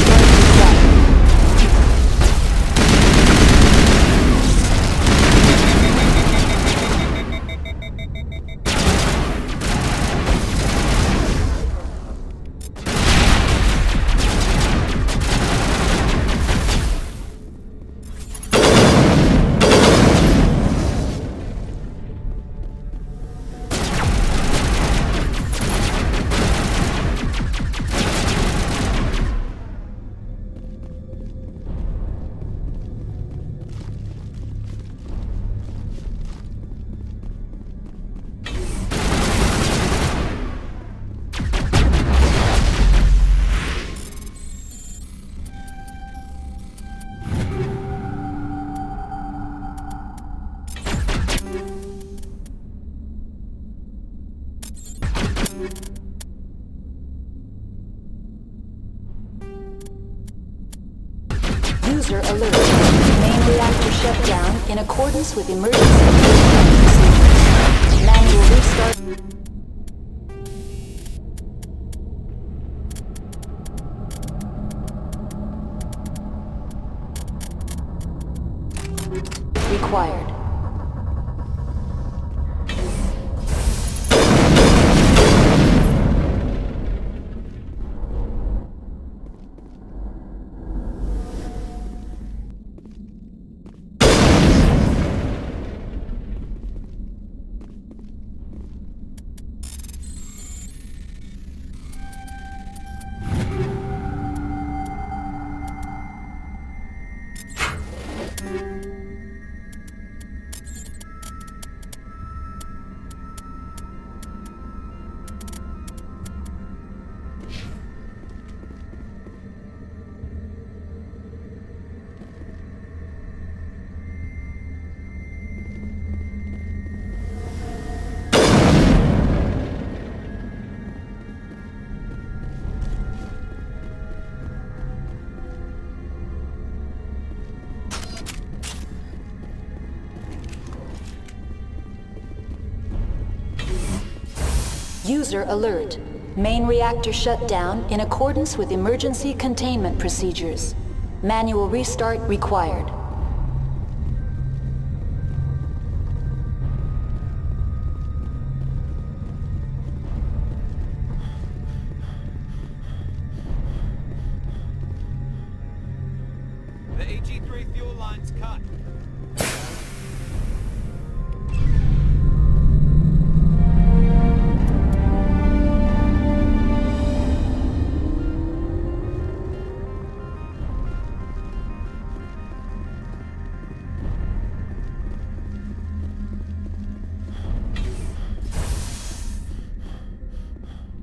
User alert. Main reactor shut down in accordance with emergency containment procedures. Manual restart. Required. User alert. Main reactor shut down in accordance with emergency containment procedures. Manual restart required. The AG-3 fuel line's cut.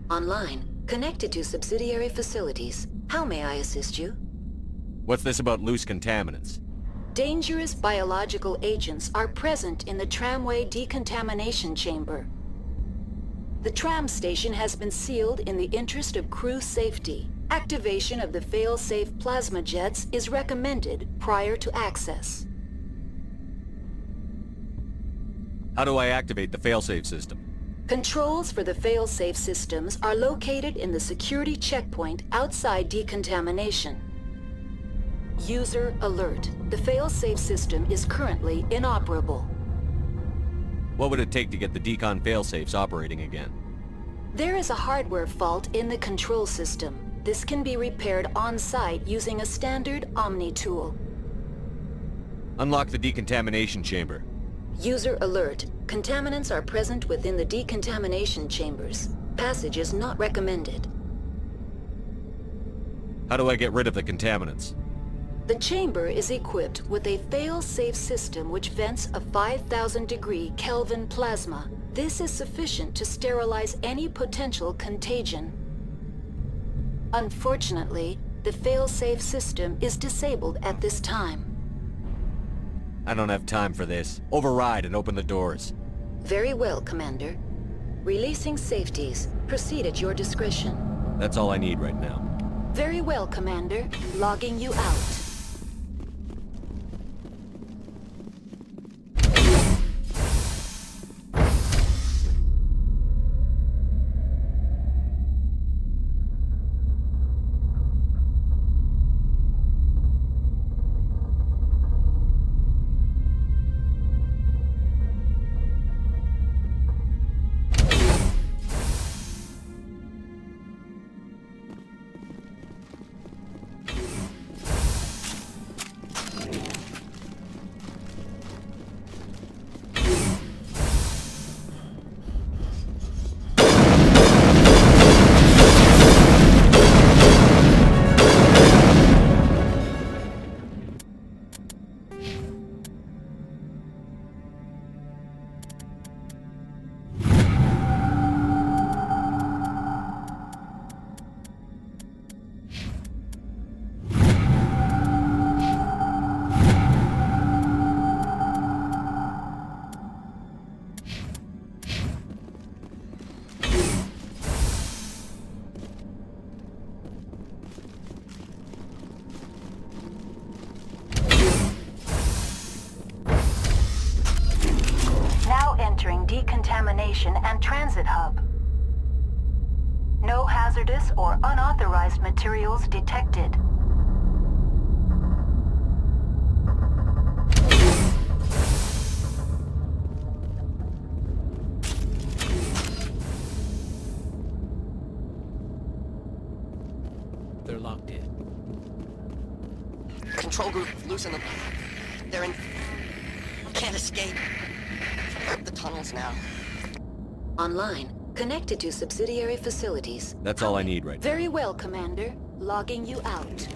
Online. Connected to subsidiary facilities. How may I assist you? What's this about loose contaminants? Dangerous biological agents are present in the tramway decontamination chamber. The tram station has been sealed in the interest of crew safety. Activation of the fail-safe plasma jets is recommended prior to access. How do I activate the failsafe system? Controls for the fail-safe systems are located in the security checkpoint outside decontamination. User alert. The fail-safe system is currently inoperable. What would it take to get the decon failsafes operating again? There is a hardware fault in the control system. This can be repaired on-site using a standard Omni tool. Unlock the decontamination chamber. User alert. Contaminants are present within the decontamination chambers. Passage is not recommended. How do I get rid of the contaminants? The chamber is equipped with a fail-safe system which vents a 5,000-degree Kelvin plasma. This is sufficient to sterilize any potential contagion. Unfortunately, the fail-safe system is disabled at this time. I don't have time for this. Override and open the doors. Very well, Commander. Releasing safeties. Proceed at your discretion. That's all I need right now. Very well, Commander. Logging you out. Decontamination and transit hub. No hazardous or unauthorized materials detected. They're locked in. Control group, loosen them. They're in... Can't escape. The tunnels now. Online. Connected to subsidiary facilities. That's all I need right now. Very well, Commander. Logging you out.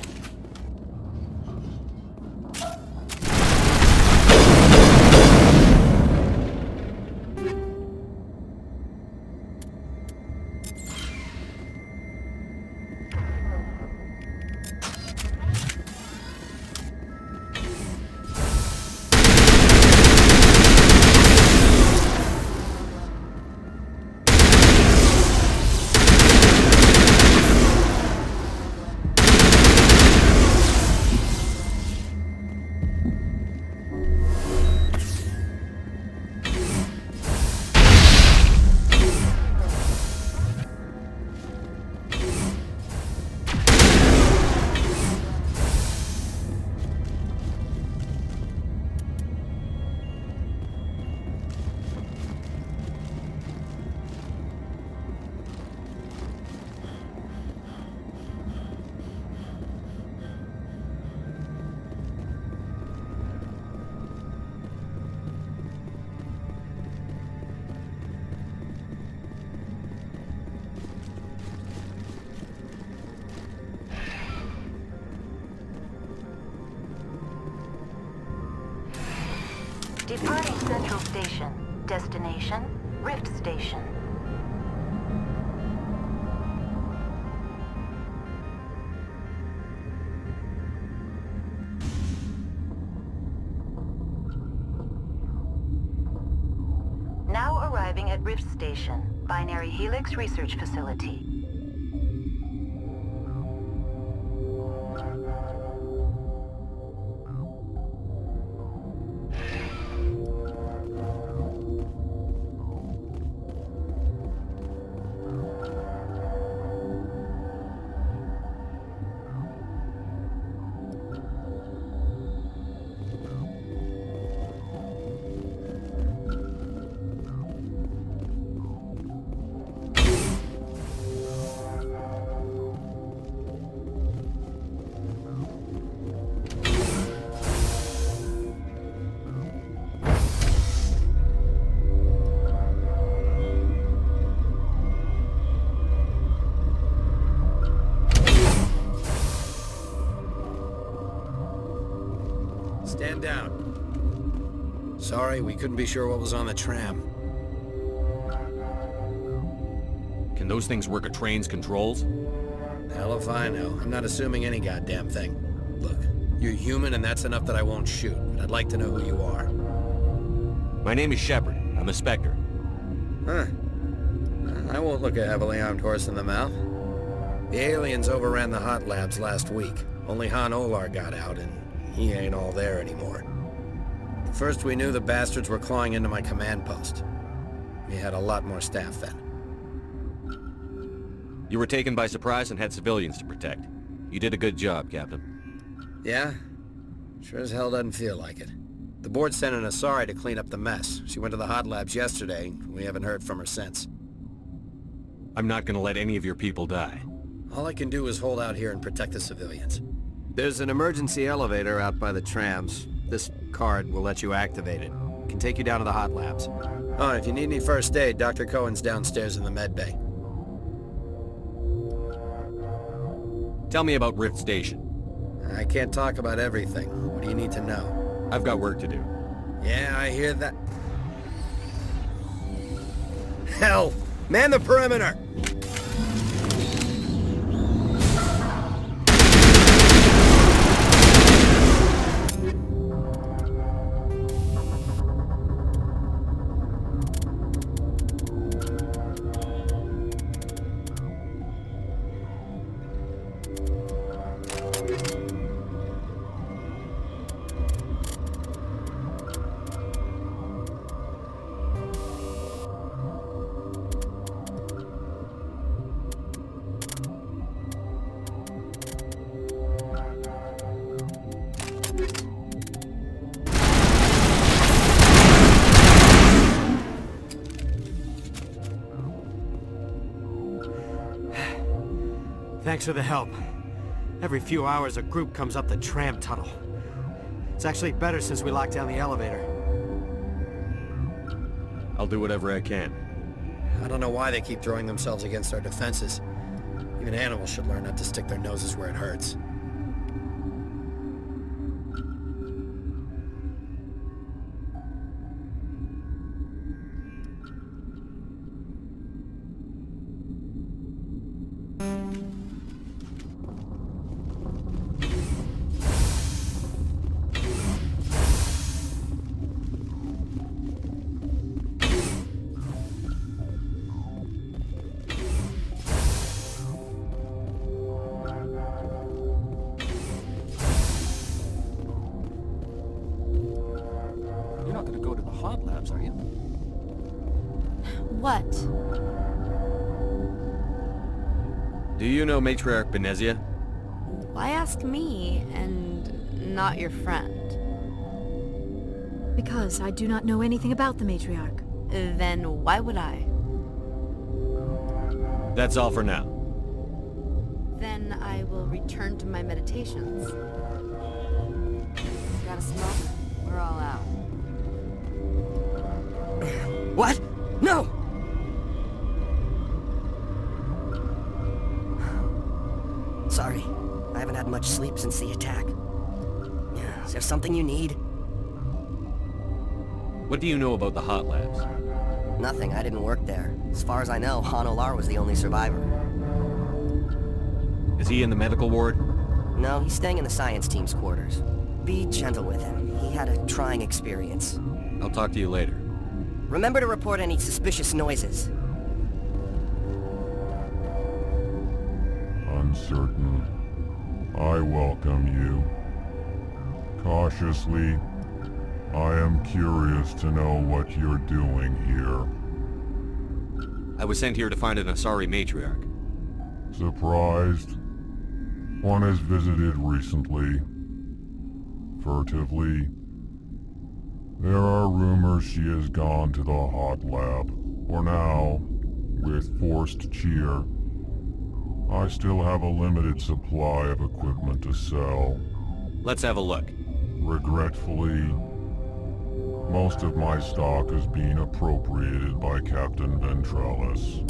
Departing Central Station. Destination, Rift Station. Now arriving at Rift Station, Binary Helix Research Facility. Stand down. Sorry, we couldn't be sure what was on the tram. Can those things work a train's controls? Hell if I know. I'm not assuming any goddamn thing. Look, you're human and that's enough that I won't shoot, but I'd like to know who you are. My name is Shepard. I'm a Spectre. Huh. I won't look a heavily armed horse in the mouth. The aliens overran the hot labs last week. Only Han Olar got out, and he ain't all there anymore. The first we knew, the bastards were clawing into my command post. We had a lot more staff then. You were taken by surprise and had civilians to protect. You did a good job, Captain. Yeah? Sure as hell doesn't feel like it. The board sent an Asari to clean up the mess. She went to the hot labs yesterday. We haven't heard from her since. I'm not gonna let any of your people die. All I can do is hold out here and protect the civilians. There's an emergency elevator out by the trams. This card will let you activate it. It can take you down to the hot labs. Oh, and if you need any first aid, Dr. Cohen's downstairs in the med bay. Tell me about Rift Station. I can't talk about everything. What do you need to know? I've got work to do. Yeah, I hear that. Hell! Man the perimeter! Thanks for the help. Every few hours a group comes up the tram tunnel. It's actually better since we locked down the elevator. I'll do whatever I can. I don't know why they keep throwing themselves against our defenses. Even animals should learn not to stick their noses where it hurts. What? Do you know Matriarch Benezia? Why ask me, and not your friend? Because I do not know anything about the Matriarch. Then why would I? That's all for now. Then I will return to my meditations. Got a smoke? We're all out. What? No! Sorry. I haven't had much sleep since the attack. Is there something you need? What do you know about the hot labs? Nothing, I didn't work there. As far as I know, Han Olar was the only survivor. Is he in the medical ward? No, he's staying in the science team's quarters. Be gentle with him. He had a trying experience. I'll talk to you later. Remember to report any suspicious noises. Uncertain. I welcome you. Cautiously, I am curious to know what you're doing here. I was sent here to find an Asari matriarch. Surprised? One has visited recently. Furtively. There are rumors she has gone to the hot lab. For now, with forced cheer. I still have a limited supply of equipment to sell. Let's have a look. Regretfully, most of my stock is being appropriated by Captain Ventralis.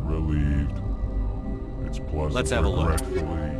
Relieved. It's pleasant. Let's have a look. Regretfully.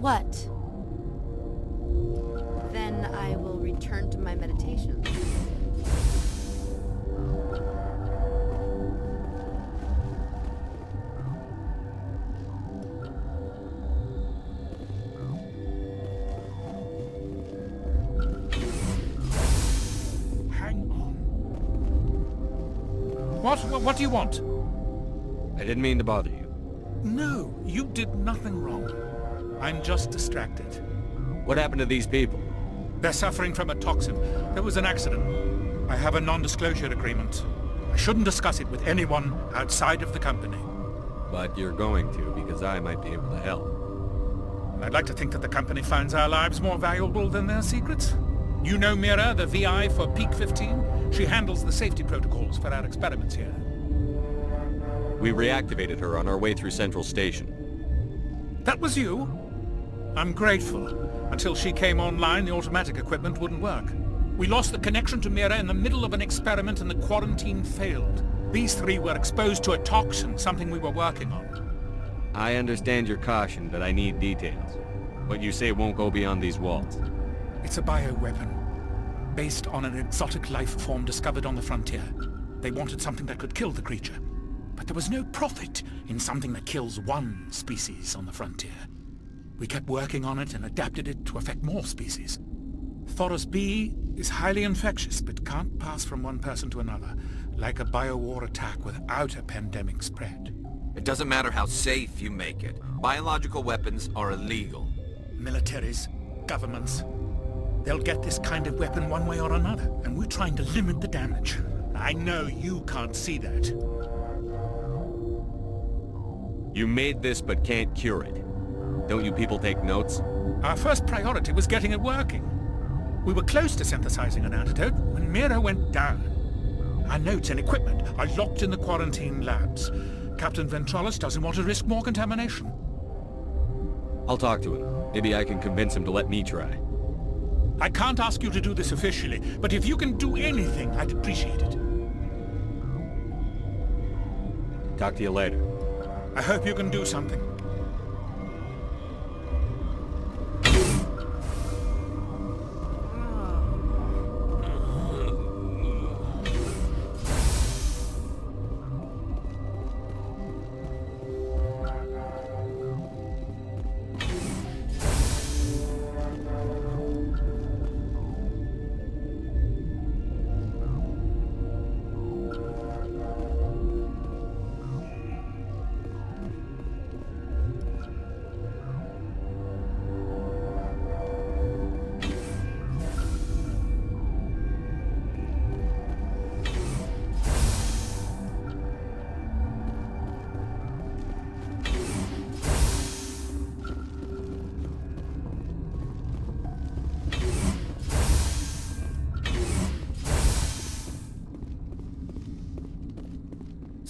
What? Then I will return to my meditation. Hang on. What do you want? I didn't mean to bother you. No, you did nothing wrong. I'm just distracted. What happened to these people? They're suffering from a toxin. There was an accident. I have a non-disclosure agreement. I shouldn't discuss it with anyone outside of the company. But you're going to, because I might be able to help. I'd like to think that the company finds our lives more valuable than their secrets. You know Mira, the VI for Peak 15? She handles the safety protocols for our experiments here. We reactivated her on our way through Central Station. That was you? I'm grateful. Until she came online, the automatic equipment wouldn't work. We lost the connection to Mira in the middle of an experiment and the quarantine failed. These three were exposed to a toxin, something we were working on. I understand your caution, but I need details. What you say won't go beyond these walls. It's a bioweapon, based on an exotic life form discovered on the frontier. They wanted something that could kill the creature. But there was no profit in something that kills one species on the frontier. We kept working on it and adapted it to affect more species. Thoros B is highly infectious, but can't pass from one person to another, like a biowar attack without a pandemic spread. It doesn't matter how safe you make it. Biological weapons are illegal. Militaries, governments, they'll get this kind of weapon one way or another, and we're trying to limit the damage. I know you can't see that. You made this but can't cure it. Don't you people take notes? Our first priority was getting it working. We were close to synthesizing an antidote when Mira went down. Our notes and equipment are locked in the quarantine labs. Captain Ventralis doesn't want to risk more contamination. I'll talk to him. Maybe I can convince him to let me try. I can't ask you to do this officially, but if you can do anything, I'd appreciate it. Talk to you later. I hope you can do something.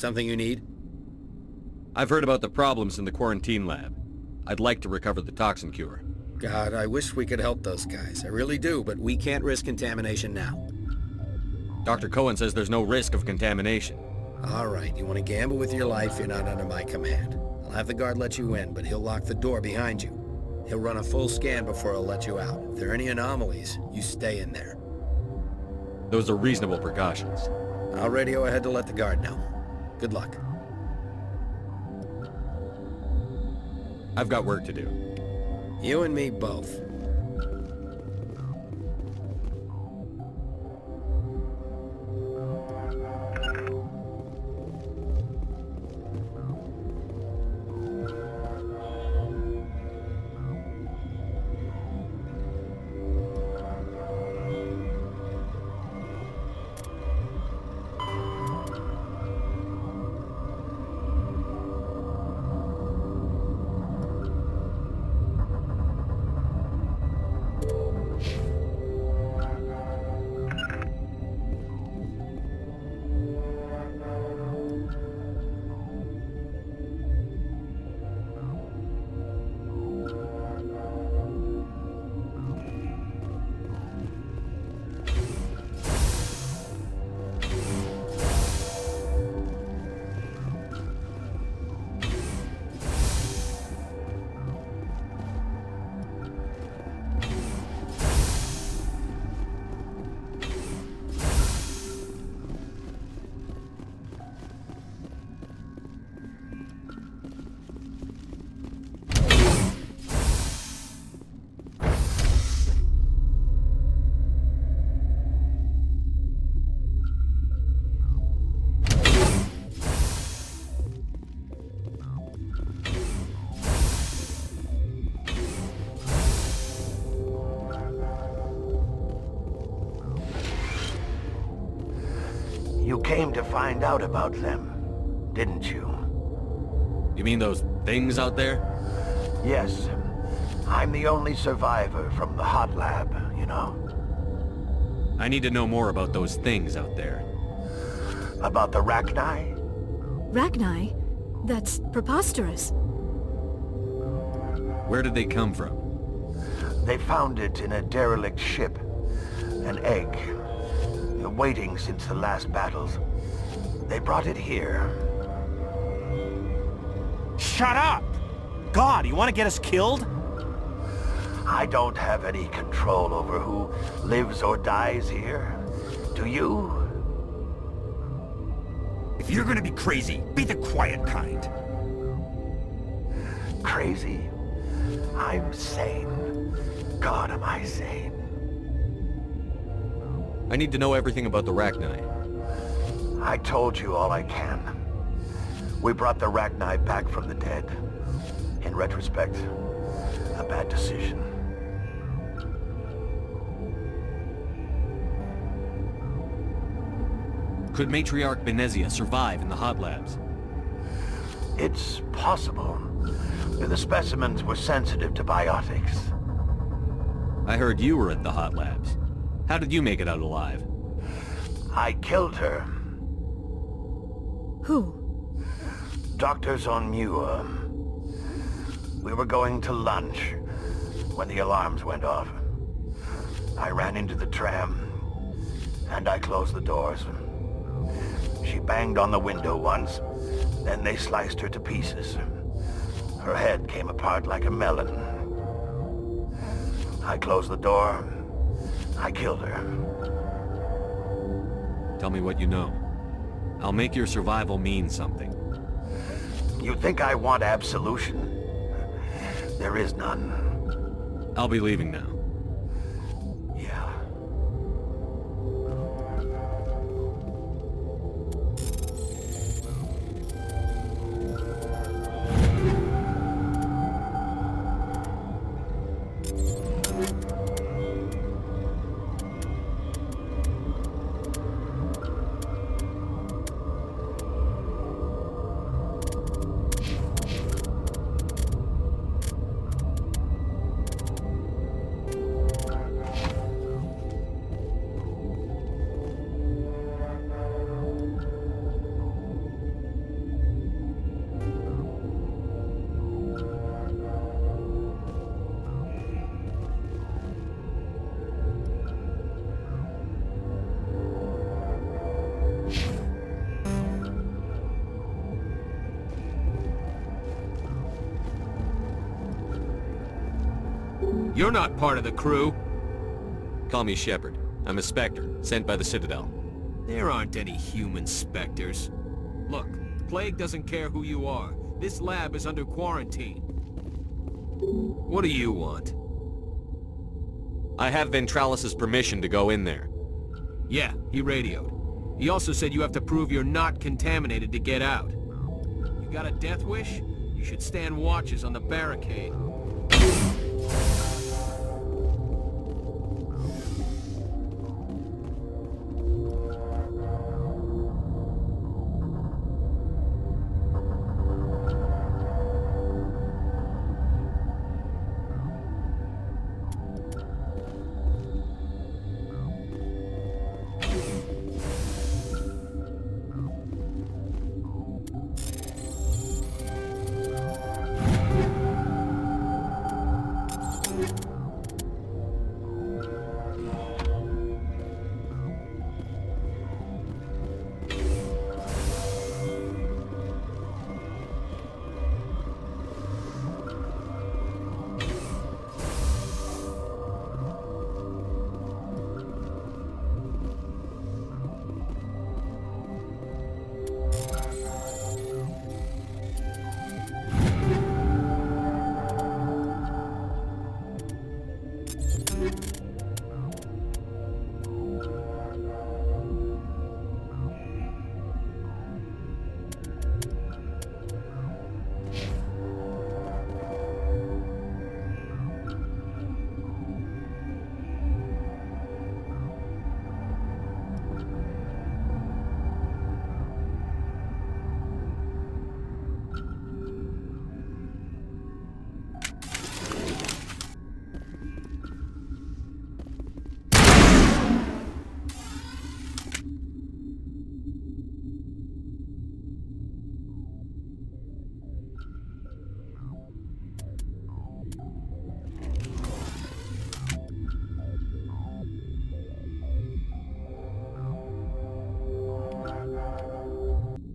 Something you need? I've heard about the problems in the quarantine lab. I'd like to recover the toxin cure. God, I wish we could help those guys. I really do, but we can't risk contamination now. Dr. Cohen says there's no risk of contamination. All right, you want to gamble with your life, you're not under my command. I'll have the guard let you in, but he'll lock the door behind you. He'll run a full scan before he'll let you out. If there are any anomalies, you stay in there. Those are reasonable precautions. I'll radio ahead to let the guard know. Good luck. I've got work to do. You and me both. You came to find out about them, didn't you? You mean those things out there? Yes. I'm the only survivor from the hot lab, you know. I need to know more about those things out there. About the Rachni? Rachni? That's preposterous. Where did they come from? They found it in a derelict ship. An egg. Waiting since the last battles. They brought it here. Shut up! God, you want to get us killed? I don't have any control over who lives or dies here. Do you? If you're gonna be crazy, be the quiet kind. Crazy? I'm sane. God, am I sane. I need to know everything about the Rachni. I told you all I can. We brought the Rachni back from the dead. In retrospect, a bad decision. Could Matriarch Benezia survive in the hot labs? It's possible. The specimens were sensitive to biotics. I heard you were at the hot labs. How did you make it out alive? I killed her. Who? Doctors on Muir. We were going to lunch when the alarms went off. I ran into the tram, and I closed the doors. She banged on the window once, then they sliced her to pieces. Her head came apart like a melon. I closed the door. I killed her. Tell me what you know. I'll make your survival mean something. You think I want absolution? There is none. I'll be leaving now. Yeah. You're not part of the crew! Call me Shepard. I'm a Spectre, sent by the Citadel. There aren't any human Spectres. Look, Plague doesn't care who you are. This lab is under quarantine. What do you want? I have Ventralis' permission to go in there. Yeah, he radioed. He also said you have to prove you're not contaminated to get out. You got a death wish? You should stand watches on the barricade.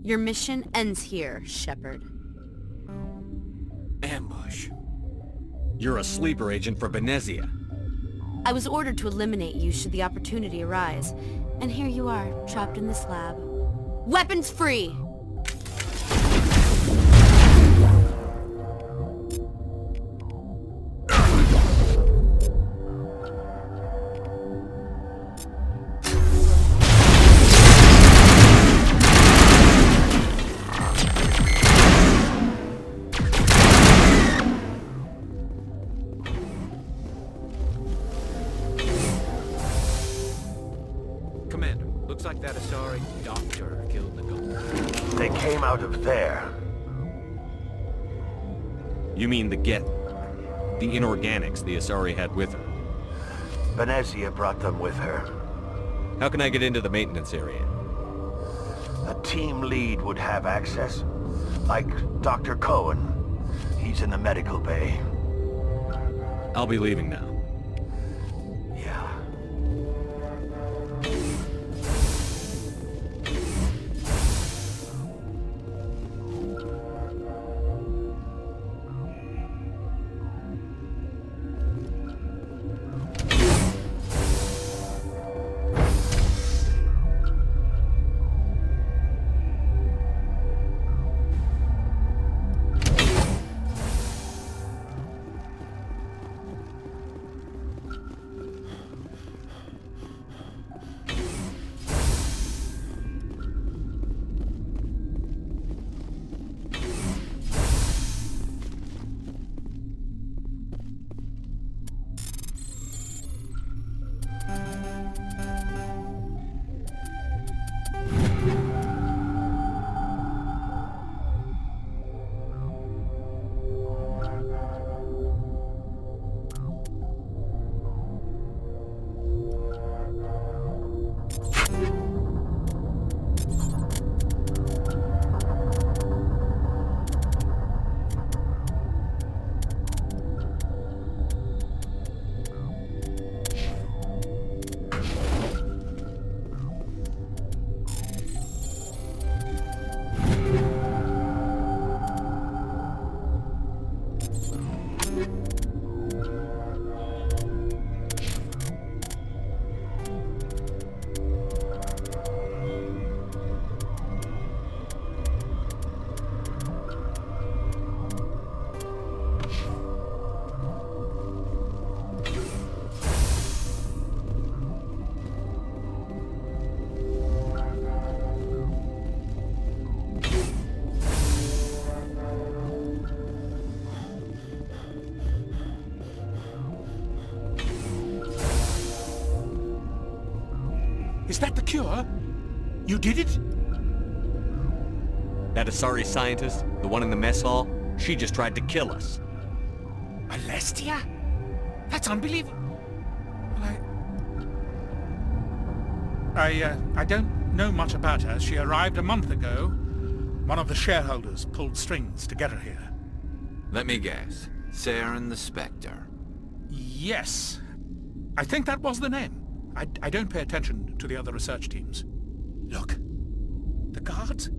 Your mission ends here, Shepard. Ambush. You're a sleeper agent for Benezia. I was ordered to eliminate you should the opportunity arise. And here you are, trapped in this lab. Weapons free! think that Asari doctor killed the gold. They came out of there. You mean the inorganics the Asari had with her? Benezia brought them with her. How can I get into the maintenance area? A team lead would have access. Like Dr. Cohen. He's in the medical bay. I'll be leaving now. Yeah. Is that the cure? You did it? That Asari scientist, the one in the mess hall, she just tried to kill us. Alestia? That's unbelievable. I don't know much about her. She arrived a month ago. One of the shareholders pulled strings to get her here. Let me guess. Saren the Spectre. Yes. I think that was the name. I don't pay attention to the other research teams. Look. The guards?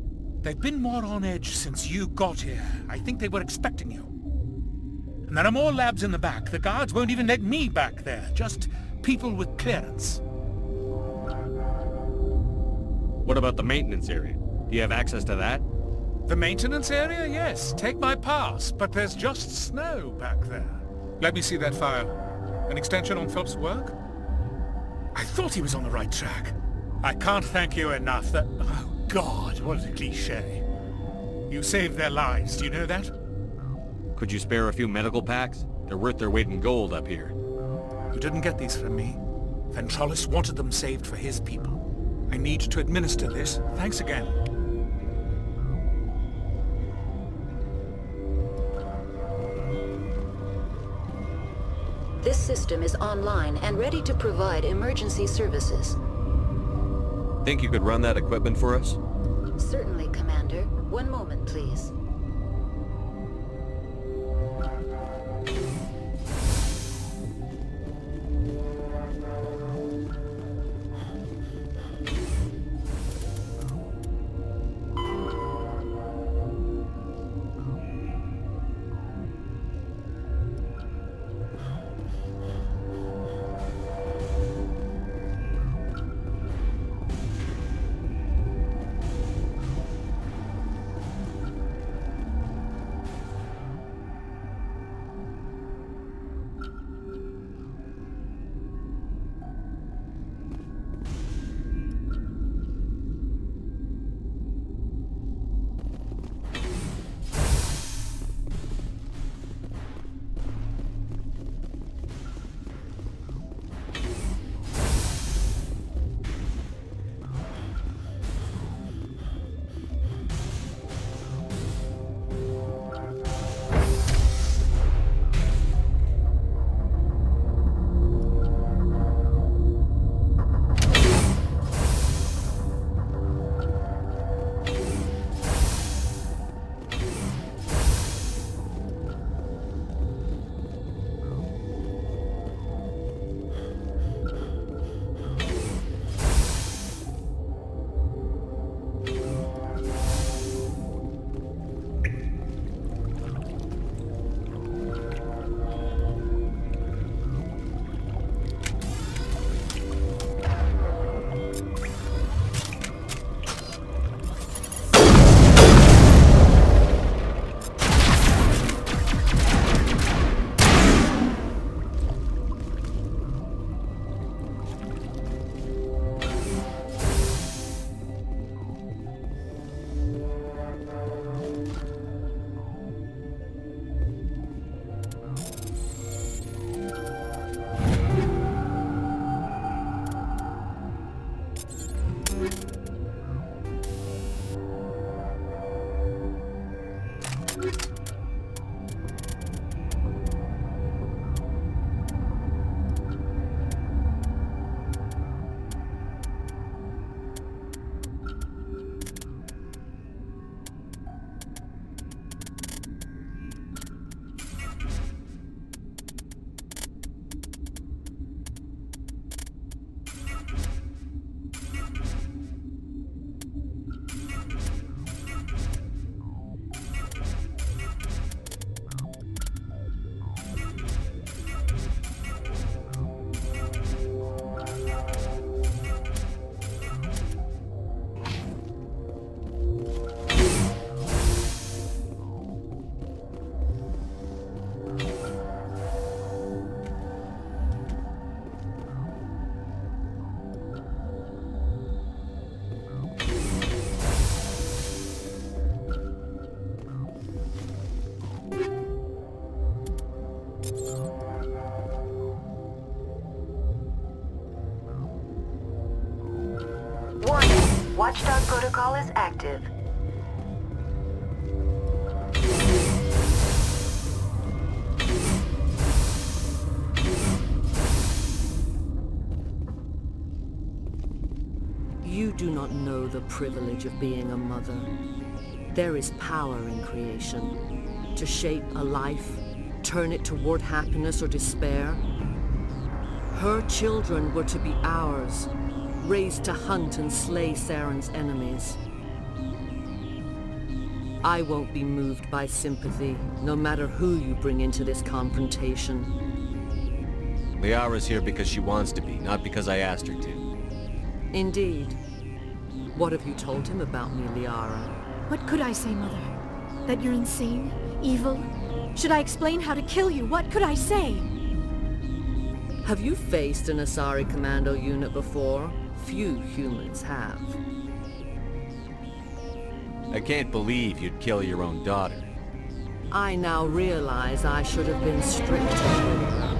They've been more on edge since you got here. I think they were expecting you. And there are more labs in the back. The guards won't even let me back there. Just people with clearance. What about the maintenance area? Do you have access to that? The maintenance area? Yes. Take my pass. But there's just snow back there. Let me see that file. An extension on Phelps' work? I thought he was on the right track. I can't thank you enough that... Oh, God, what a cliché. You saved their lives, do you know that? Could you spare a few medical packs? They're worth their weight in gold up here. You didn't get these from me. Ventrolis wanted them saved for his people. I need to administer this. Thanks again. This system is online and ready to provide emergency services. Think you could run that equipment for us? Certainly, Commander. One moment, please. Protocol is active. You do not know the privilege of being a mother. There is power in creation. To shape a life, turn it toward happiness or despair. Her children were to be ours, raised to hunt and slay Saren's enemies. I won't be moved by sympathy, no matter who you bring into this confrontation. Liara's here because she wants to be, not because I asked her to. Indeed. What have you told him about me, Liara? What could I say, Mother? That you're insane? Evil? Should I explain how to kill you? What could I say? Have you faced an Asari commando unit before? Few humans have. I can't believe you'd kill your own daughter. I now realize I should have been stricter with her.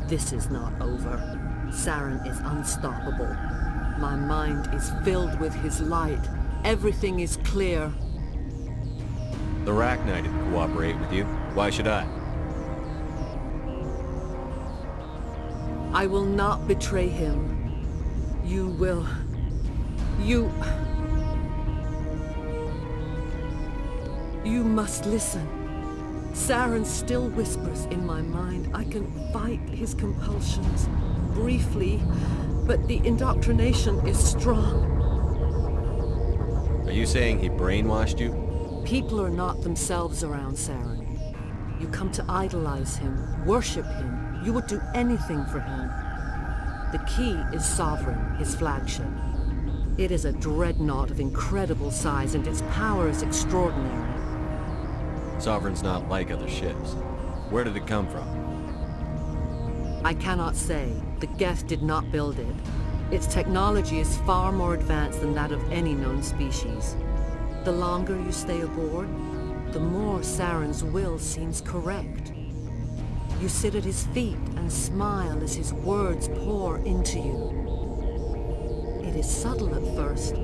This is not over. Saren is unstoppable. My mind is filled with his light. Everything is clear. The Rachni didn't cooperate with you. Why should I? I will not betray him. You will... You must listen. Saren still whispers in my mind. I can fight his compulsions, briefly, but the indoctrination is strong. Are you saying he brainwashed you? People are not themselves around Saren. You come to idolize him, worship him. You would do anything for him. The key is Sovereign, his flagship. It is a dreadnought of incredible size, and its power is extraordinary. Sovereign's not like other ships. Where did it come from? I cannot say. The Geth did not build it. Its technology is far more advanced than that of any known species. The longer you stay aboard, the more Saren's will seems correct. You sit at his feet and smile as his words pour into you. It is subtle at first.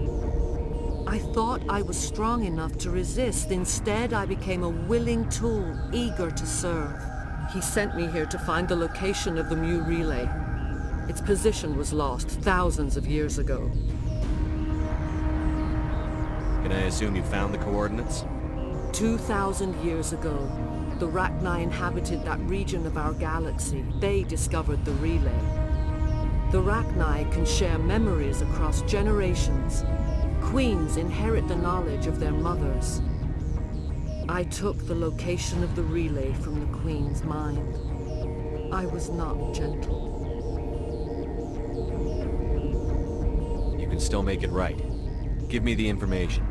I thought I was strong enough to resist. Instead, I became a willing tool, eager to serve. He sent me here to find the location of the Mu relay. Its position was lost thousands of years ago. Can I assume you found the coordinates? 2,000 years ago, The Rachni inhabited that region of our galaxy. They discovered the relay. The Rachni can share memories across generations. Queens inherit the knowledge of their mothers. I took the location of the relay from the Queen's mind. I was not gentle. You can still make it right. Give me the information.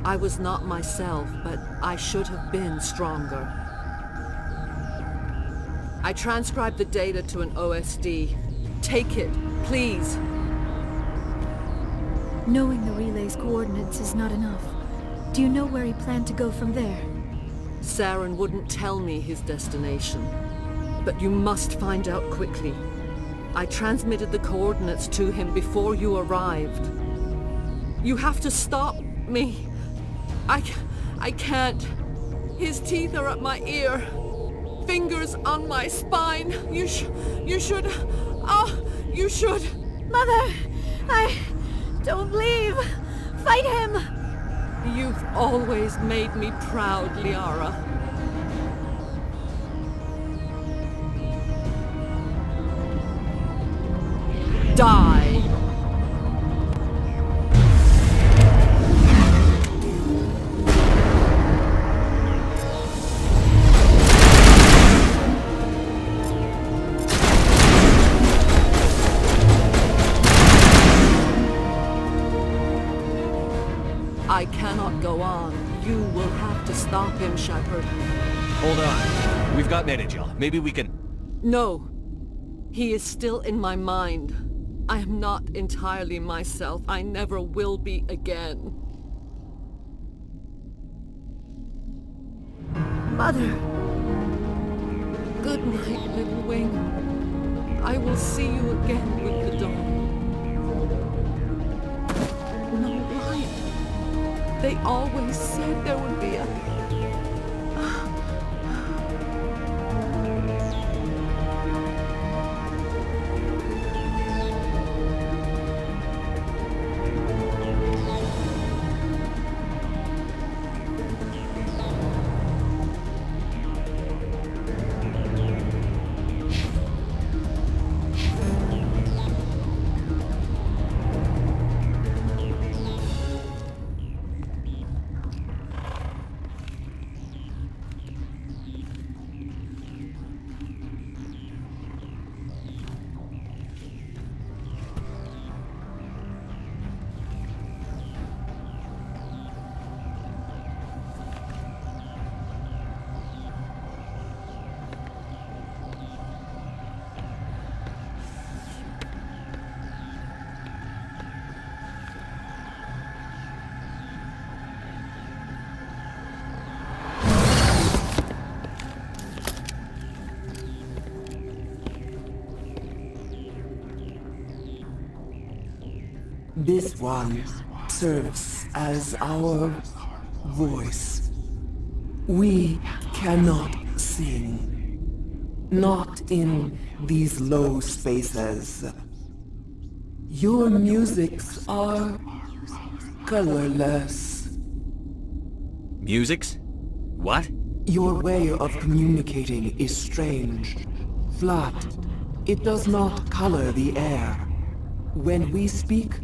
I was not myself, but I should have been stronger. I transcribed the data to an OSD. Take it, please. Knowing the relay's coordinates is not enough. Do you know where he planned to go from there? Saren wouldn't tell me his destination. But you must find out quickly. I transmitted the coordinates to him before you arrived. You have to stop me. I can't. His teeth are at my ear. Fingers on my spine. You should... Oh, you should... Mother! Don't leave! Fight him! You've always made me proud, Liara. Die! I cannot go on. You will have to stop him, Shepard. Hold on. We've got Benezia. Maybe we can... No. He is still in my mind. I am not entirely myself. I never will be again. Mother! Good night, little wing. I will see you again with the dawn. No light. They always said there would be a... This one serves as our voice. We cannot sing. Not in these low spaces. Your musics are colorless. Musics? What? Your way of communicating is strange. Flat. It does not color the air. When we speak,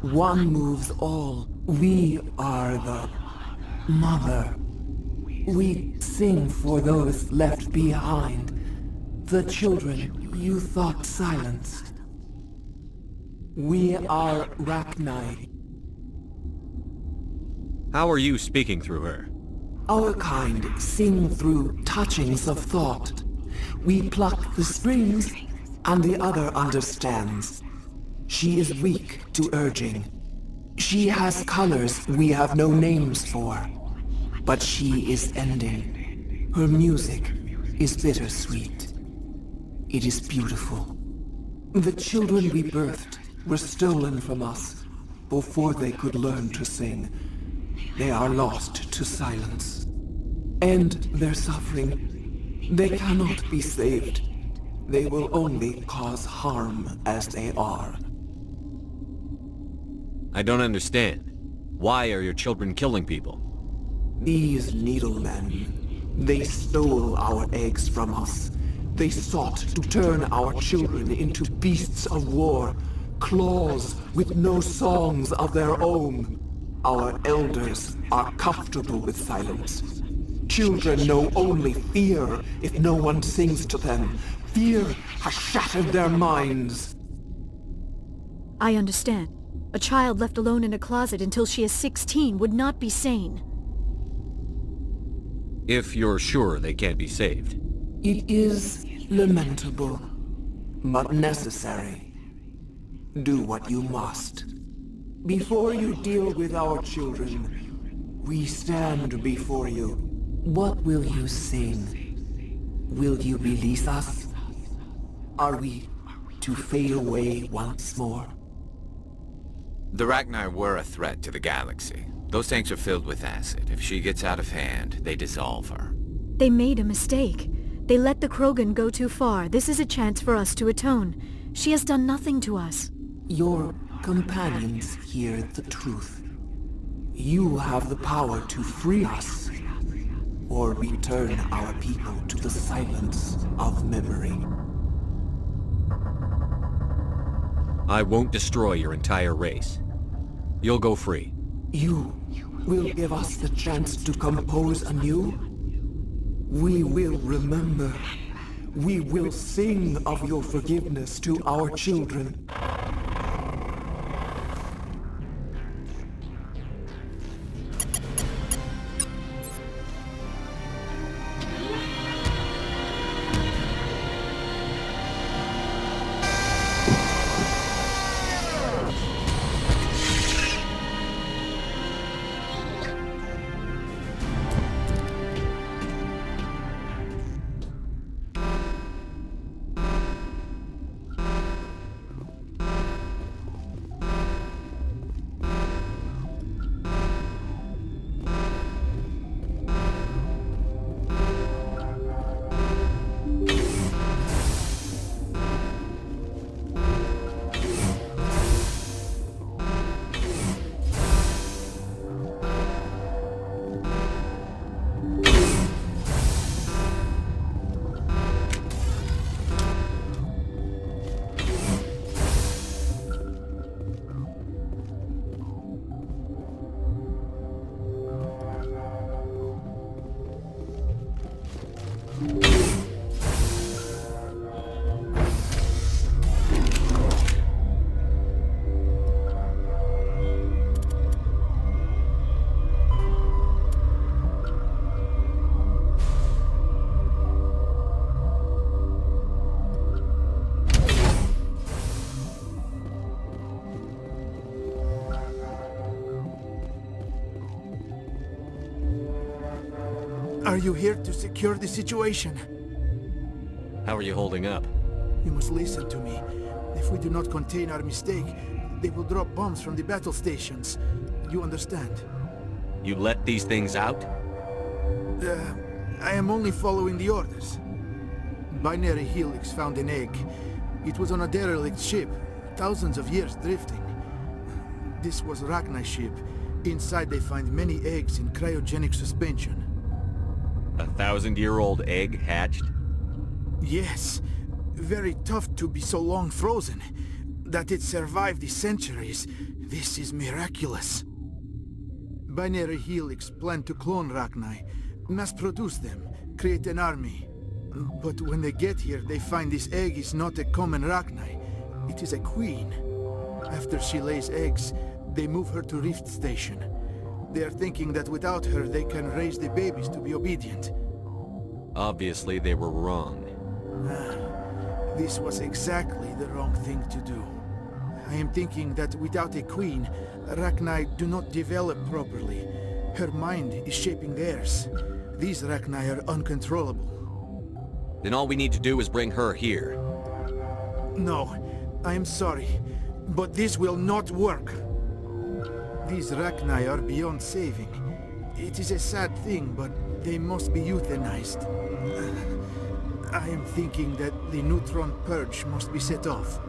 one moves all. We are the mother. We sing for those left behind. The children you thought silenced. We are Rachni. How are you speaking through her? Our kind sing through touchings of thought. We pluck the strings, and the other understands. She is weak to urging. She has colors we have no names for. But she is ending. Her music is bittersweet. It is beautiful. The children we birthed were stolen from us before they could learn to sing. They are lost to silence. End their suffering. They cannot be saved. They will only cause harm as they are. I don't understand. Why are your children killing people? These needlemen, They stole our eggs from us. They sought to turn our children into beasts of war, claws with no songs of their own. Our elders are comfortable with silence. Children know only fear if no one sings to them. Fear has shattered their minds. I understand. A child left alone in a closet until she is 16 would not be sane. If you're sure they can't be saved. It is lamentable, but necessary. Do what you must. Before you deal with our children, we stand before you. What will you sing? Will you release us? Are we to fade away once more? The Rachni were a threat to the galaxy. Those tanks are filled with acid. If she gets out of hand, they dissolve her. They made a mistake. They let the Krogan go too far. This is a chance for us to atone. She has done nothing to us. Your companions hear the truth. You have the power to free us, or return our people to the silence of memory. I won't destroy your entire race. You'll go free. You will give us the chance to compose anew? We will remember. We will sing of your forgiveness to our children. Are you here to secure the situation? How are you holding up? You must listen to me. If we do not contain our mistake, they will drop bombs from the battle stations. You understand? You let these things out? I am only following the orders. Binary Helix found an egg. It was on a derelict ship, thousands of years drifting. This was Rachni's ship. Inside they find many eggs in cryogenic suspension. A 1,000-year-old egg hatched? Yes. Very tough to be so long frozen. That it survived the centuries. This is miraculous. Binary Helix planned to clone Rachni, mass-produce them, create an army. But when they get here, they find this egg is not a common Rachni. It is a queen. After she lays eggs, they move her to Rift Station. They are thinking that without her, they can raise the babies to be obedient. Obviously, they were wrong. This was exactly the wrong thing to do. I am thinking that without a queen, Rachni do not develop properly. Her mind is shaping theirs. These Rachni are uncontrollable. Then all we need to do is bring her here. No, I am sorry, but this will not work. These Rachni are beyond saving. It is a sad thing, but they must be euthanized. I am thinking that the neutron purge must be set off.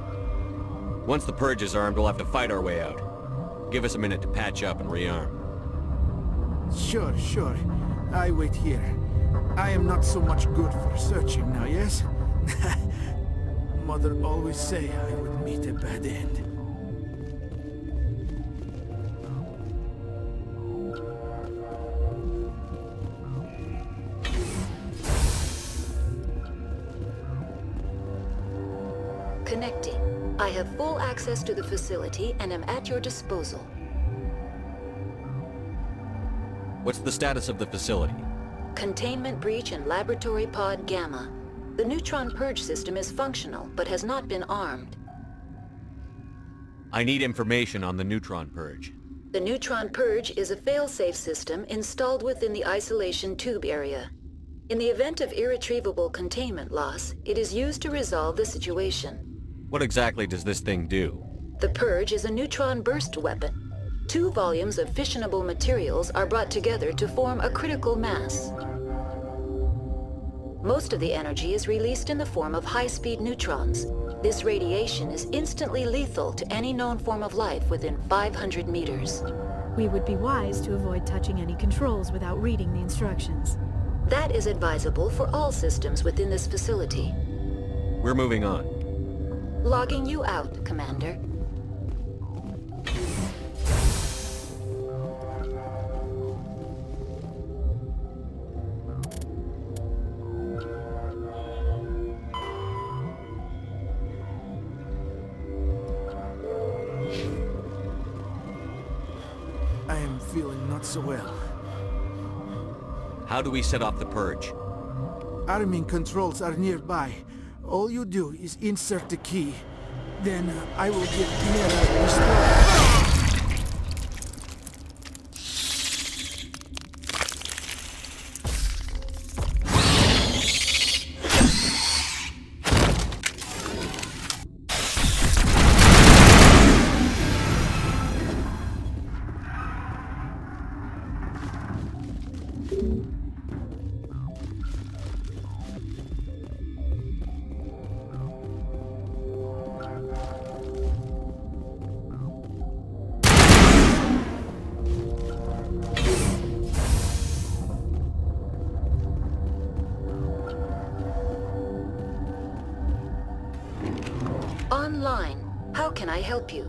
Once the purge is armed, we'll have to fight our way out. Give us a minute to patch up and rearm. Sure. I wait here. I am not so much good for searching now, yes? Mother always say I would meet a bad end. Connecting. I have full access to the facility and am at your disposal. What's the status of the facility? Containment breach in Laboratory Pod Gamma. The neutron purge system is functional, but has not been armed. I need information on the neutron purge. The neutron purge is a fail-safe system installed within the isolation tube area. In the event of irretrievable containment loss, it is used to resolve the situation. What exactly does this thing do? The purge is a neutron burst weapon. 2 volumes of fissionable materials are brought together to form a critical mass. Most of the energy is released in the form of high-speed neutrons. This radiation is instantly lethal to any known form of life within 500 meters. We would be wise to avoid touching any controls without reading the instructions. That is advisable for all systems within this facility. We're moving on. Logging you out, Commander. I am feeling not so well. How do we set off the purge? Arming controls are nearby. All you do is insert the key. Then I will get Mira restored. Online. How can I help you?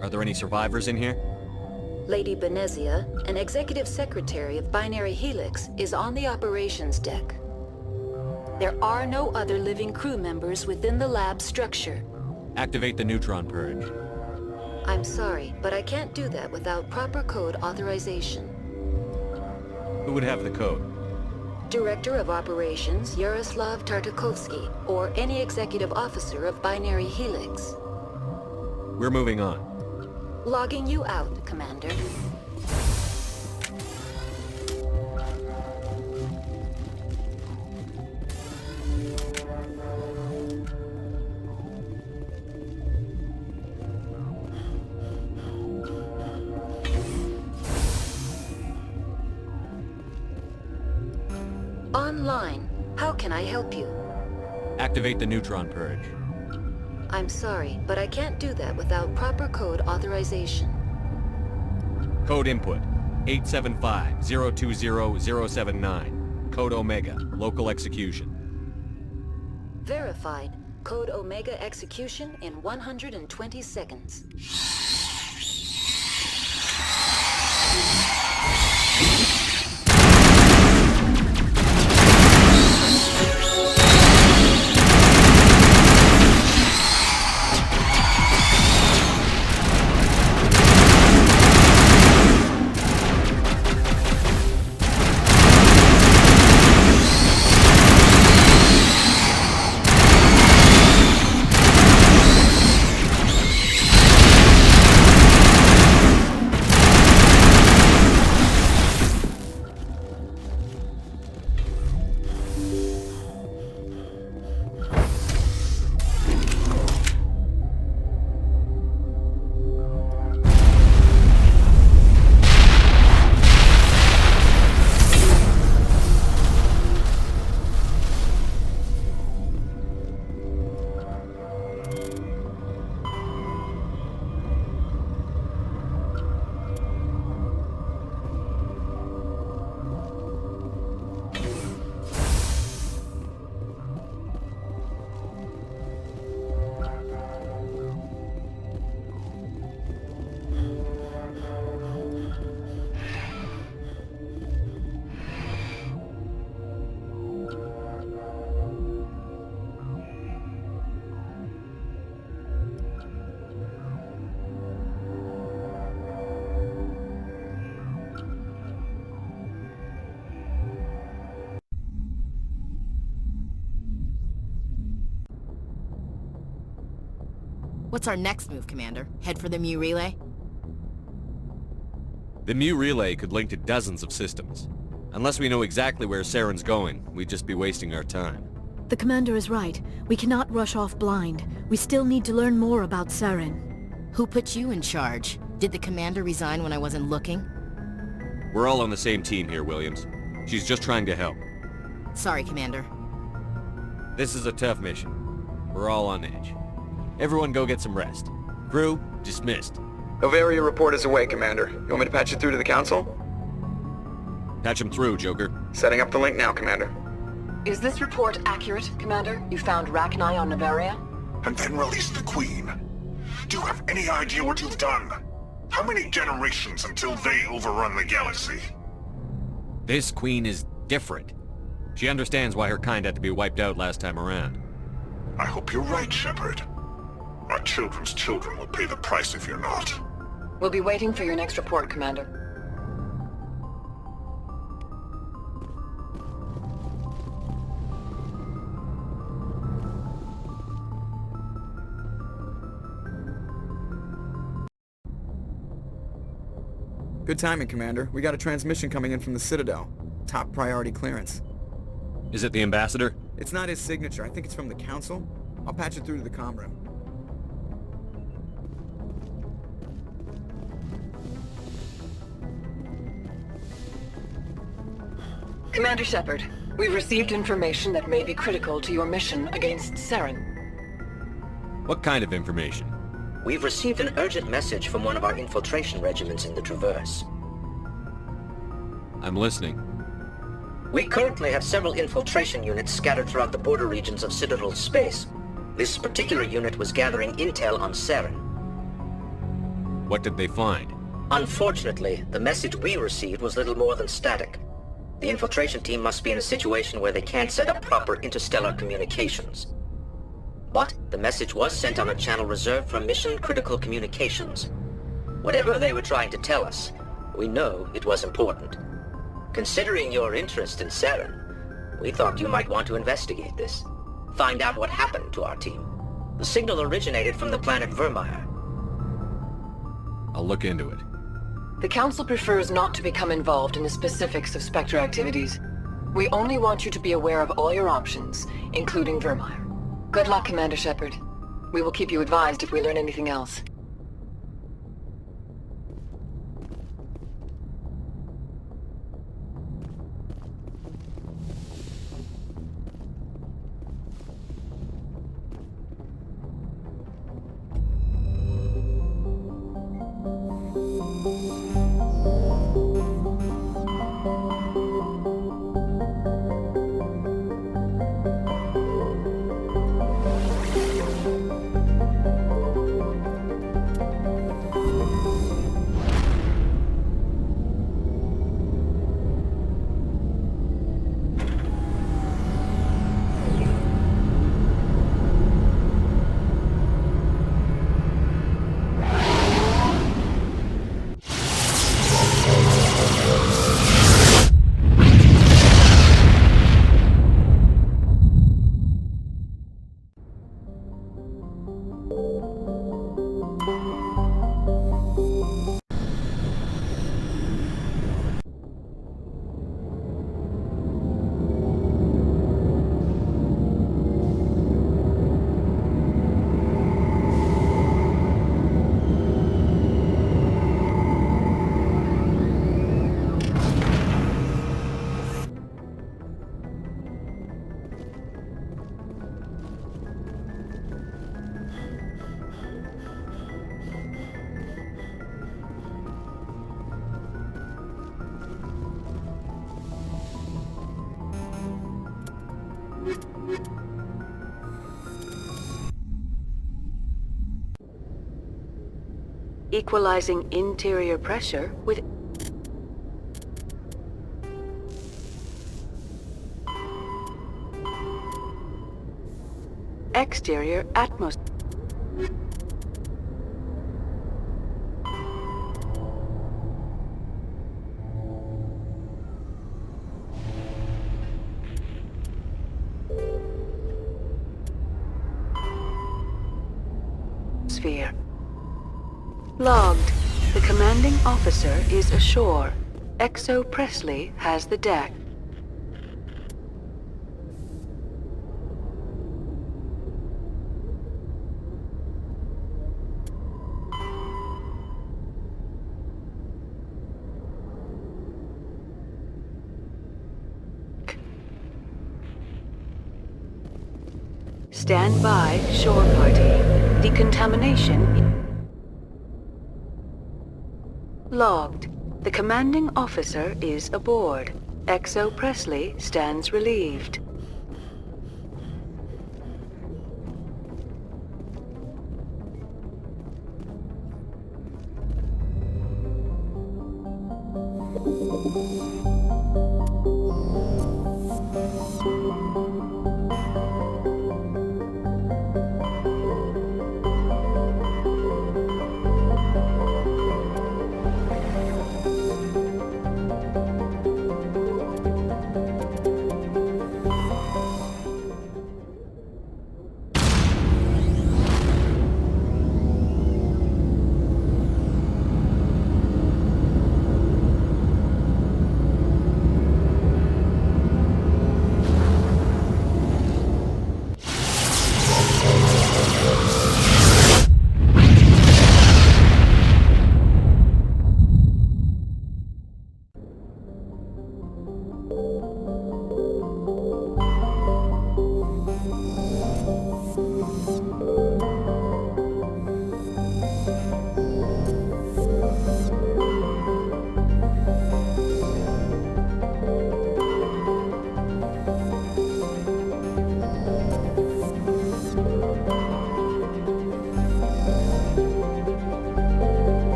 Are there any survivors in here? Lady Benezia, an executive secretary of Binary Helix, is on the operations deck. There are no other living crew members within the lab structure. Activate the neutron purge. I'm sorry, but I can't do that without proper code authorization. Who would have the code? Director of Operations Yaroslav Tartakovsky, or any executive officer of Binary Helix. We're moving on. Logging you out, Commander. Online. How can I help you? Activate the neutron purge. I'm sorry, but I can't do that without proper code authorization. Code input 875-020-079. Code Omega. Local execution. Verified. Code Omega execution in 120 seconds. What's our next move, Commander? Head for the Mu relay? The Mu relay could link to dozens of systems. Unless we know exactly where Saren's going, we'd just be wasting our time. The Commander is right. We cannot rush off blind. We still need to learn more about Saren. Who put you in charge? Did the Commander resign when I wasn't looking? We're all on the same team here, Williams. She's just trying to help. Sorry, Commander. This is a tough mission. We're all on edge. Everyone go get some rest. Crew, dismissed. Noveria report is away, Commander. You want me to patch it through to the Council? Patch him through, Joker. Setting up the link now, Commander. Is this report accurate, Commander? You found Rachni on Noveria? And then released the Queen. Do you have any idea what you've done? How many generations until they overrun the galaxy? This Queen is different. She understands why her kind had to be wiped out last time around. I hope you're right, Shepard. Our children's children will pay the price if you're not. We'll be waiting for your next report, Commander. Good timing, Commander. We got a transmission coming in from the Citadel. Top priority clearance. Is it the Ambassador? It's not his signature. I think it's from the Council. I'll patch it through to the comm room. Commander Shepard, we've received information that may be critical to your mission against Saren. What kind of information? We've received an urgent message from one of our infiltration regiments in the Traverse. I'm listening. We currently have several infiltration units scattered throughout the border regions of Citadel space. This particular unit was gathering intel on Saren. What did they find? Unfortunately, the message we received was little more than static. The infiltration team must be in a situation where they can't set up proper interstellar communications. But the message was sent on a channel reserved for mission-critical communications. Whatever they were trying to tell us, we know it was important. Considering your interest in Saren, we thought you might want to investigate this. Find out what happened to our team. The signal originated from the planet Virmire. I'll look into it. The Council prefers not to become involved in the specifics of Spectre activities. We only want you to be aware of all your options, including Virmire. Good luck, Commander Shepard. We will keep you advised if we learn anything else. Equalizing interior pressure with exterior atmosphere. sphere. Logged. The commanding officer is ashore. Exo Presley has the deck. Stand by, shore party. Decontamination. Logged. The commanding officer is aboard. Exo Presley stands relieved.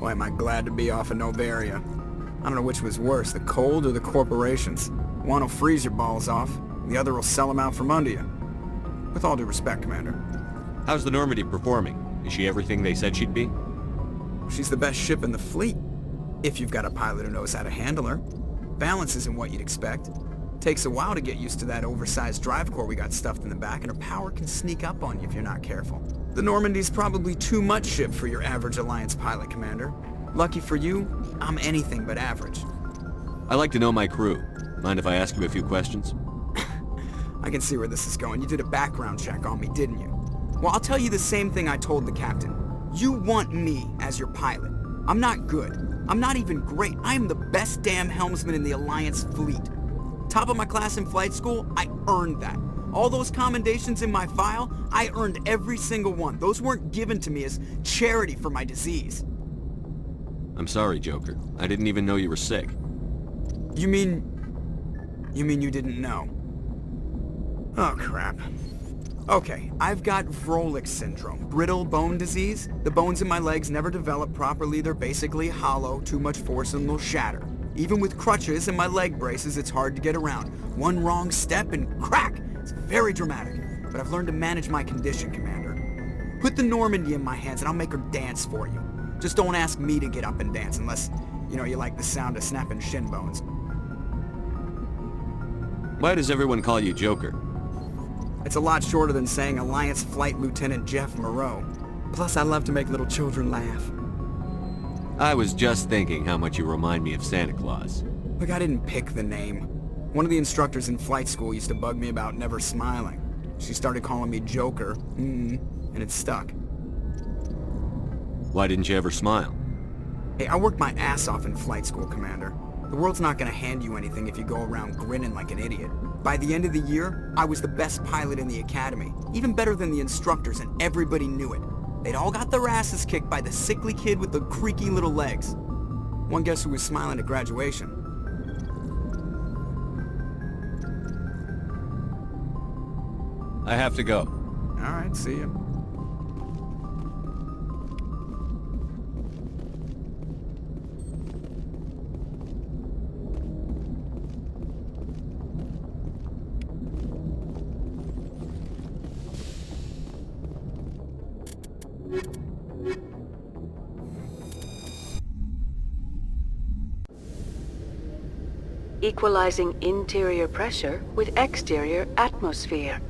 Boy, am I glad to be off of Noveria. I don't know which was worse, the cold or the corporations. One will freeze your balls off, the other will sell them out from under you. With all due respect, Commander. How's the Normandy performing? Is she everything they said she'd be? She's the best ship in the fleet, if you've got a pilot who knows how to handle her. Balance isn't what you'd expect. Takes a while to get used to that oversized drive core we got stuffed in the back, and her power can sneak up on you if you're not careful. The Normandy's probably too much ship for your average Alliance pilot, Commander. Lucky for you, I'm anything but average. I like to know my crew. Mind if I ask you a few questions? I can see where this is going. You did a background check on me, didn't you? Well, I'll tell you the same thing I told the captain. You want me as your pilot. I'm not good. I'm not even great. I am the best damn helmsman in the Alliance fleet. Top of my class in flight school, I earned that. All those commendations in my file, I earned every single one. Those weren't given to me as charity for my disease. I'm sorry, Joker. I didn't even know you were sick. You mean you didn't know? Oh, crap. Okay, I've got Wrex syndrome, brittle bone disease. The bones in my legs never develop properly. They're basically hollow. Too much force and they'll shatter. Even with crutches and my leg braces, it's hard to get around. One wrong step and crack! It's very dramatic. But I've learned to manage my condition, Commander. Put the Normandy in my hands and I'll make her dance for you. Just don't ask me to get up and dance unless, you like the sound of snapping shin bones. Why does everyone call you Joker? It's a lot shorter than saying Alliance Flight Lieutenant Jeff Moreau. Plus, I love to make little children laugh. I was just thinking how much you remind me of Santa Claus. Look, I didn't pick the name. One of the instructors in flight school used to bug me about never smiling. She started calling me Joker, and it stuck. Why didn't you ever smile? Hey, I worked my ass off in flight school, Commander. The world's not gonna hand you anything if you go around grinning like an idiot. By the end of the year, I was the best pilot in the academy, even better than the instructors, and everybody knew it. They'd all got their asses kicked by the sickly kid with the creaky little legs. One guess who was smiling at graduation? I have to go. All right, see ya. Equalizing interior pressure with exterior atmosphere.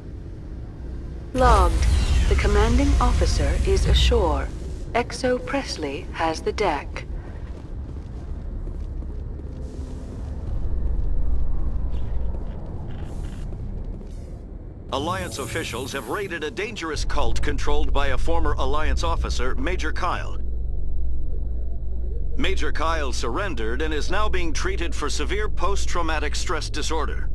Logged. The commanding officer is ashore. Exo Presley has the deck. Alliance officials have raided a dangerous cult controlled by a former Alliance officer, Major Kyle. Major Kyle surrendered and is now being treated for severe post-traumatic stress disorder.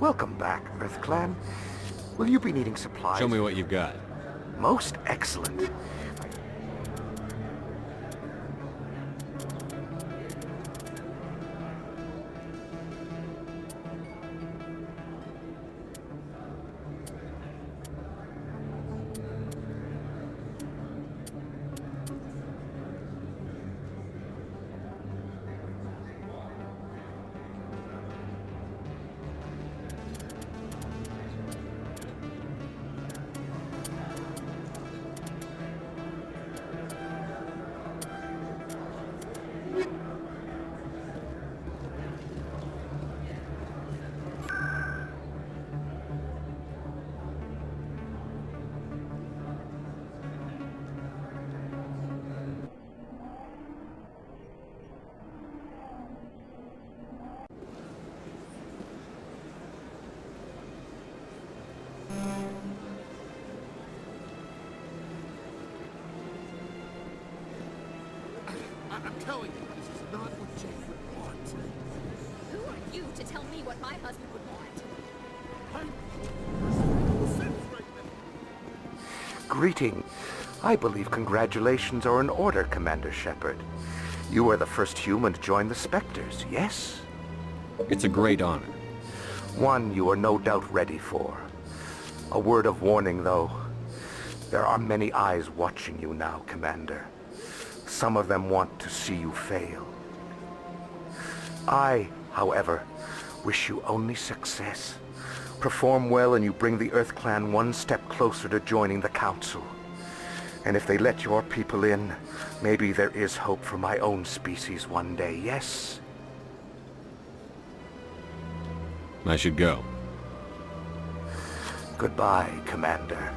Welcome back, Earth Clan. Will you be needing supplies? Show me what you've got. Most excellent. what my husband would want. Greeting. I believe congratulations are in order, Commander Shepard. You are the first human to join the Spectres, yes? It's a great honor. One you are no doubt ready for. A word of warning, though. There are many eyes watching you now, Commander. Some of them want to see you fail. I, however, wish you only success. Perform well and you bring the Earth Clan one step closer to joining the Council. And if they let your people in, maybe there is hope for my own species one day, yes? I should go. Goodbye, Commander.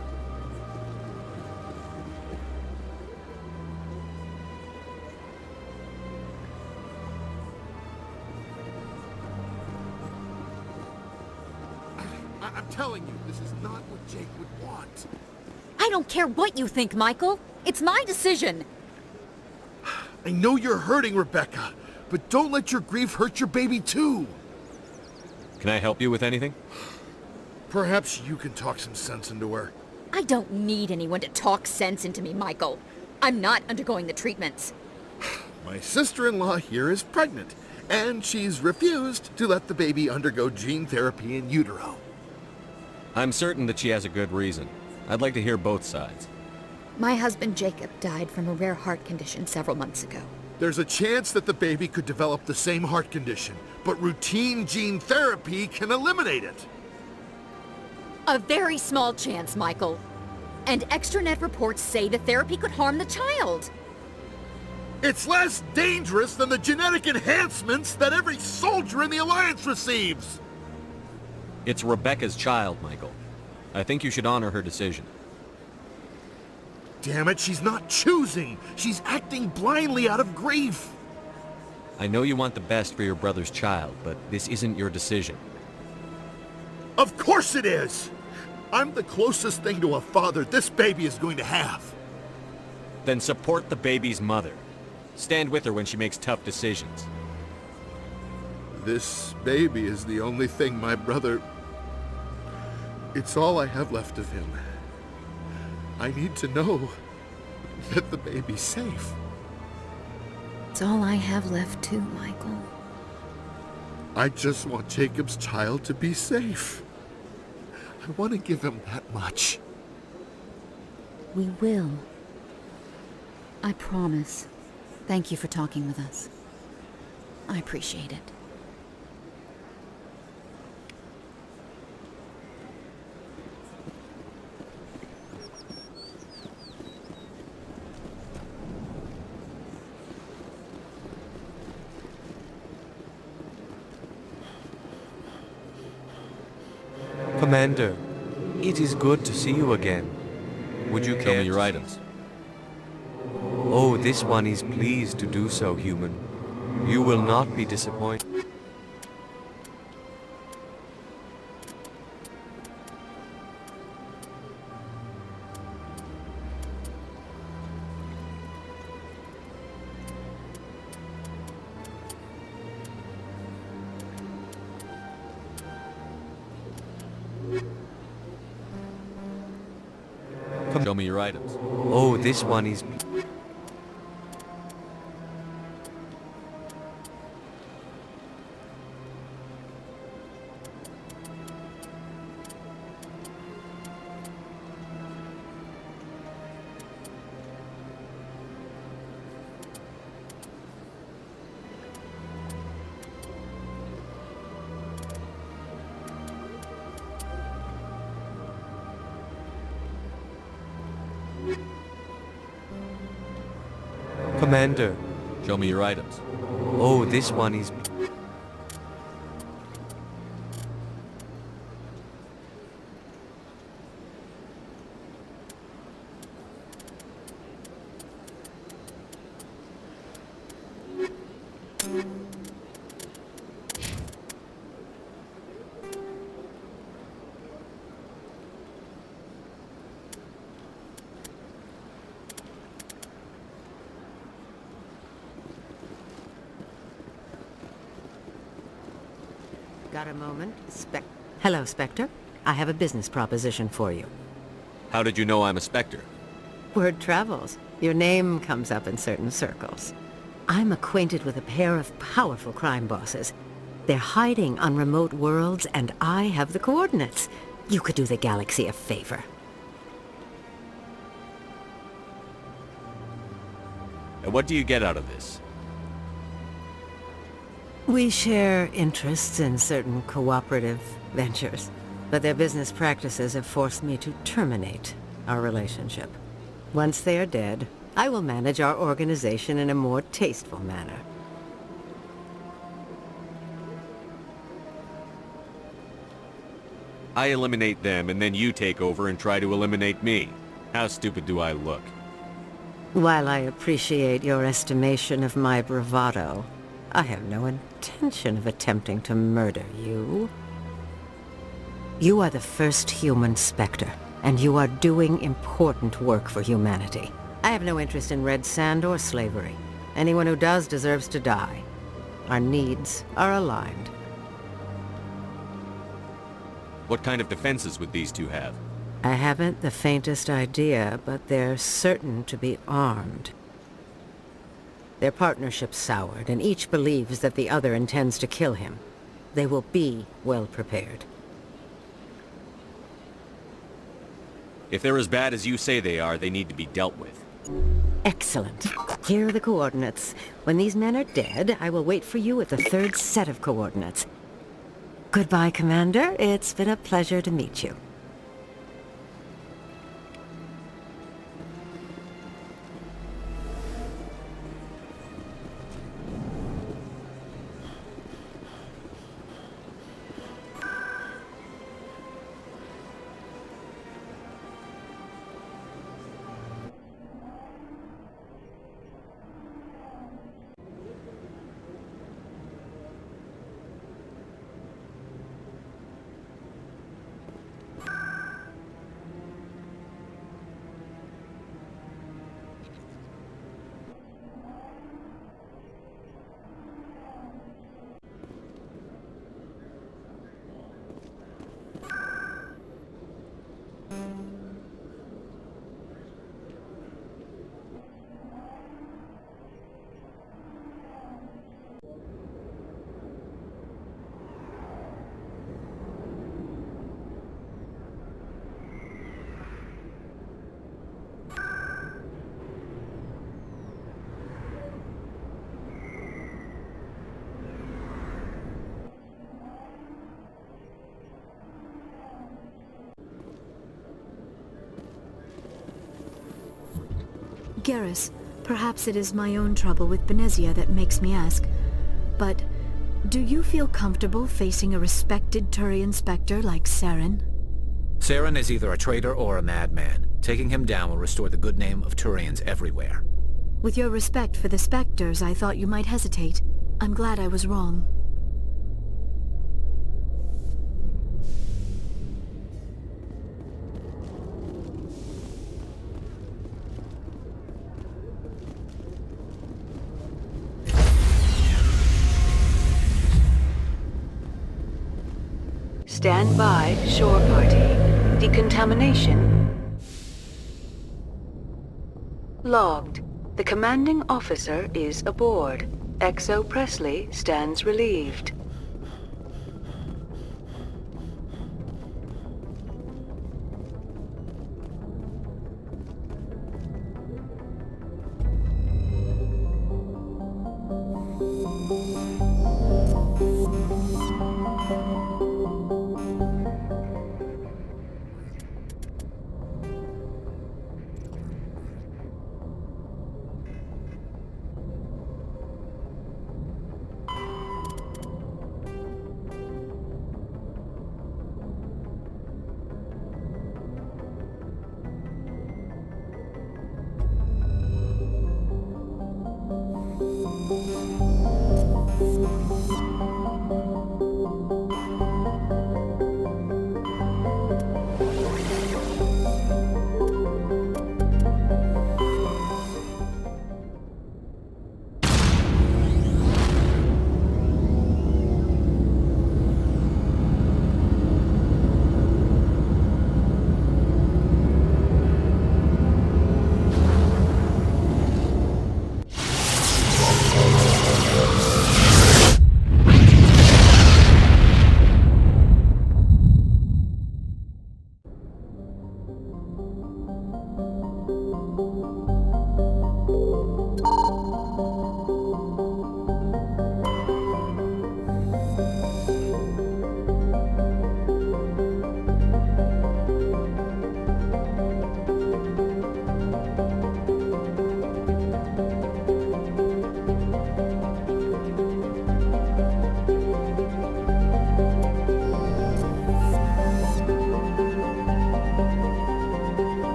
I'm telling you, this is not what Jake would want. I don't care what you think, Michael. It's my decision. I know you're hurting, Rebecca, but don't let your grief hurt your baby too. Can I help you with anything? Perhaps you can talk some sense into her. I don't need anyone to talk sense into me, Michael. I'm not undergoing the treatments. My sister-in-law here is pregnant, and she's refused to let the baby undergo gene therapy in utero. I'm certain that she has a good reason. I'd like to hear both sides. My husband Jacob died from a rare heart condition several months ago. There's a chance that the baby could develop the same heart condition, but routine gene therapy can eliminate it. A very small chance, Michael. And extranet reports say the therapy could harm the child. It's less dangerous than the genetic enhancements that every soldier in the Alliance receives! It's Rebecca's child, Michael. I think you should honor her decision. Damn it, she's not choosing! She's acting blindly out of grief! I know you want the best for your brother's child, but this isn't your decision. Of course it is! I'm the closest thing to a father this baby is going to have. Then support the baby's mother. Stand with her when she makes tough decisions. This baby is the only thing my brother... It's all I have left of him. I need to know that the baby's safe. It's all I have left too, Michael. I just want Jacob's child to be safe. I want to give him that much. We will. I promise. Thank you for talking with us. I appreciate it. Commander, it is good to see you again. Would you care? Show me your items. Oh, this one is pleased to do so, human. You will not be disappointed. Show me your items. Oh, this one is... Commander, show me your items. Oh, this one is... Got a moment? Hello, Spectre. I have a business proposition for you. How did you know I'm a Spectre? Word travels. Your name comes up in certain circles. I'm acquainted with a pair of powerful crime bosses. They're hiding on remote worlds, and I have the coordinates. You could do the galaxy a favor. And what do you get out of this? We share interests in certain cooperative ventures, but their business practices have forced me to terminate our relationship. Once they are dead, I will manage our organization in a more tasteful manner. I eliminate them, and then you take over and try to eliminate me. How stupid do I look? While I appreciate your estimation of my bravado, I have no intention of attempting to murder you. You are the first human Spectre, and you are doing important work for humanity. I have no interest in red sand or slavery. Anyone who does deserves to die. Our needs are aligned. What kind of defenses would these two have? I haven't the faintest idea, but they're certain to be armed. Their partnership soured, and each believes that the other intends to kill him. They will be well prepared. If they're as bad as you say they are, they need to be dealt with. Excellent. Here are the coordinates. When these men are dead, I will wait for you at the third set of coordinates. Goodbye, Commander. It's been a pleasure to meet you. Garrus, perhaps it is my own trouble with Benezia that makes me ask, but do you feel comfortable facing a respected Turian Spectre like Saren? Saren is either a traitor or a madman. Taking him down will restore the good name of Turians everywhere. With your respect for the Spectres, I thought you might hesitate. I'm glad I was wrong. Stand by, shore party. Decontamination logged. The commanding officer is aboard. XO Presley stands relieved.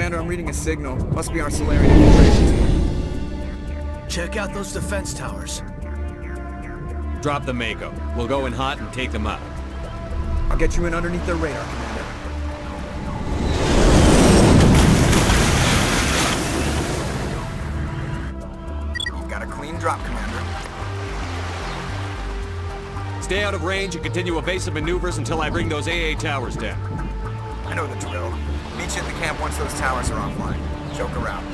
Commander, I'm reading a signal. Must be our Solarian infiltration team. Check out those defense towers. Drop the Mako. We'll go in hot and take them out. I'll get you in underneath their radar, Commander. You've got a clean drop, Commander. Stay out of range and continue evasive maneuvers until I bring those AA towers down. I know the drill. Meet you at the camp once those towers are offline. Joke around.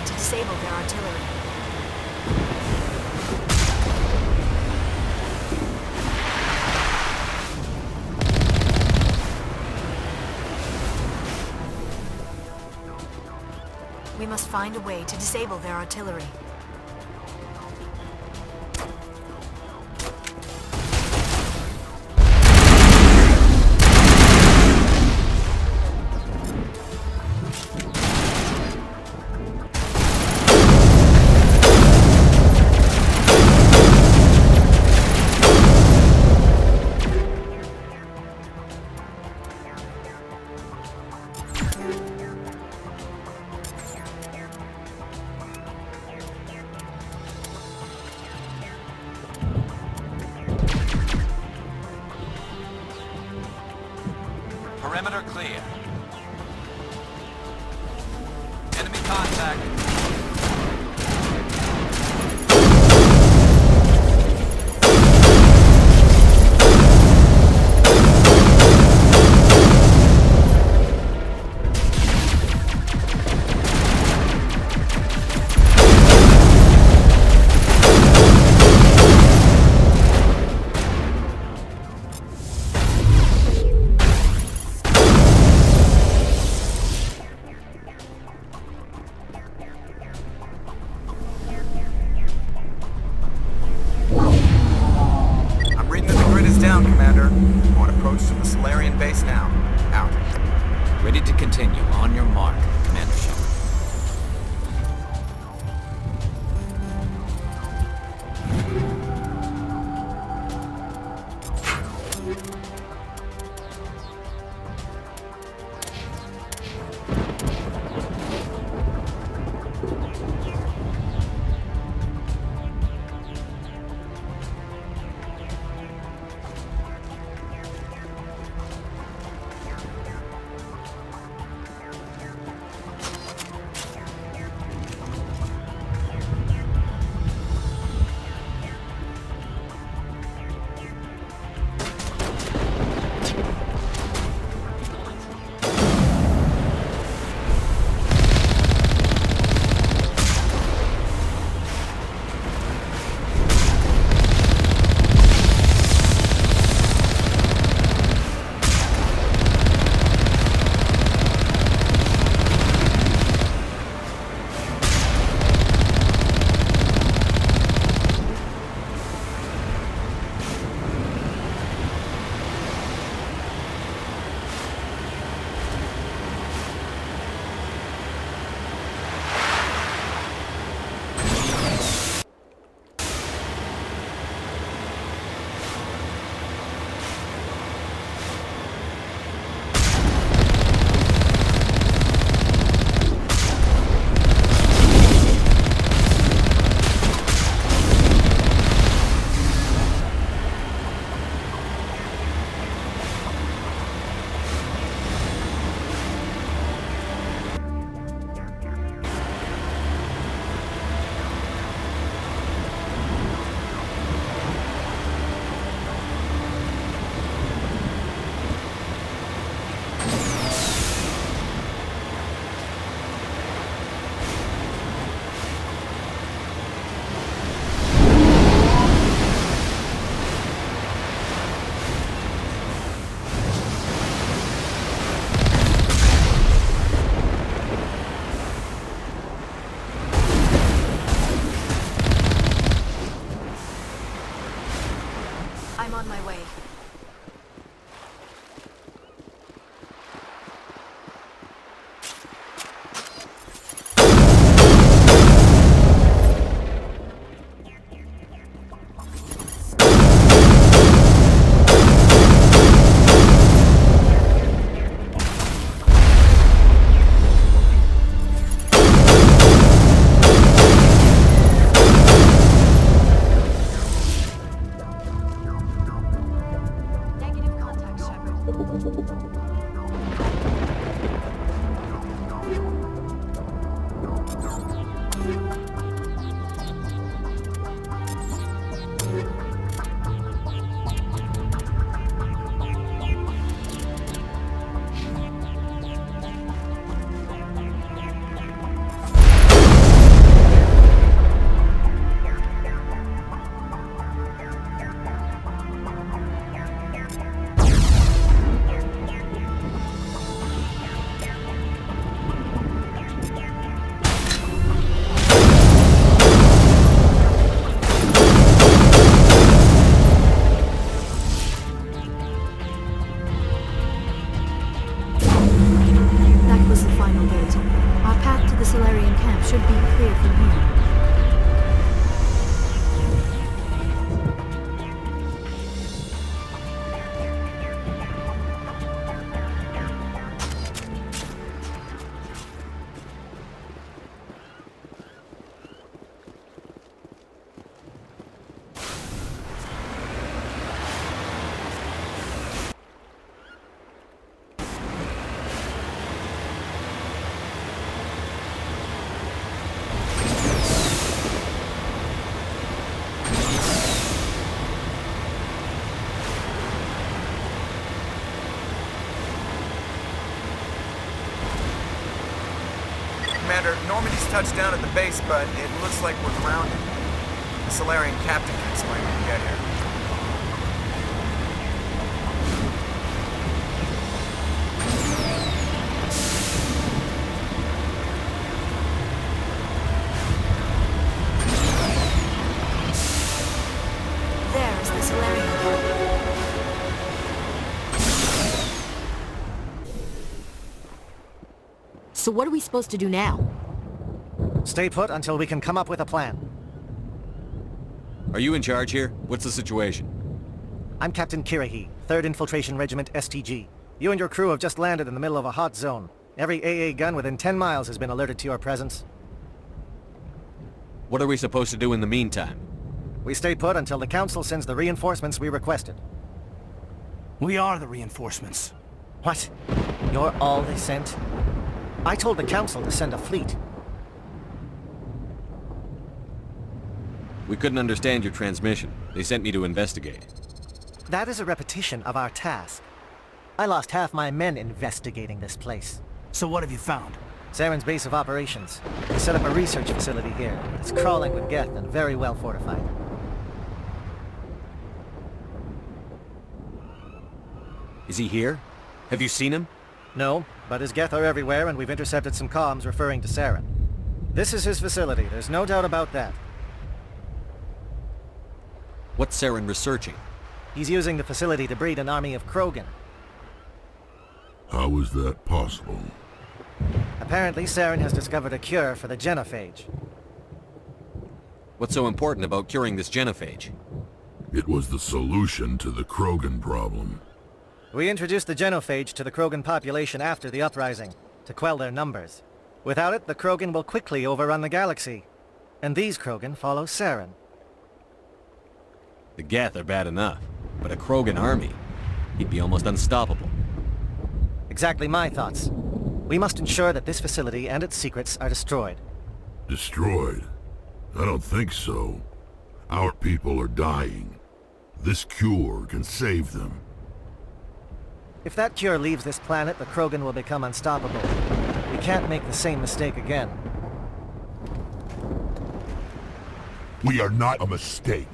to disable their artillery. We must find a way to disable their artillery. Perimeter clear. Enemy contact. Continue. On your mark, Commander Shepard. I'm on my way. should be clear from here. Commander, Normandy's touched down at the base, but it looks like we're grounded. The Solarian captain can explain when we get here. There is the Solarian captain. So what are we supposed to do now? Stay put until we can come up with a plan. Are you in charge here? What's the situation? I'm Captain Kirihi, 3rd Infiltration Regiment STG. You and your crew have just landed in the middle of a hot zone. Every AA gun within 10 miles has been alerted to your presence. What are we supposed to do in the meantime? We stay put until the Council sends the reinforcements we requested. We are the reinforcements. What? You're all they sent? I told the Council to send a fleet. We couldn't understand your transmission. They sent me to investigate. That is a repetition of our task. I lost half my men investigating this place. So what have you found? Saren's base of operations. They set up a research facility here. It's crawling with Geth and very well fortified. Is he here? Have you seen him? No, but his Geth are everywhere and we've intercepted some comms referring to Saren. This is his facility, there's no doubt about that. What's Saren researching? He's using the facility to breed an army of Krogan. How is that possible? Apparently, Saren has discovered a cure for the genophage. What's so important about curing this genophage? It was the solution to the Krogan problem. We introduced the genophage to the Krogan population after the uprising, to quell their numbers. Without it, the Krogan will quickly overrun the galaxy. And these Krogan follow Saren. The Geth are bad enough, but a Krogan army, he'd be almost unstoppable. Exactly my thoughts. We must ensure that this facility and its secrets are destroyed. Destroyed? I don't think so. Our people are dying. This cure can save them. If that cure leaves this planet, the Krogan will become unstoppable. We can't make the same mistake again. We are not a mistake.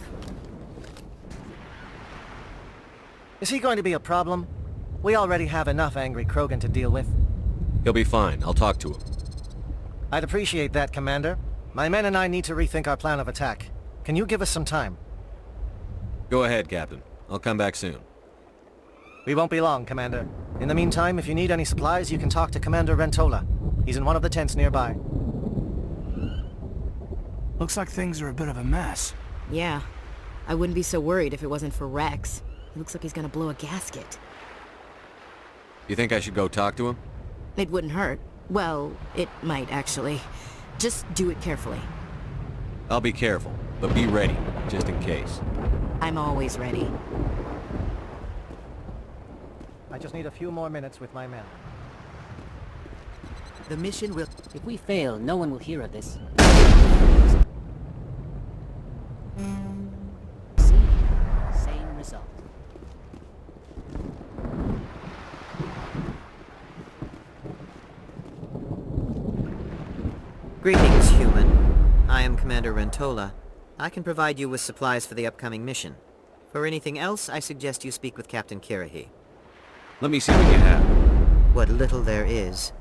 Is he going to be a problem? We already have enough angry Krogan to deal with. He'll be fine. I'll talk to him. I'd appreciate that, Commander. My men and I need to rethink our plan of attack. Can you give us some time? Go ahead, Captain. I'll come back soon. We won't be long, Commander. In the meantime, if you need any supplies, you can talk to Commander Rentola. He's in one of the tents nearby. Looks like things are a bit of a mess. Yeah. I wouldn't be so worried if it wasn't for Wrex. He looks like he's gonna blow a gasket. You think I should go talk to him? It wouldn't hurt. Well, it might, actually. Just do it carefully. I'll be careful, but be ready, just in case. I'm always ready. I just need a few more minutes with my men. The mission will... If we fail, no one will hear of this. See? Same result. Greetings, human. I am Commander Rentola. I can provide you with supplies for the upcoming mission. For anything else, I suggest you speak with Captain Kirihi. Let me see what you have. What little there is.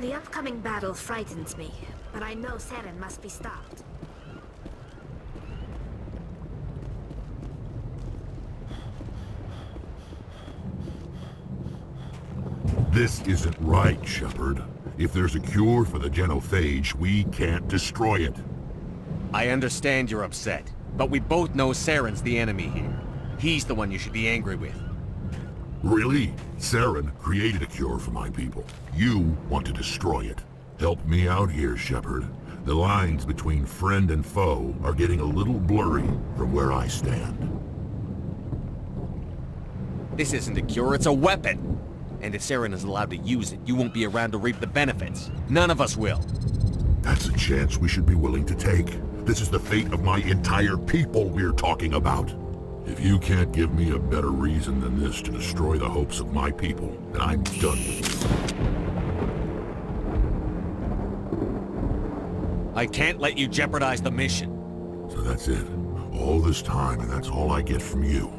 The upcoming battle frightens me, but I know Saren must be stopped. This isn't right, Shepard. If there's a cure for the genophage, we can't destroy it. I understand you're upset, but we both know Saren's the enemy here. He's the one you should be angry with. Really? Saren created a cure for my people. You want to destroy it. Help me out here, Shepard. The lines between friend and foe are getting a little blurry from where I stand. This isn't a cure, it's a weapon! And if Saren is allowed to use it, you won't be around to reap the benefits. None of us will. That's a chance we should be willing to take. This is the fate of my entire people we're talking about. If you can't give me a better reason than this to destroy the hopes of my people, then I'm done with you. I can't let you jeopardize the mission. So that's it. All this time, and that's all I get from you.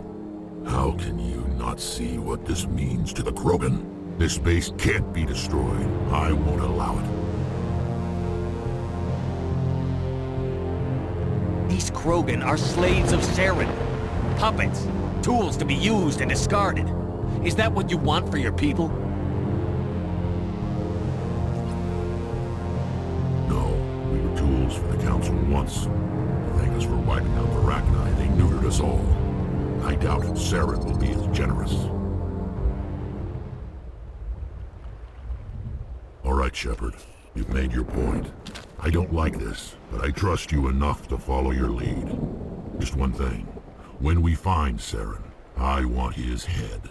How can you not see what this means to the Krogan? This base can't be destroyed. I won't allow it. These Krogan are slaves of Saren. Puppets. Tools to be used and discarded. Is that what you want for your people? No, we were tools for the Council once. Thank us for wiping out the Rachni. They neutered us all. I doubt Saren will be as generous. All right, Shepard. You've made your point. I don't like this, but I trust you enough to follow your lead. Just one thing. When we find Saren, I want his head.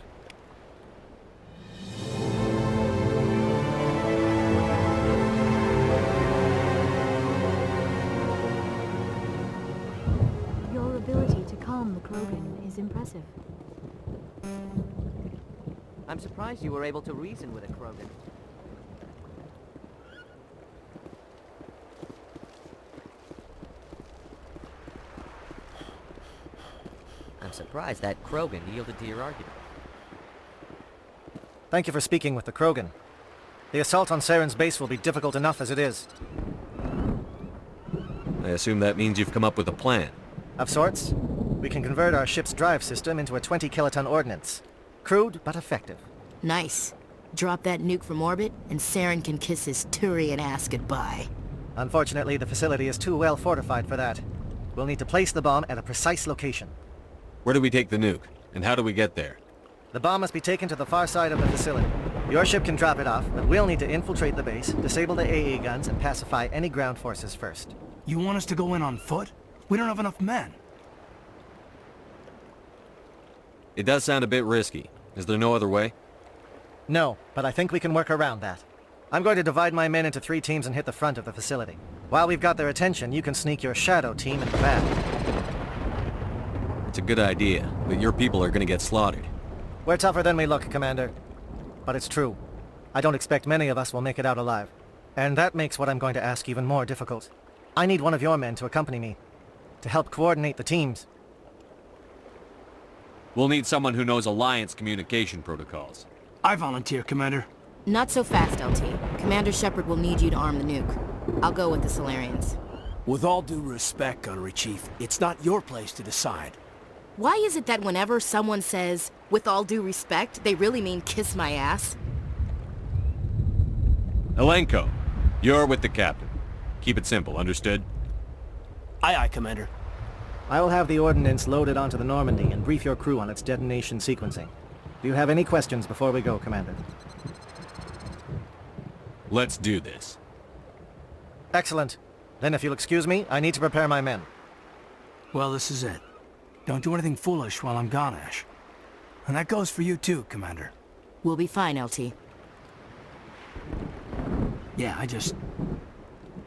Your ability to calm the Krogan is impressive. I'm surprised you were able to reason with a Krogan. I'm surprised that Krogan yielded to your argument. Thank you for speaking with the Krogan. The assault on Saren's base will be difficult enough as it is. I assume that means you've come up with a plan. Of sorts. We can convert our ship's drive system into a 20-kiloton ordnance. Crude, but effective. Nice. Drop that nuke from orbit, and Saren can kiss his Turian ass goodbye. Unfortunately, the facility is too well fortified for that. We'll need to place the bomb at a precise location. Where do we take the nuke? And how do we get there? The bomb must be taken to the far side of the facility. Your ship can drop it off, but we'll need to infiltrate the base, disable the AA guns, and pacify any ground forces first. You want us to go in on foot? We don't have enough men. It does sound a bit risky. Is there no other way? No, but I think we can work around that. I'm going to divide my men into 3 teams and hit the front of the facility. While we've got their attention, you can sneak your shadow team in the back. It's a good idea, but your people are gonna get slaughtered. We're tougher than we look, Commander. But it's true. I don't expect many of us will make it out alive. And that makes what I'm going to ask even more difficult. I need one of your men to accompany me, to help coordinate the teams. We'll need someone who knows Alliance communication protocols. I volunteer, Commander. Not so fast, LT. Commander Shepard will need you to arm the nuke. I'll go with the Solarians. With all due respect, Gunnery Chief, it's not your place to decide. Why is it that whenever someone says, with all due respect, they really mean kiss my ass? Elenko, you're with the captain. Keep it simple, understood? Aye, aye, Commander. I will have the ordnance loaded onto the Normandy and brief your crew on its detonation sequencing. Do you have any questions before we go, Commander? Let's do this. Excellent. Then if you'll excuse me, I need to prepare my men. Well, this is it. Don't do anything foolish while I'm gone, Ash. And that goes for you too, Commander. We'll be fine, LT. Yeah,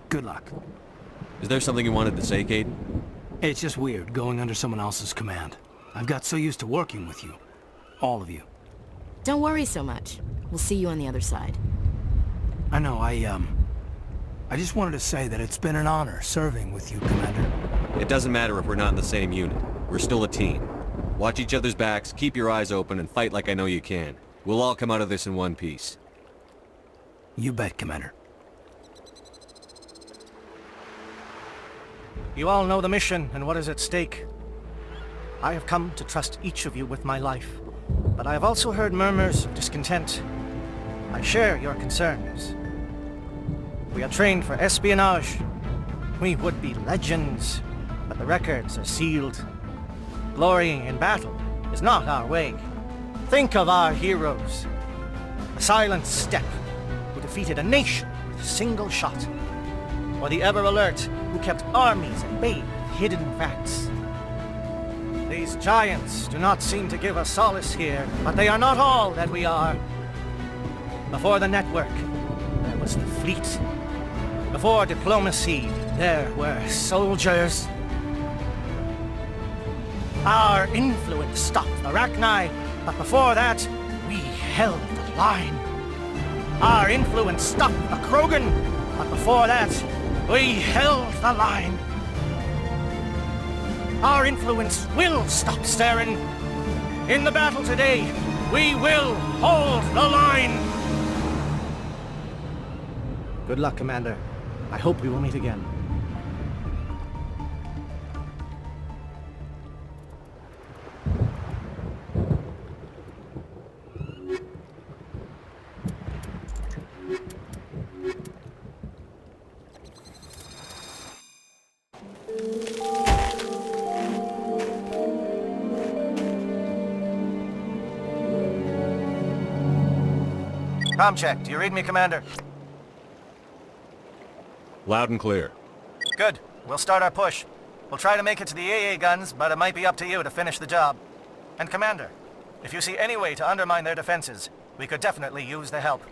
good luck. Is there something you wanted to say, Kaidan? It's just weird going under someone else's command. I've got so used to working with you. All of you. Don't worry so much. We'll see you on the other side. I know, I just wanted to say that it's been an honor serving with you, Commander. It doesn't matter if we're not in the same unit. We're still a team. Watch each other's backs, keep your eyes open, and fight like I know you can. We'll all come out of this in one piece. You bet, Commander. You all know the mission and what is at stake. I have come to trust each of you with my life, but I have also heard murmurs of discontent. I share your concerns. We are trained for espionage. We would be legends, but the records are sealed. Glorying in battle is not our way. Think of our heroes. The silent step who defeated a nation with a single shot. Or the ever-alert who kept armies at bay with hidden facts. These giants do not seem to give us solace here, but they are not all that we are. Before the network, there was the fleet. Before diplomacy, there were soldiers. Our influence stopped the Rachni, but before that, we held the line. Our influence stopped the Krogan, but before that, we held the line. Our influence will stop Saren. In the battle today, we will hold the line. Good luck, Commander. I hope we will meet again. Comm check. Do you read me, Commander? Loud and clear. Good. We'll start our push. We'll try to make it to the AA guns, but it might be up to you to finish the job. And Commander, if you see any way to undermine their defenses, we could definitely use the help.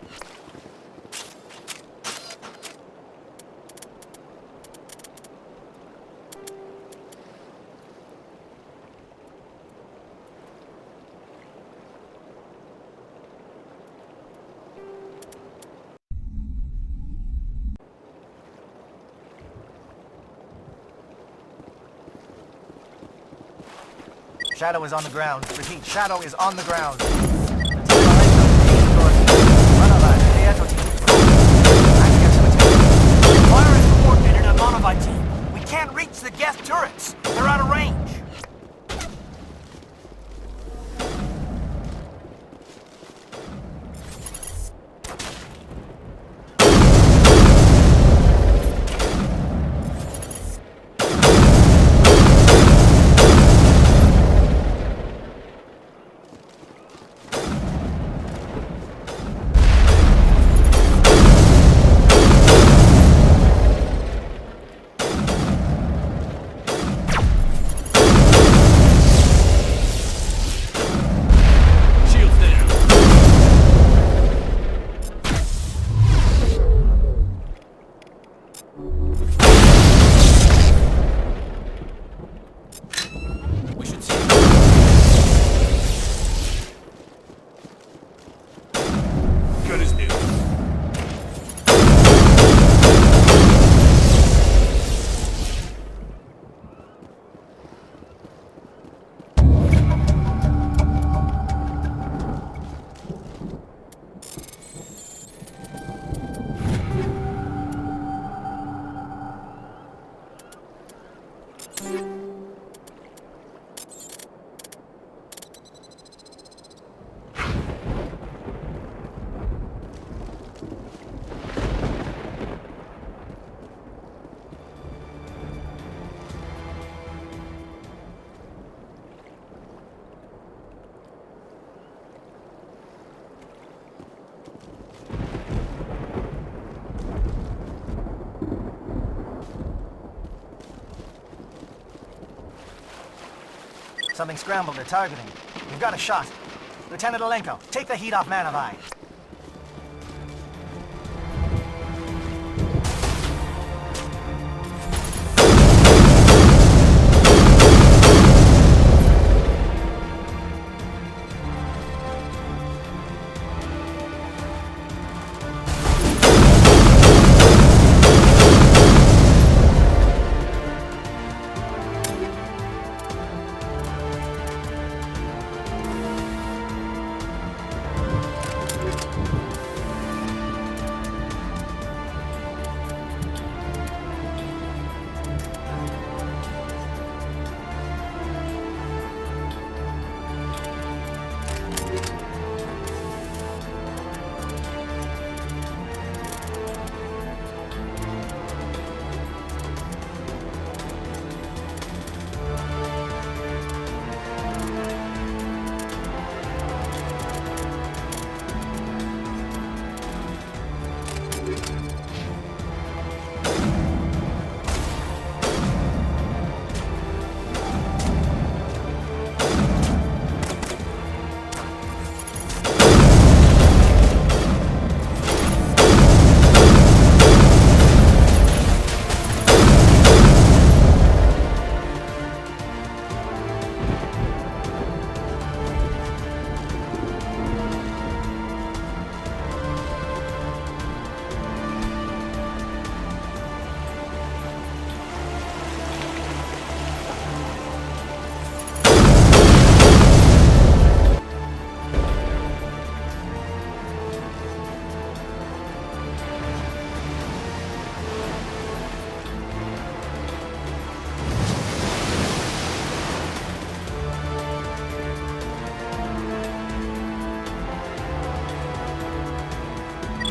Shadow is on the ground. Repeat, Shadow is on the ground. Fire is coordinated on Monavite team. We can't reach the Geth turrets. They're out of range. Something scrambled. They're targeting. We've got a shot. Lieutenant Alenko, take the heat off Manavai.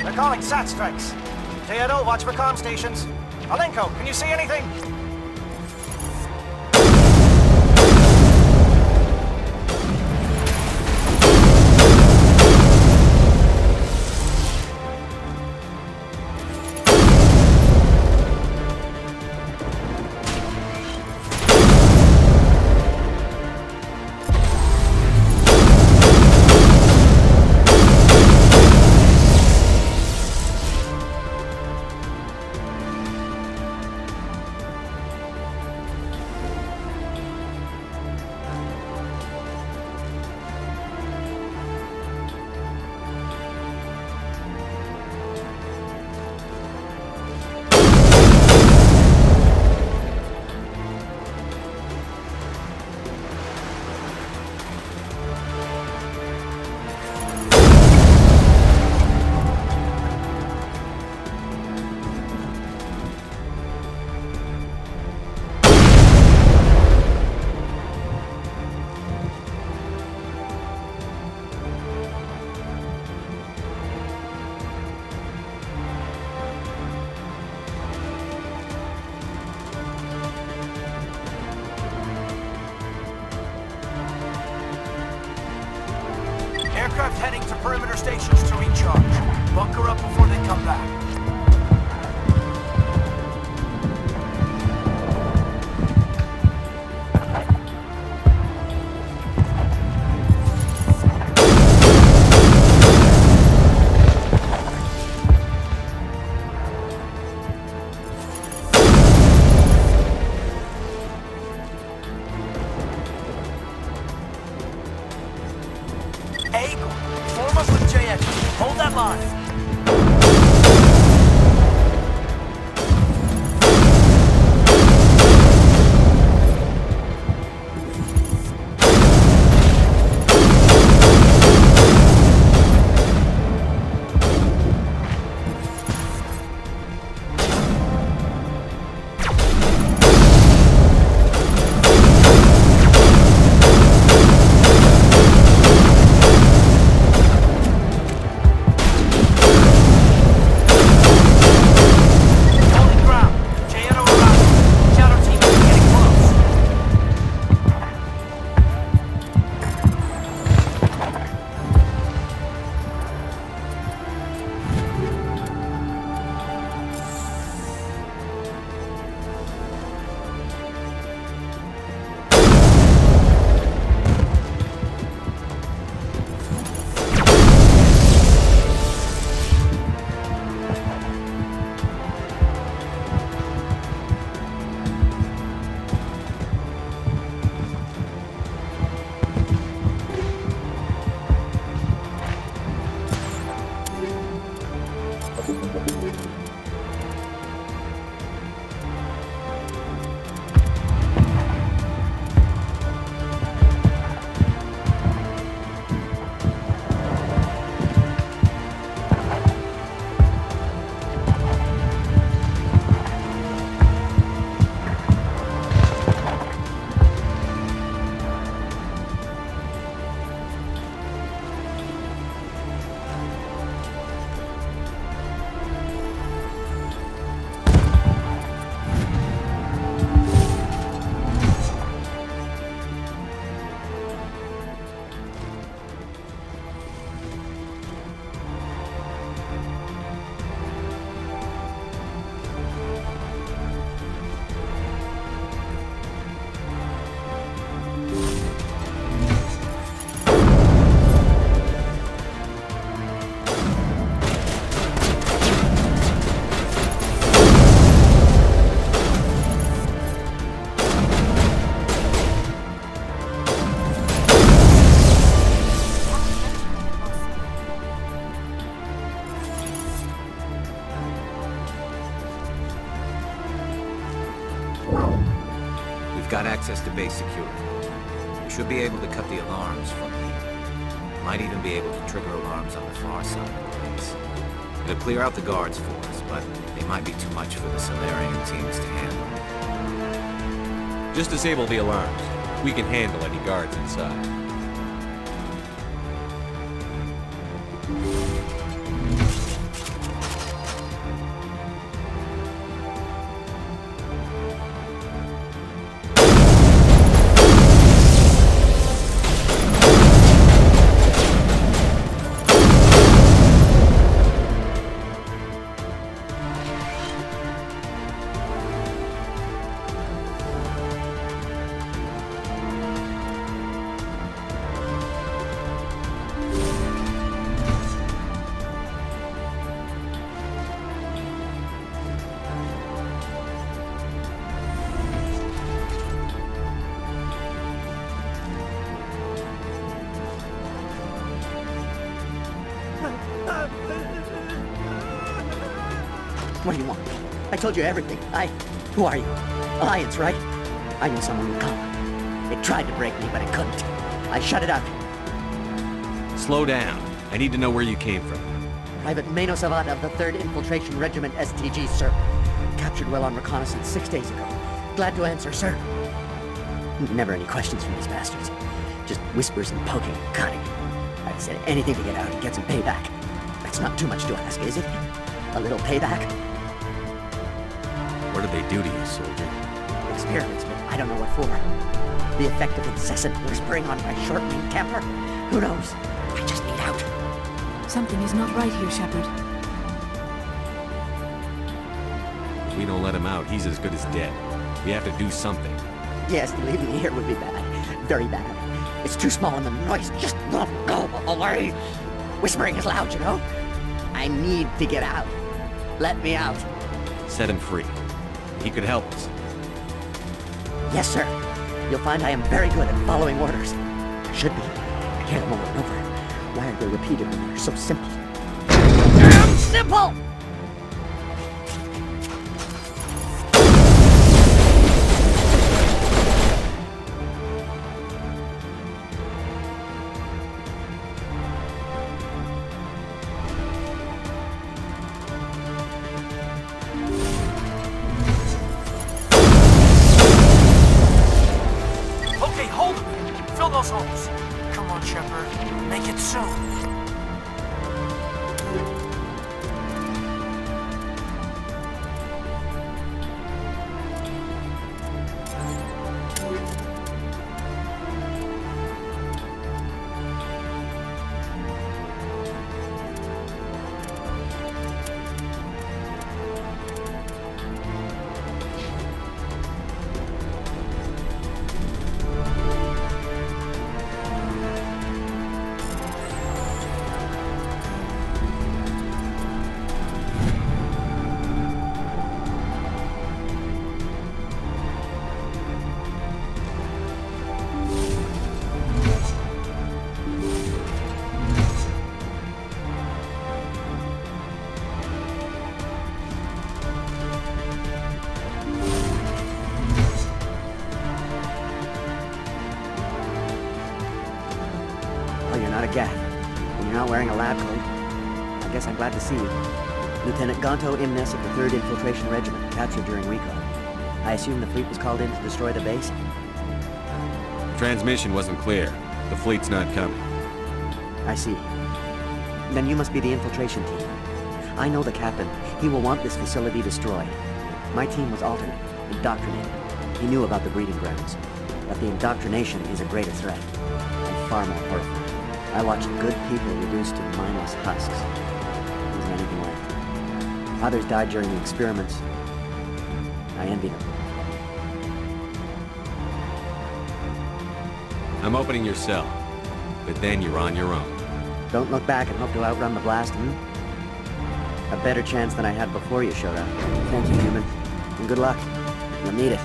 They're calling SAT strikes. J.Edo, watch for comm stations. Alenko, can you see anything? Aircraft heading to perimeter stations to recharge. Bunker up before they come back. Form up with JX. Hold that line. Got access to base security. We should be able to cut the alarms from here. Might even be able to trigger alarms on the far side of the base. It'll clear out the guards for us, but they might be too much for the Solarian teams to handle. Just disable the alarms. We can handle any guards inside. What do you want? I told you everything. Who are you? Alliance, right? I knew someone would come. It tried to break me, but it couldn't. I shut it out. Slow down. I need to know where you came from. Private Mano Savat of the 3rd Infiltration Regiment STG, sir. Captured well on reconnaissance 6 days ago. Glad to answer, sir. Never any questions from these bastards. Just whispers and poking and cutting. I'd said anything to get out and get some payback. That's not too much to ask, is it? A little payback? What did they do to you, soldier? Experiments, but I don't know what for. The effect of incessant whispering on my short-winged camper? Who knows? I just need out. Something is not right here, Shepard. If we don't let him out, he's as good as dead. We have to do something. Yes, leaving me here would be bad. Very bad. It's too small and the noise just won't go away. Whispering is loud, you know? I need to get out. Let me out. Set him free. He could help us. Yes, sir. You'll find I am very good at following orders. I should be. I hear them over and over. Why are they repeated when they're so simple? Damn simple! Wearing a lab coat. I guess I'm glad to see you. Lieutenant Gonto Imnes of the 3rd Infiltration Regiment, captured during recon. I assume the fleet was called in to destroy the base? Transmission wasn't clear. The fleet's not coming. I see. Then you must be the infiltration team. I know the captain. He will want this facility destroyed. My team was altered, indoctrinated. He knew about the breeding grounds. But the indoctrination is a greater threat, and far more horrifying. I watched good people reduced to mindless husks. There wasn't anything left. Others died during the experiments. I envy them. I'm opening your cell, but then you're on your own. Don't look back and hope to outrun the blast, A better chance than I had before you showed up. Thank you, human. And good luck. You'll need it.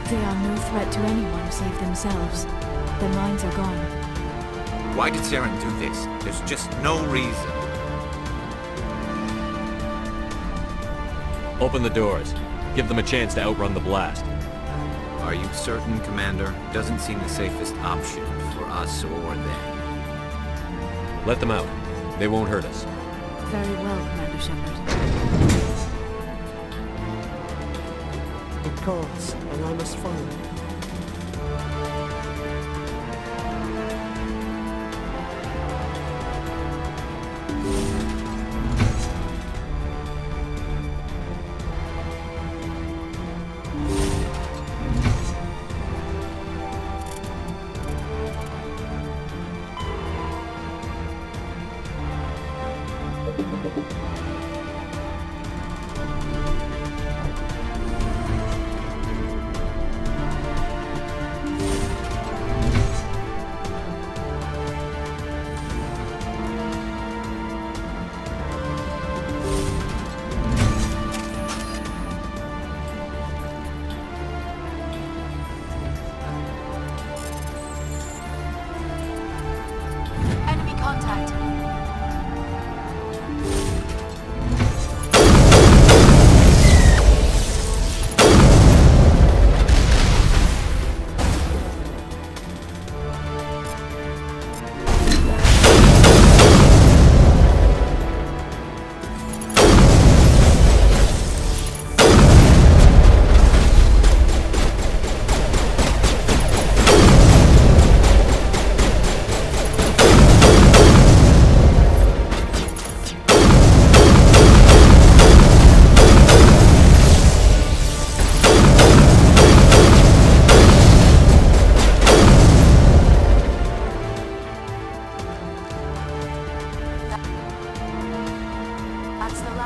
They are no threat to anyone save themselves. Their minds are gone. Why did Saren do this? There's just no reason. Open the doors. Give them a chance to outrun the blast. Are you certain, Commander? Doesn't seem the safest option for us or them. Let them out. They won't hurt us. Very well, Commander Shepard. It calls, and I must follow.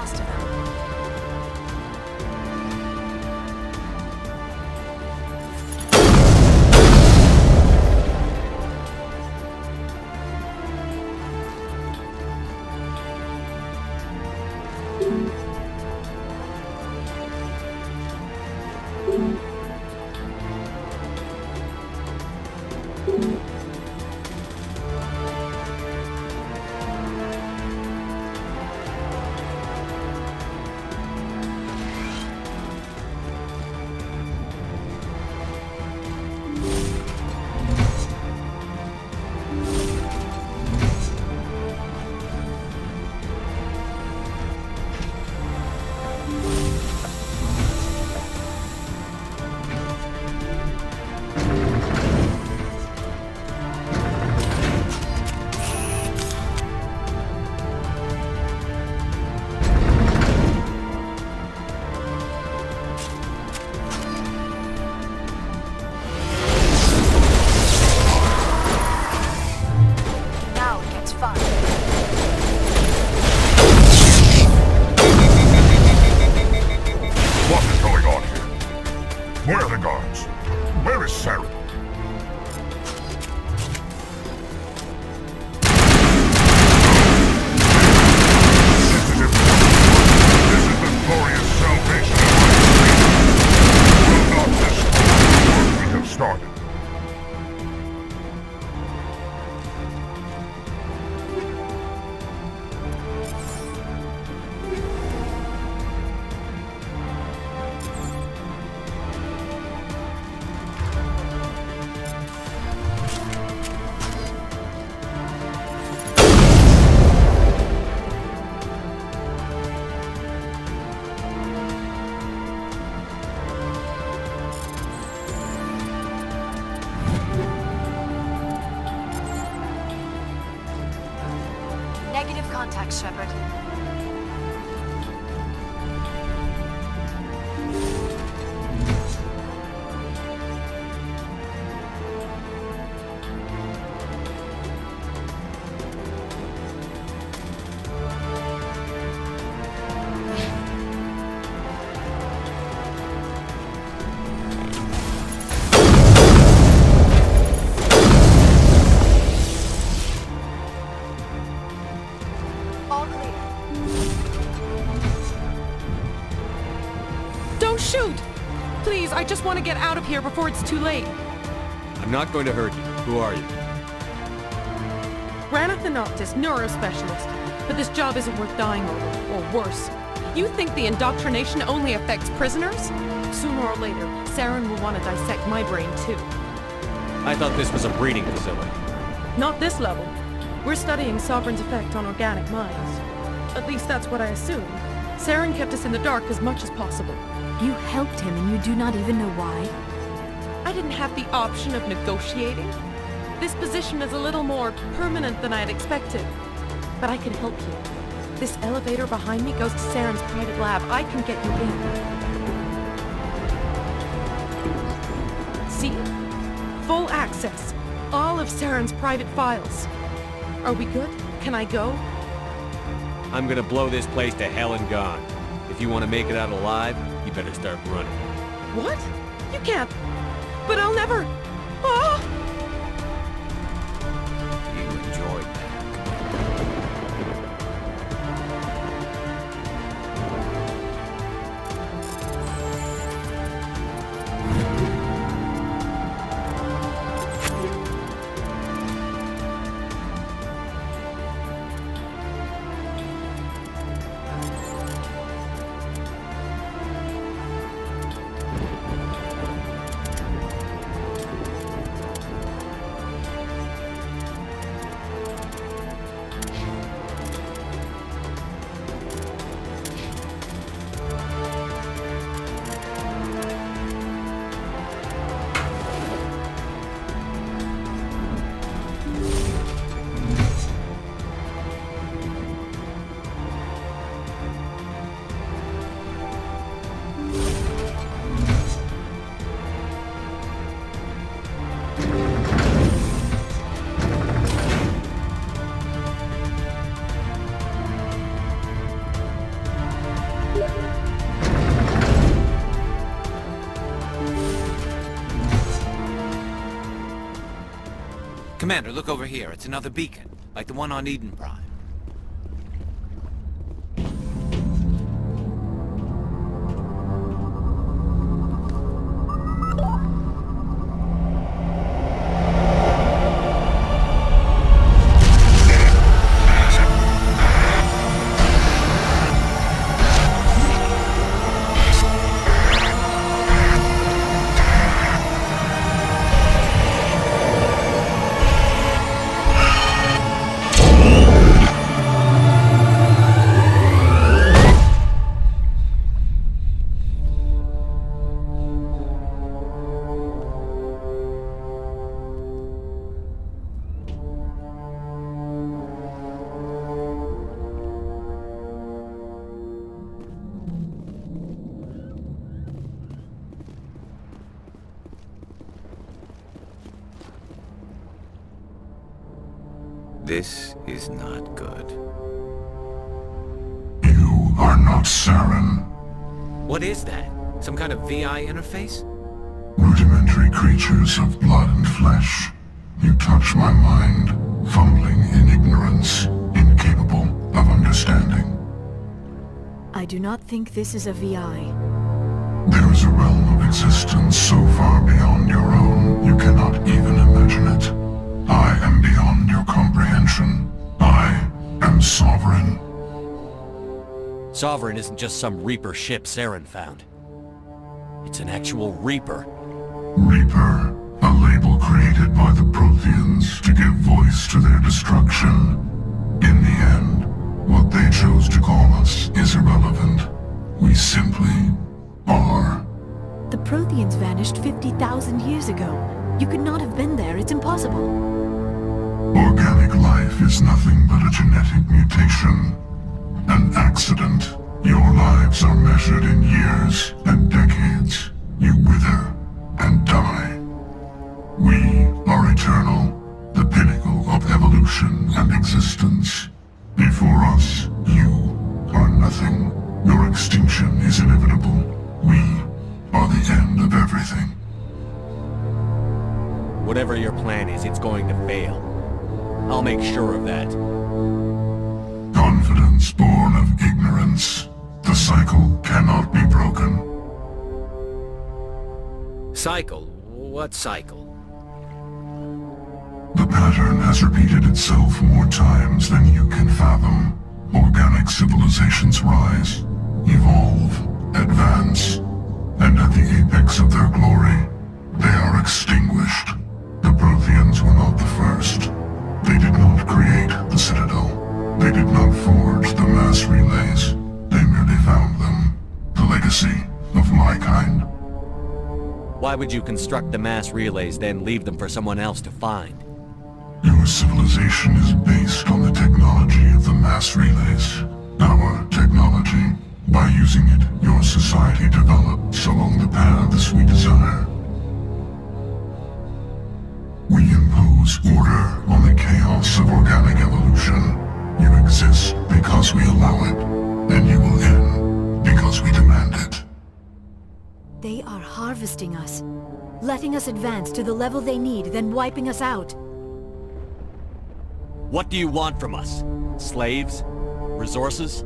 last of them. Contact, Shepard. I just want to get out of here before it's too late. I'm not going to hurt you. Who are you? Rana Thanoptis, neurospecialist. But this job isn't worth dying over, or worse. You think the indoctrination only affects prisoners? Sooner or later, Saren will want to dissect my brain too. I thought this was a breeding facility. Not this level. We're studying Sovereign's effect on organic minds. At least that's what I assumed. Saren kept us in the dark as much as possible. You helped him and you do not even know why? I didn't have the option of negotiating. This position is a little more permanent than I had expected. But I can help you. This elevator behind me goes to Saren's private lab. I can get you in. See? Full access. All of Saren's private files. Are we good? Can I go? I'm gonna blow this place to hell and gone. If you want to make it out alive, you better start running. What? You can't. But I'll never. Ah! You enjoyed that. Commander, look over here. It's another beacon, like the one on Eden Prime. This is not good. You are not Saren. What is that? Some kind of VI interface? Rudimentary creatures of blood and flesh. You touch my mind, fumbling in ignorance, incapable of understanding. I do not think this is a VI. There is a realm of existence so far beyond your own, you cannot even imagine it. I am beyond your comprehension. I am Sovereign. Sovereign isn't just some Reaper ship Saren found. It's an actual Reaper. Reaper, a label created by the Protheans to give voice to their destruction. In the end, what they chose to call us is irrelevant. We simply are. The Protheans vanished 50,000 years ago. You could not have been there. It's impossible. Organic life is nothing but a genetic mutation. An accident. Your lives are measured in years and decades. You wither and die. We are eternal, the pinnacle of evolution and existence. Before us, you are nothing. Your extinction is inevitable. We are the end of everything. Whatever your plan is, it's going to fail. I'll make sure of that. Confidence born of ignorance. The cycle cannot be broken. Cycle? What cycle? The pattern has repeated itself more times than you can fathom. Organic civilizations rise, evolve, advance, and at the apex of their glory, they are extinguished. The Protheans were not the first. They did not create the Citadel. They did not forge the mass relays. They merely found them. The legacy of my kind. Why would you construct the mass relays, then leave them for someone else to find? Your civilization is based on the technology of the mass relays. Our technology. By using it, your society develops along the paths we desire. We impose order on the chaos of organic evolution. You exist because we allow it, and you will end because we demand it. They are harvesting us, letting us advance to the level they need, then wiping us out. What do you want from us? Slaves? Resources?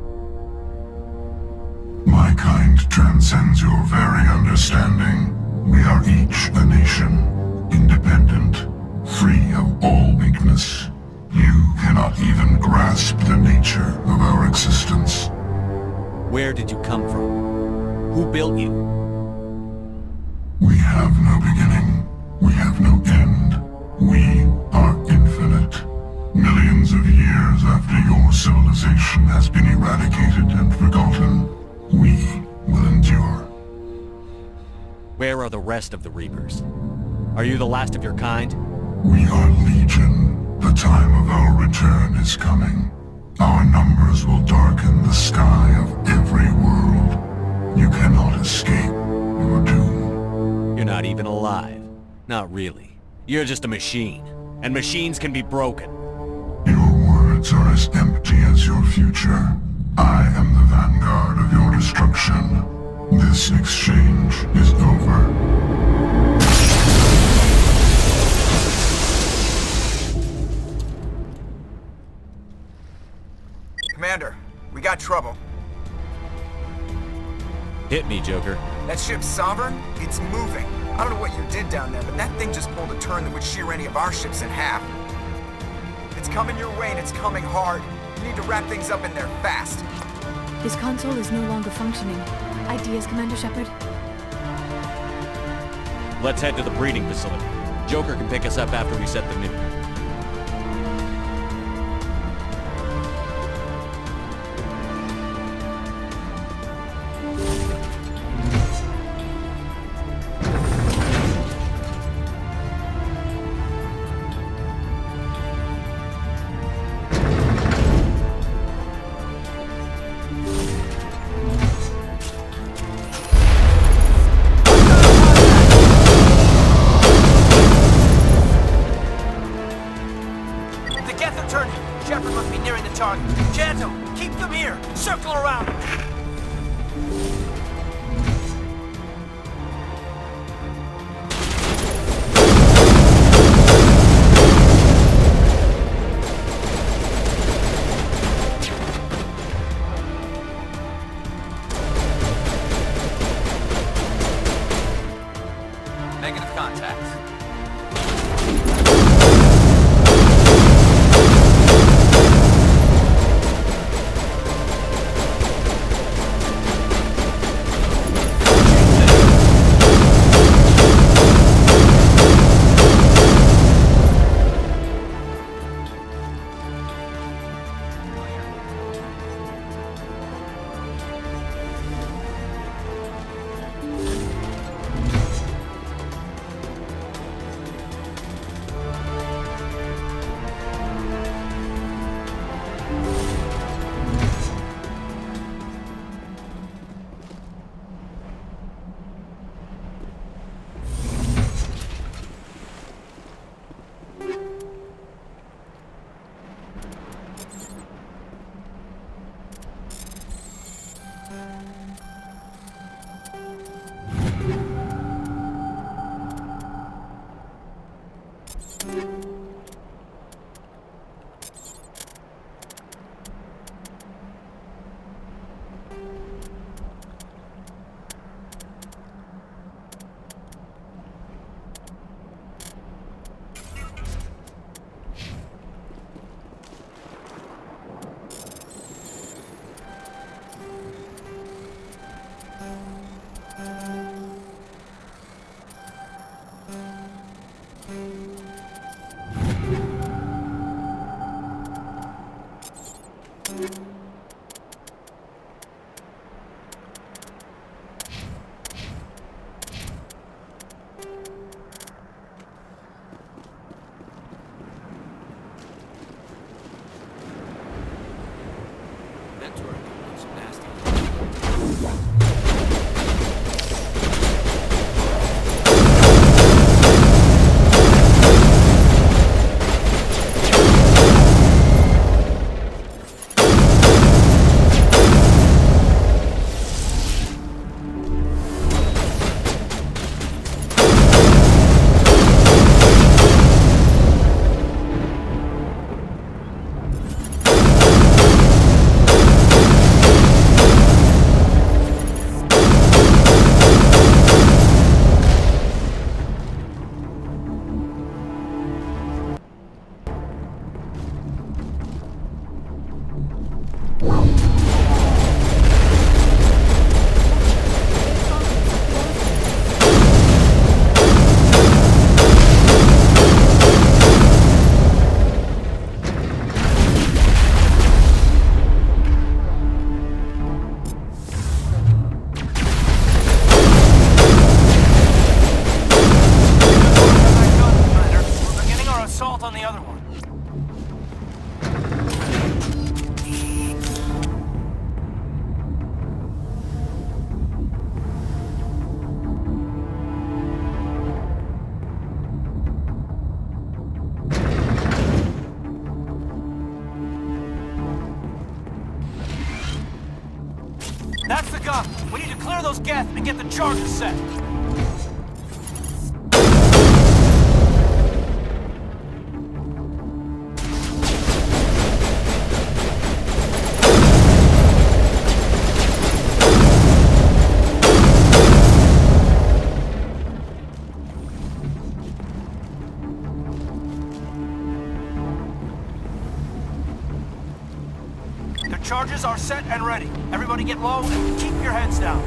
My kind transcends your very understanding. We are each a nation, independent, free of all weakness. You cannot even grasp the nature of our existence. Where did you come from? Who built you? We have no beginning. We have no end. We are infinite. Millions of years after your civilization has been eradicated and forgotten, we will endure. Where are the rest of the Reapers? Are you the last of your kind? We are Legion. The time of our return is coming. Our numbers will darken the sky of every world. You cannot escape your doom. You're not even alive. Not really. You're just a machine. And machines can be broken. Your words are as empty as your future. I am the vanguard of your destruction. This exchange is over. Commander, we got trouble. Hit me, Joker. That ship's Sovereign? It's moving. I don't know what you did down there, but that thing just pulled a turn that would shear any of our ships in half. It's coming your way and it's coming hard. You need to wrap things up in there fast. This console is no longer functioning. Ideas, Commander Shepard? Let's head to the breeding facility. Joker can pick us up after we set the nuke. That's the gun. We need to clear those geth and get the charges set. Charges are set and ready. Everybody get low and keep your heads down.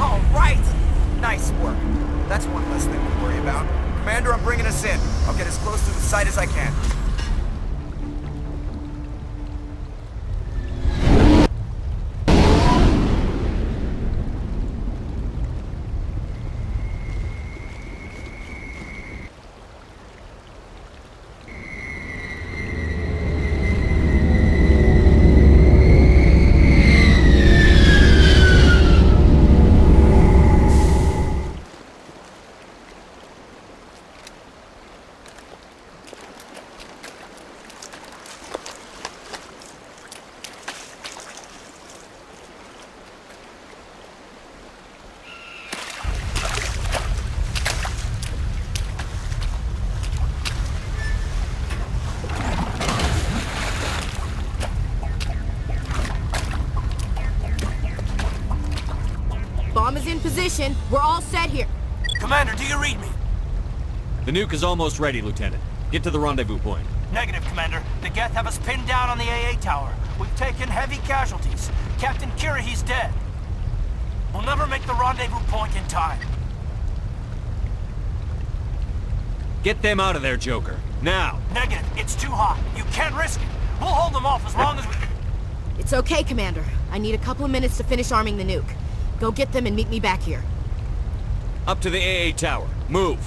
All right! Nice work. That's one less thing to worry about. Commander, I'm bringing us in. I'll get as close to the site as I can. Bomb is in position. We're all set here. Commander, do you read me? The nuke is almost ready, Lieutenant. Get to the rendezvous point. Negative, Commander. The Geth have us pinned down on the AA tower. We've taken heavy casualties. Captain Kirahi's dead. We'll never make the rendezvous point in time. Get them out of there, Joker. Now! Negative. It's too hot. You can't risk it. We'll hold them off as long as we... It's okay, Commander. I need a couple of minutes to finish arming the nuke. Go get them and meet me back here. Up to the AA tower. Move!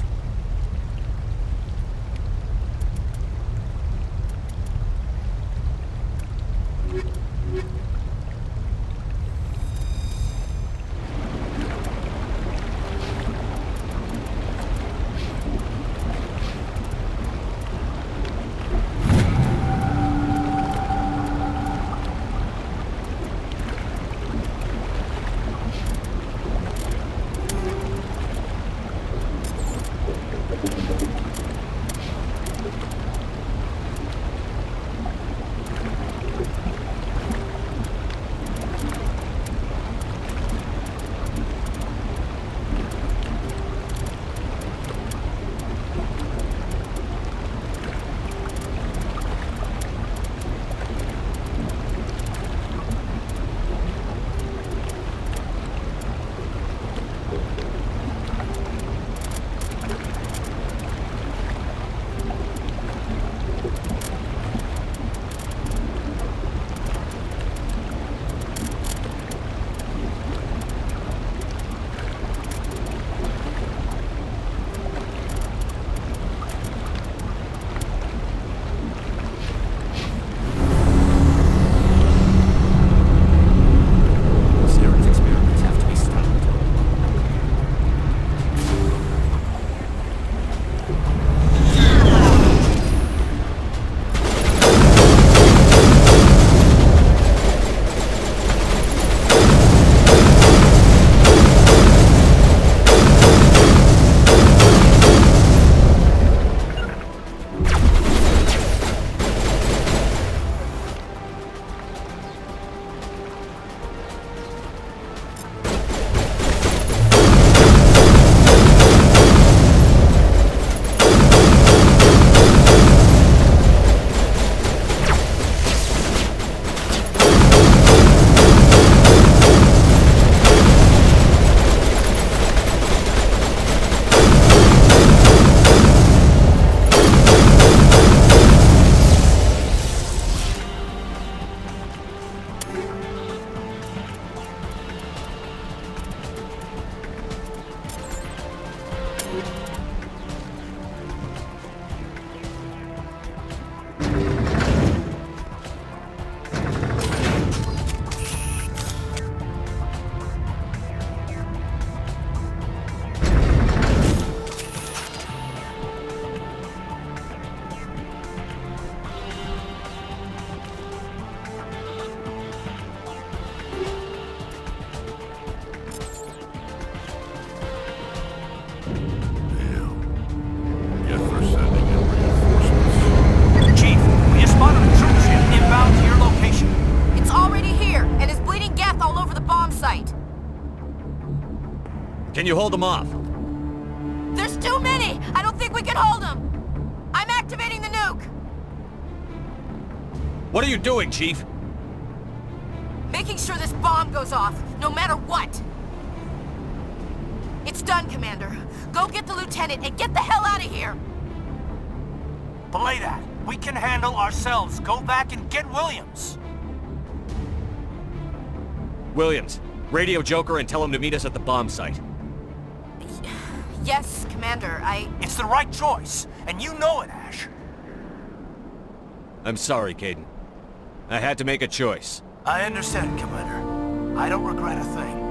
site. Can you hold them off? There's too many! I don't think we can hold them! I'm activating the nuke! What are you doing, Chief? Making sure this bomb goes off, no matter what! It's done, Commander. Go get the Lieutenant and get the hell out of here! Belay that. We can handle ourselves. Go back and get Williams. Williams, radio Joker and tell him to meet us at the bomb site. Yes, Commander, It's the right choice, and you know it, Ash. I'm sorry, Kaidan. I had to make a choice. I understand, Commander. I don't regret a thing.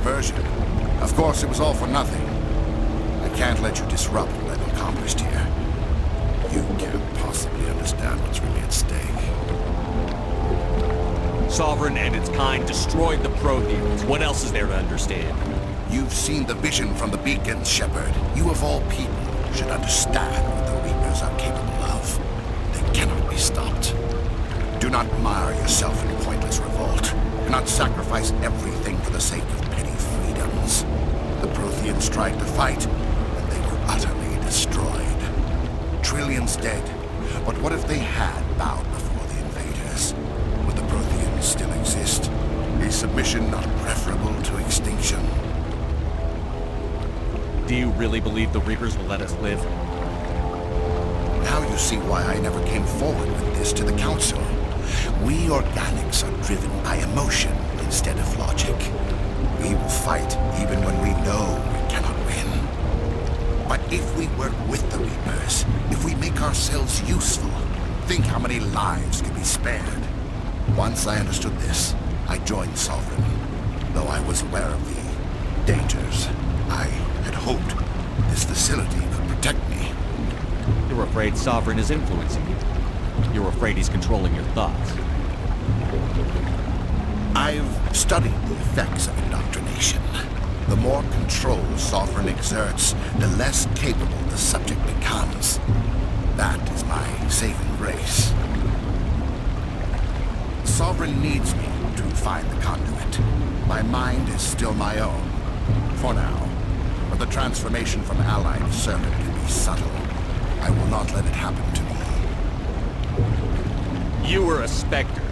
diversion. Of course, it was all for nothing. I can't let you disrupt what I've accomplished here. You can't possibly understand what's really at stake. Sovereign and its kind destroyed the Protheans. What else is there to understand? You've seen the vision from the beacons, Shepard. You of all people should understand what the Reapers are capable of. They cannot be stopped. Do not mire yourself in pointless revolt. Do not sacrifice everything for the sake of petty freedoms. The Protheans tried to fight, and they were utterly destroyed. Trillions dead. But what if they had bowed before the invaders? Would the Protheans still exist? Is submission not preferable to extinction? Do you really believe the Reapers will let us live? Now you see why I never came forward with this to the Council. We organics are driven by emotion instead of logic. We will fight even when we know we cannot win. But if we work with the Reapers, if we make ourselves useful, think how many lives could be spared. Once I understood this, I joined Sovereign, though I was aware of the dangers. I had hoped this facility could protect me. You're afraid Sovereign is influencing you. You're afraid he's controlling your thoughts. I've studied the effects of indoctrination. The more control Sovereign exerts, the less capable the subject becomes. That is my saving grace. Sovereign needs me to find the conduit. My mind is still my own, for now. But the transformation from ally to servant can be subtle. I will not let it happen to me. You were a Spectre.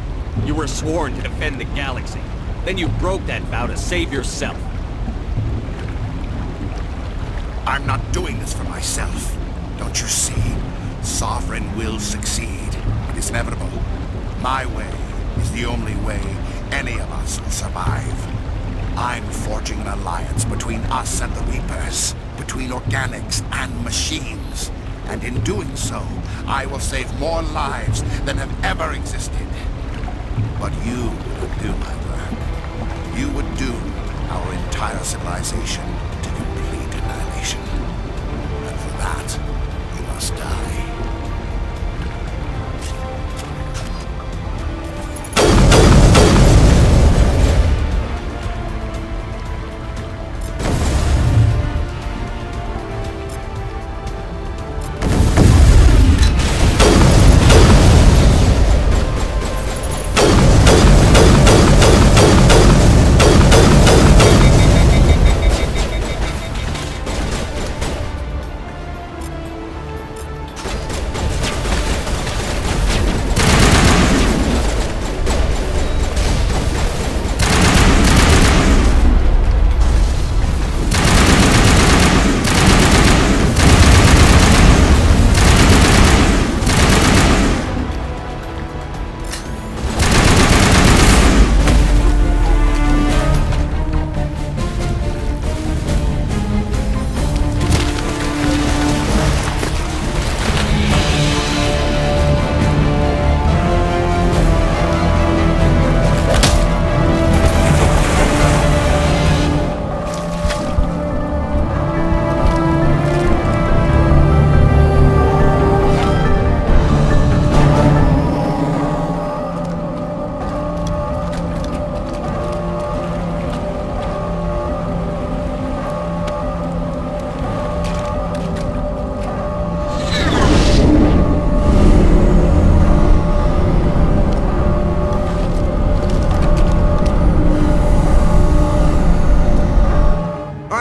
You were sworn to defend the galaxy. Then you broke that vow to save yourself. I'm not doing this for myself. Don't you see? Sovereign will succeed. It is inevitable. My way is the only way any of us will survive. I'm forging an alliance between us and the Reapers, between organics and machines. And in doing so, I will save more lives than have ever existed. But you would do my work. You would doom our entire civilization to complete annihilation. And for that, you must die.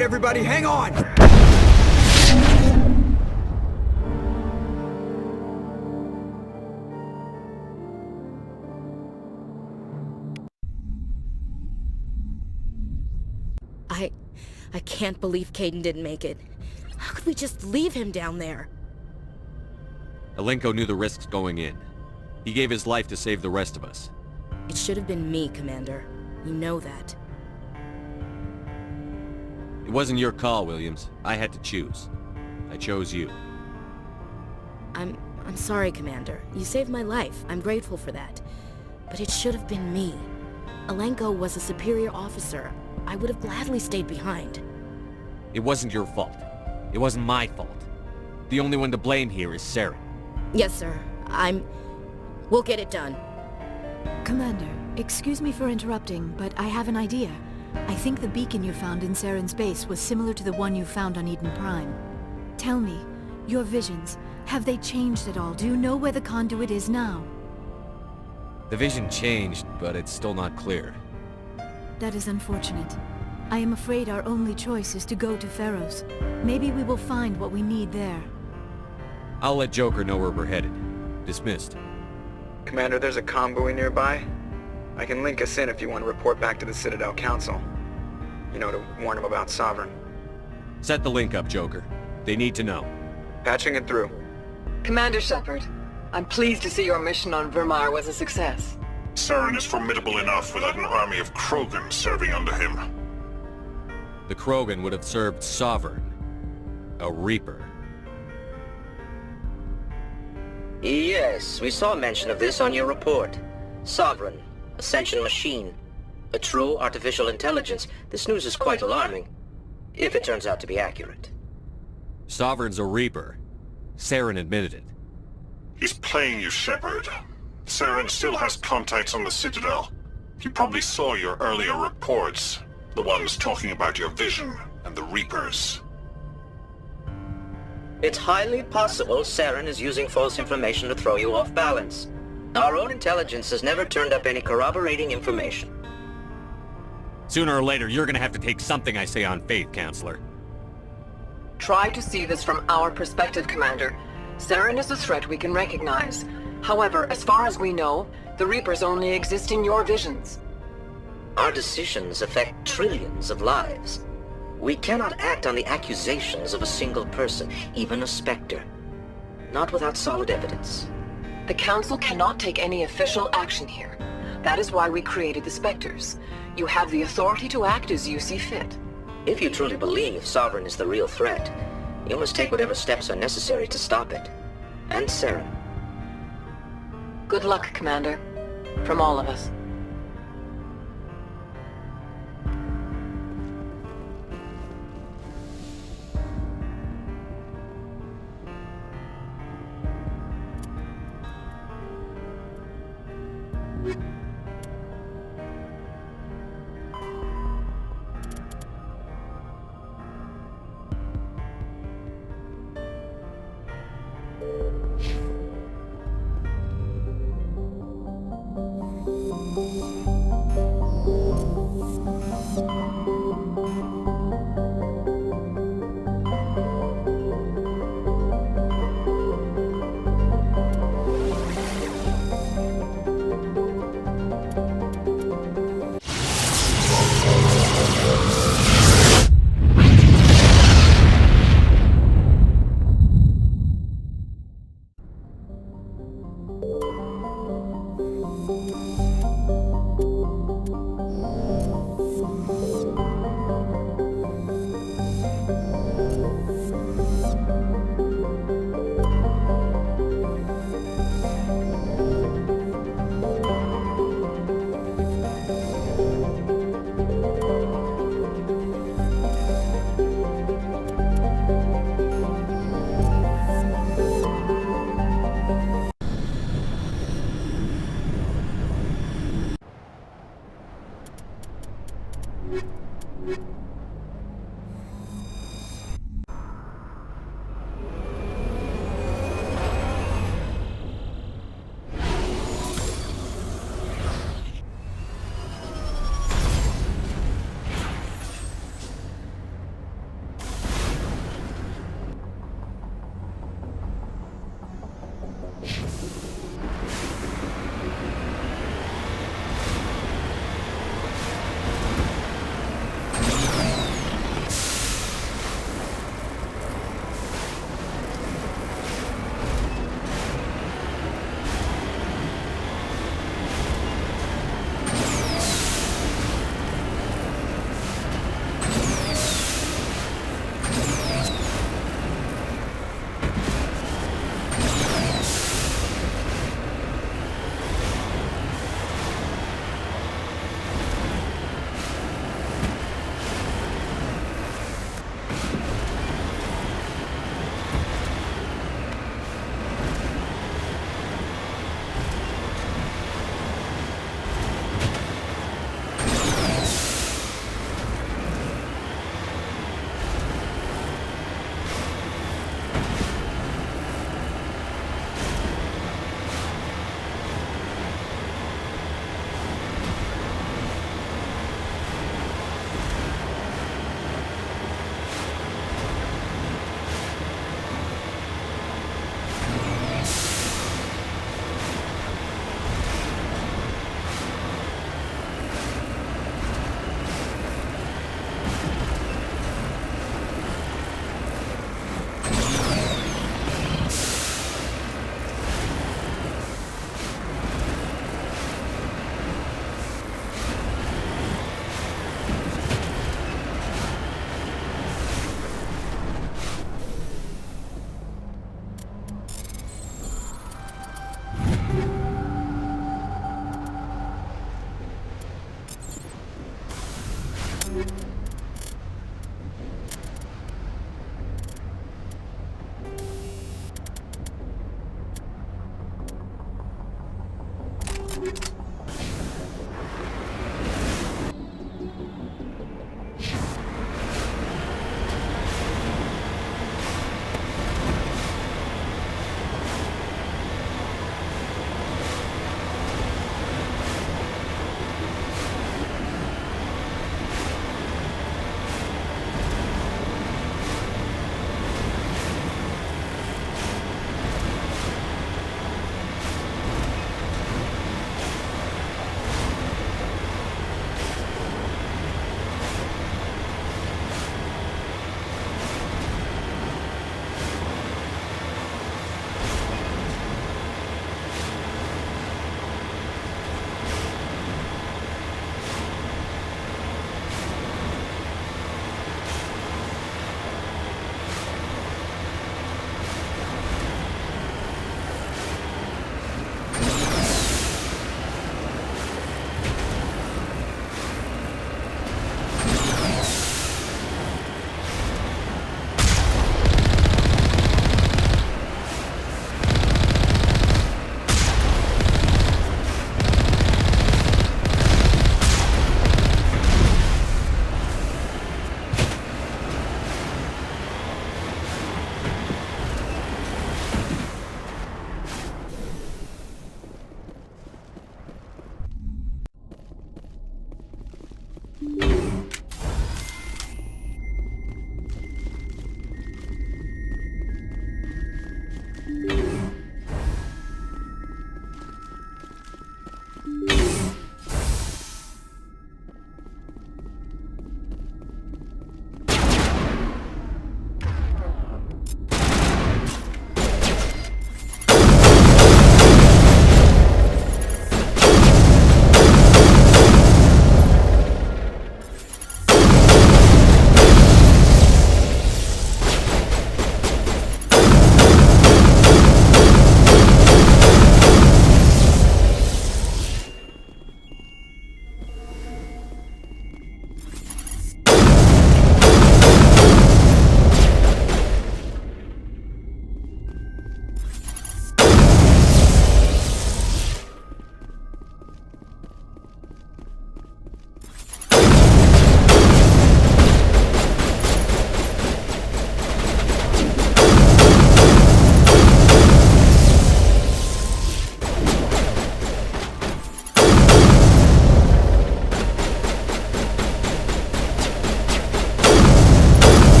Everybody, hang on! I can't believe Kaidan didn't make it. How could we just leave him down there? Alenko knew the risks going in. He gave his life to save the rest of us. It should have been me, Commander. You know that. It wasn't your call, Williams. I had to choose. I chose you. I'm sorry, Commander. You saved my life. I'm grateful for that. But it should have been me. Alenko was a superior officer. I would have gladly stayed behind. It wasn't your fault. It wasn't my fault. The only one to blame here is Saren. Yes, sir. We'll get it done. Commander, excuse me for interrupting, but I have an idea. I think the beacon you found in Saren's base was similar to the one you found on Eden Prime. Tell me, your visions, have they changed at all? Do you know where the conduit is now? The vision changed, but it's still not clear. That is unfortunate. I am afraid our only choice is to go to Pharaoh's. Maybe we will find what we need there. I'll let Joker know where we're headed. Dismissed. Commander, there's a convoy nearby. I can link us in if you want to report back to the Citadel Council. You know, to warn them about Sovereign. Set the link up, Joker. They need to know. Patching it through. Commander Shepard, I'm pleased to see your mission on Virmire was a success. Saren is formidable enough without an army of Krogan serving under him. The Krogan would have served Sovereign. A Reaper. Yes, we saw mention of this on your report. Sovereign, Ascension machine. A true artificial intelligence. This news is quite alarming. If it turns out to be accurate. Sovereign's a Reaper. Saren admitted it. He's playing you, Shepard. Saren still has contacts on the Citadel. He probably saw your earlier reports. The ones talking about your vision and the Reapers. It's highly possible Saren is using false information to throw you off balance. Our own intelligence has never turned up any corroborating information. Sooner or later, you're gonna have to take something I say on faith, Counselor. Try to see this from our perspective, Commander. Saren is a threat we can recognize. However, as far as we know, the Reapers only exist in your visions. Our decisions affect trillions of lives. We cannot act on the accusations of a single person, even a Spectre. Not without solid evidence. The Council cannot take any official action here. That is why we created the Spectres. You have the authority to act as you see fit. If you truly believe Sovereign is the real threat, you must take whatever steps are necessary to stop it. And Saren. Good luck, Commander. From all of us.